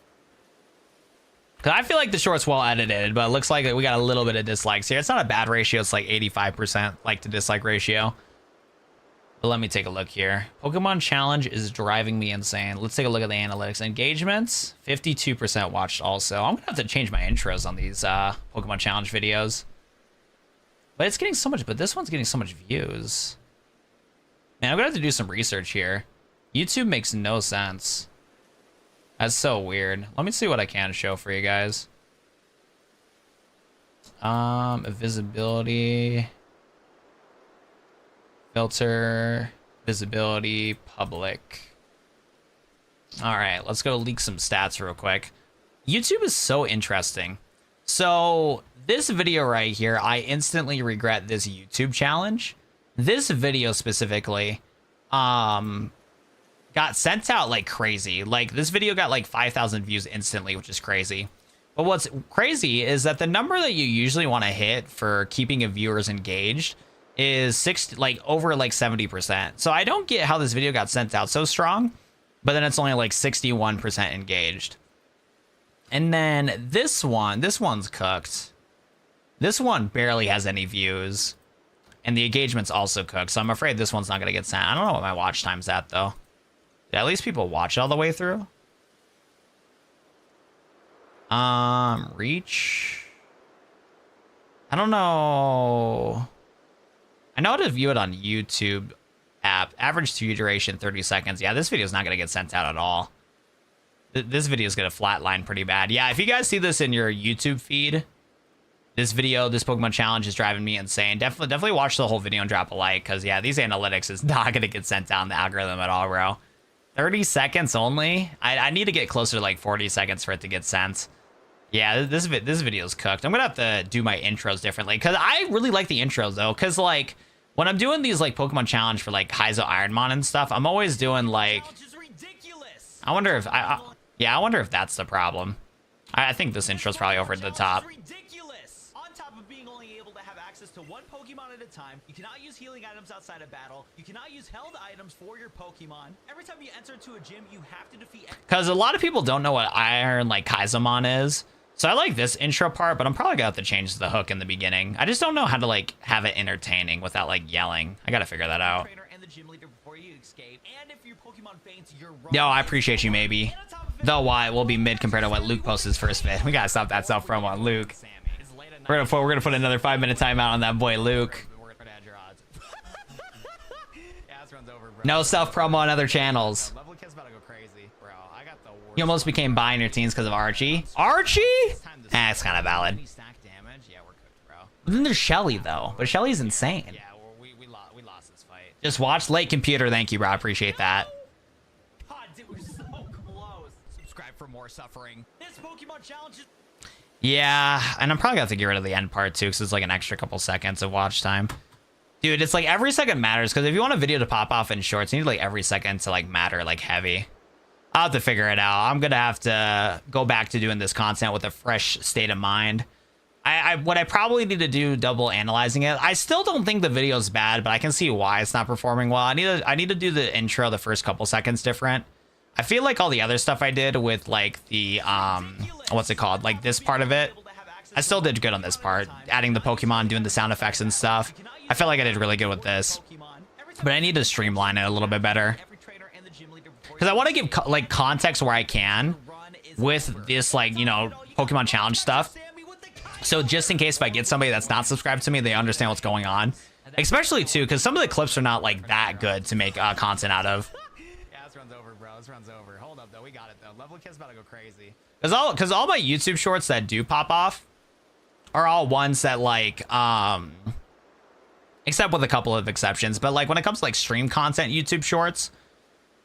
Because I feel like the short's well edited, but it looks like we got a little bit of dislikes here. It's not a bad ratio. It's like 85% like to dislike ratio. But let me take a look here. Pokemon Challenge is driving me insane. Let's take a look at the analytics. Engagements, 52% watched also. I'm going to have to change my intros on these Pokemon Challenge videos. But it's getting so much, but this one's getting so much views. Man, I'm going to have to do some research here. YouTube makes no sense. That's so weird. Let me see what I can show for you guys. Visibility. Filter. Visibility. Public. All right, let's go leak some stats real quick. YouTube is so interesting. So this video right here, I instantly regret this YouTube challenge. This video specifically, got sent out like crazy. Like this video got like 5,000 views instantly, which is crazy. But what's crazy is that the number that you usually want to hit for keeping a viewers engaged is over 70%. So I don't get how this video got sent out so strong, but then it's only like 61% engaged. And then this one's cooked. This one barely has any views, and the engagement's also cooked. So I'm afraid this one's not gonna get sent. I don't know what my watch time's at though. Did at least people watch it all the way through? Reach. I don't know. I know how to view it on YouTube app. Average view duration 30 seconds. Yeah, this video is not gonna get sent out at all. This video is gonna flatline pretty bad. Yeah, if you guys see this in your YouTube feed, this Pokemon Challenge is driving me insane. Definitely watch the whole video and drop a like, because yeah, these analytics is not gonna get sent down the algorithm at all, bro. 30 seconds only. I need to get closer to like 40 seconds for it to get sent. Yeah, this video is cooked. I'm gonna have to do my intros differently, because I really like the intros though, because like when I'm doing these like Pokemon Challenge for like Kaizo Ironmon and stuff, I'm always doing like, I wonder if I wonder if that's the problem. I think this intro's probably over the top. To one Pokemon at a time. You cannot use healing items outside of battle. You cannot use held items for your Pokemon. Every time you enter into a gym, you have to defeat... Because a lot of people don't know what Iron, like, Kaizamon is. So I like this intro part, but I'm probably going to have to change the hook in the beginning. I just don't know how to, like, have it entertaining without, like, yelling. I got to figure that out. Yo, I appreciate you, maybe. Though why will be mid compared to what Luke posted his first vid. We got to stop that self-promo on Luke. We're gonna put another 5-minute timeout on that boy Luke. Yeah, this runs over, bro. No self-promo on other channels. Level kid's about to go crazy, bro. I got the worst. You almost became bi in your teens because of Archie. Archie? It's kind of valid. Stack damage. Yeah, we're cooked, bro. But then there's Shelly, though. But Shelly's insane. Yeah, we lost this fight. Just watch Late Computer. Thank you, bro. I appreciate that. God, dude, we're so close. Subscribe for more suffering. This Pokemon challenge is... Yeah, and I'm probably going to have to get rid of the end part, too, because it's like an extra couple seconds of watch time. Dude, it's like every second matters, because if you want a video to pop off in shorts, you need like every second to like matter like heavy. I'll have to figure it out. I'm going to have to go back to doing this content with a fresh state of mind. What I probably need to do, double analyzing it. I still don't think the video's bad, but I can see why it's not performing well. I need to do the intro the first couple seconds different. I feel like all the other stuff I did with like the what's it called, like this part of it, I still did good on this part, adding the Pokemon, doing the sound effects and stuff. I feel like I did really good with this, but I need to streamline it a little bit better because I want to give like context where I can with this, like, you know, Pokemon challenge stuff. So just in case if I get somebody that's not subscribed to me, they understand what's going on, especially too because some of the clips are not like that good to make content out of. This runs over, bro. This runs over. Hold up, though. We got it, though. Level kid's about to go crazy. Because all my YouTube shorts that do pop off are all ones that like, except with a couple of exceptions. But like when it comes to like stream content YouTube shorts,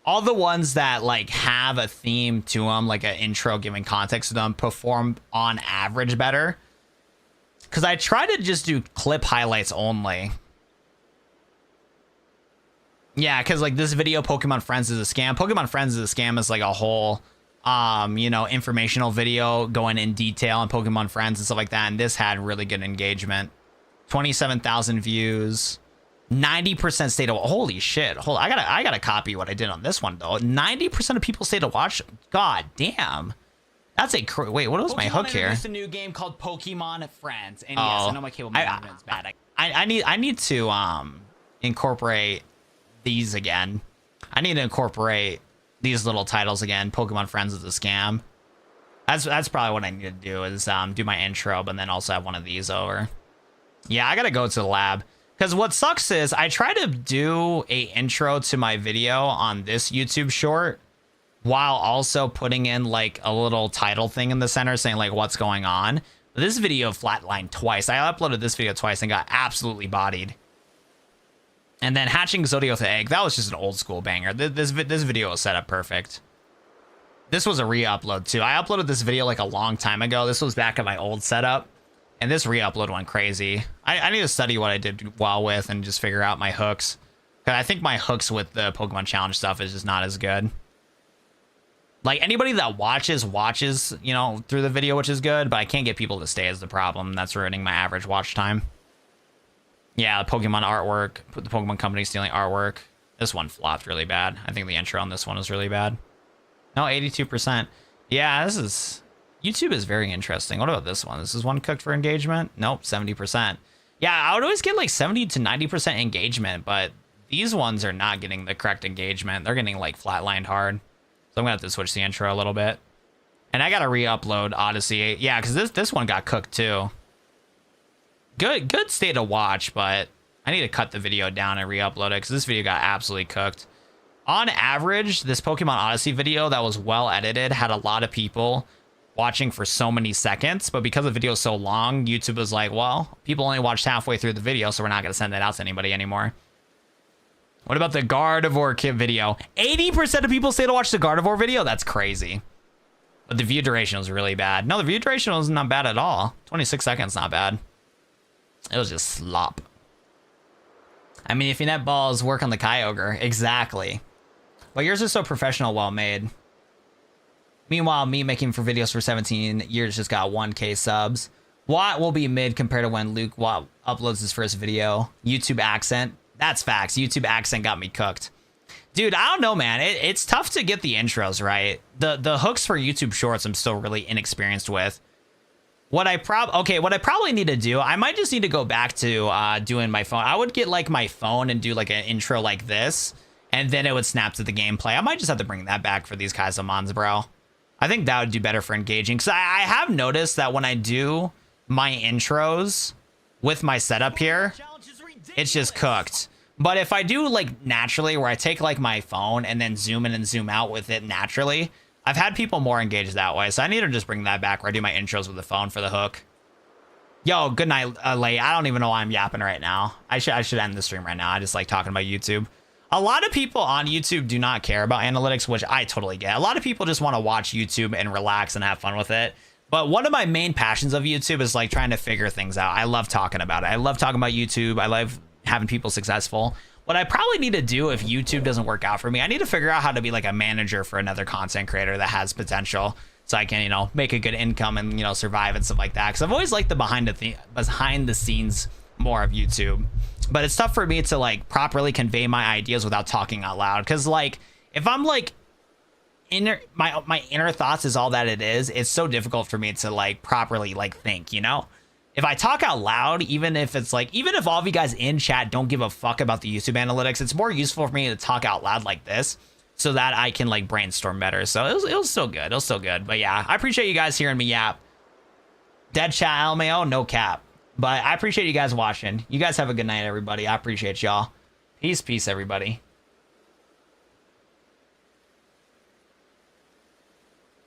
all the ones that like have a theme to them, like an intro giving context to them, perform on average better. Because I try to just do clip highlights only. Yeah, because like this video, Pokemon Friends is a scam. Pokemon Friends is a scam is like a whole, you know, informational video going in detail on Pokemon Friends and stuff like that. And this had really good engagement. 27,000 views, 90% stay to. Holy shit! Hold, I gotta copy what I did on this one though. 90% of people stay to watch. God damn, that's a wait. What was my hook here? It's a new game called Pokemon Friends. And yes, I know my cable management's bad. I need to incorporate these again. I need to incorporate these little titles again. Pokemon Friends is a scam. That's probably what I need to do is do my intro, but then also have one of these over. Yeah, I gotta go to the lab because what sucks is I try to do a intro to my video on this YouTube short while also putting in like a little title thing in the center saying like what's going on. But this video flatlined twice. I uploaded this video twice and got absolutely bodied. And then hatching Zodiac egg, that was just an old school banger. This video was set up perfect. This was a re-upload too. I uploaded this video like a long time ago. This was back at my old setup. And this re-upload went crazy. I need to study what I did well with and just figure out my hooks. Because I think my hooks with the Pokemon Challenge stuff is just not as good. Like anybody that watches, you know, through the video, which is good. But I can't get people to stay is the problem. That's ruining my average watch time. Yeah, Pokemon artwork. The Pokemon company stealing artwork. This one flopped really bad. I think the intro on this one was really bad. No, 82%. Yeah, this is... YouTube is very interesting. What about this one? This is one cooked for engagement? Nope, 70%. Yeah, I would always get like 70 to 90% engagement, but these ones are not getting the correct engagement. They're getting like flatlined hard. So I'm gonna have to switch the intro a little bit. And I gotta re-upload Odyssey. Yeah, because this one got cooked too. Good state to watch, but I need to cut the video down and re-upload it because this video got absolutely cooked. On average, this Pokemon Odyssey video that was well edited had a lot of people watching for so many seconds, but because the video is so long, YouTube was like, well, people only watched halfway through the video, so we're not going to send that out to anybody anymore. What about the Gardevoir kit video? 80% of people say to watch the Gardevoir video? That's crazy. But the view duration was really bad. No, the view duration was not bad at all. 26 seconds, not bad. It was just slop. I mean, if you net balls, work on the Kyogre. Exactly. But yours is so professional, well made. Meanwhile, me making for videos for 17 years just got 1K subs. Watt will be mid compared to when Luke Watt uploads his first video. YouTube accent. That's facts. YouTube accent got me cooked. Dude, I don't know, man. It's tough to get the intros right. The hooks for YouTube Shorts I'm still really inexperienced with. What I probably need to do, I might just need to go back to doing my phone. I would get like my phone and do like an intro like this, and then it would snap to the gameplay. I might just have to bring that back for these Kaizamons, bro. I think that would do better for engaging. Because I have noticed that when I do my intros with my setup here, it's just cooked. But if I do like naturally, where I take like my phone and then zoom in and zoom out with it naturally, I've had people more engaged that way. So I need to just bring that back where I do my intros with the phone for the hook. Yo, good night, Lay. I don't even know why I'm yapping right now. I should end the stream right now. I just like talking about YouTube. A lot of people on YouTube do not care about analytics, which I totally get. A lot of people just want to watch YouTube and relax and have fun with it. But one of my main passions of YouTube is like trying to figure things out. I love talking about it. I love talking about YouTube. I love having people successful. What I probably need to do if YouTube doesn't work out for me, I need to figure out how to be like a manager for another content creator that has potential, so I can, you know, make a good income and, you know, survive and stuff like that. Because I've always liked the behind the scenes more of YouTube. But it's tough for me to like properly convey my ideas without talking out loud. Because like if I'm like my inner thoughts is all that it is, it's so difficult for me to like properly like think, you know? If I talk out loud, even if all of you guys in chat don't give a fuck about the YouTube analytics, it's more useful for me to talk out loud like this so that I can like brainstorm better. So it was still good. It was still good. But yeah, I appreciate you guys hearing me yap. Dead chat LMAO, no cap. But I appreciate you guys watching. You guys have a good night, everybody. I appreciate y'all. Peace, everybody.